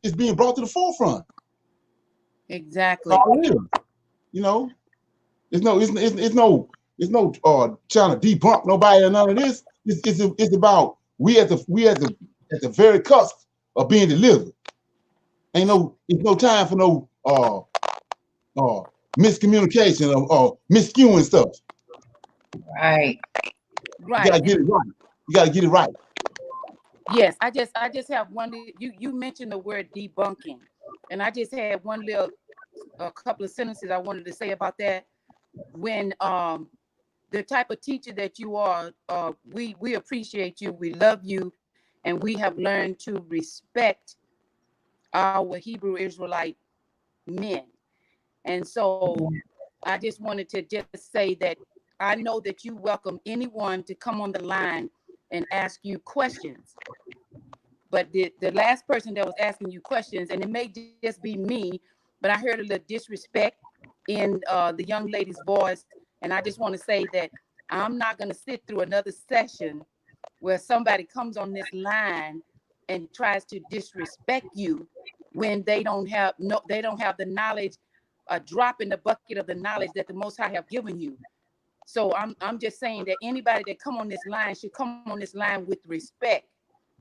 it's being brought to the forefront. Exactly. That's all it is. You know, it's no trying to debunk nobody or none of this. It's about we at the very cusp of being delivered. It's no time for no miscommunication or miscuing stuff. Right. You gotta Right. get it right. You gotta get it right. Yes. I just have one. You mentioned the word debunking, and I just had one little a couple of sentences I wanted to say about that. When the type of teacher that you are, we appreciate you, we love you, and we have learned to respect our Hebrew Israelite men. And so I just wanted to just say that I know that you welcome anyone to come on the line and ask you questions. But the last person that was asking you questions, and it may just be me, but I heard a little disrespect in the young lady's voice. And I just want to say that I'm not going to sit through another session where somebody comes on this line and tries to disrespect you when they don't have the knowledge, a drop in the bucket of the knowledge that the Most High have given you. So I'm just saying that anybody that come on this line should come on this line with respect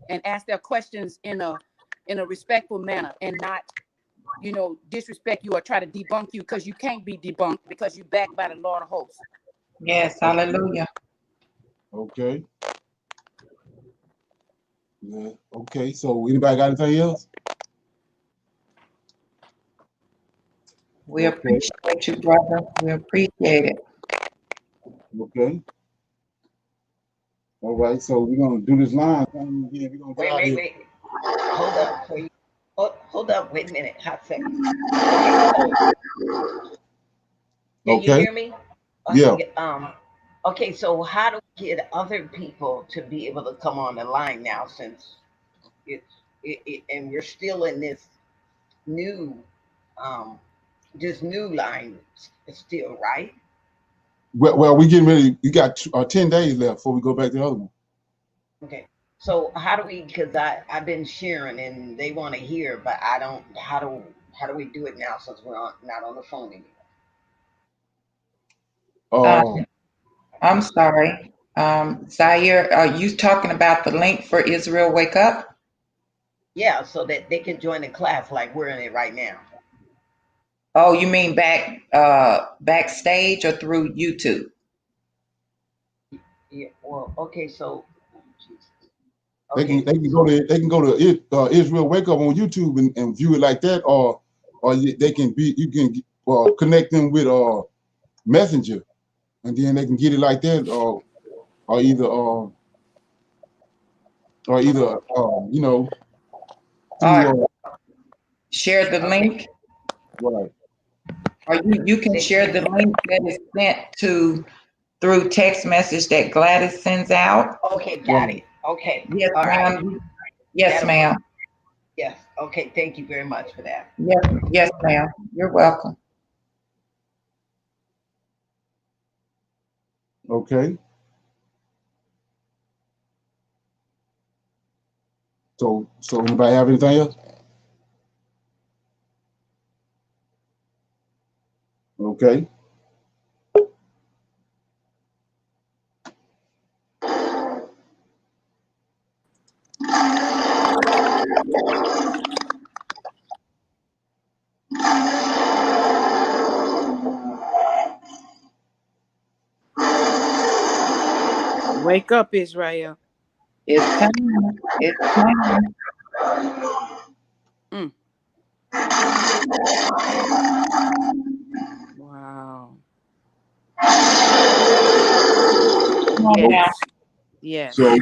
and ask their questions in a respectful manner, and not disrespect you or try to debunk you, because you can't be debunked because you're backed by the Lord of hosts. Yes. Hallelujah. Okay. Yeah. Okay. So anybody got anything else? We Okay. appreciate you, brother. We appreciate it. Okay. All right. So we're gonna do this line thing again. We're gonna get out of here. Wait. Hold up. Hold up. Wait a minute. Hot second. Can you Okay. hear me? Yeah. Okay, so how do we get other people to be able to come on the line now, since and we're still in new um this new line still, right? Well, we getting ready. We got 10 days left before we go back to the other one. Okay. So how do we, because I've been sharing and they want to hear, but I don't, how do we do it now since we're not on the phone anymore? I'm sorry. Zaire, are you talking about the link for Israel Wake Up? Yeah, so that they can join the class like we're in it right now. Oh, you mean backstage or through YouTube? Yeah, well, okay, so Jesus. They Okay, can go to Israel Wake Up on YouTube and view it like that, or they can be you can connect them with Messenger, and then they can get it like that, or either through Share the link, right. or you can share the link that is sent through text message that Gladys sends out. okay, got it. Okay, Yes, all right. ma'am. Yes, That'll ma'am. work. Yes. Okay, thank you very much for that. Yes, ma'am. You're welcome. Okay. So anybody have anything else? Okay. Wake up, Israel. It's time. It's time. Mm. Wow. Come on now. Yes. Yes. So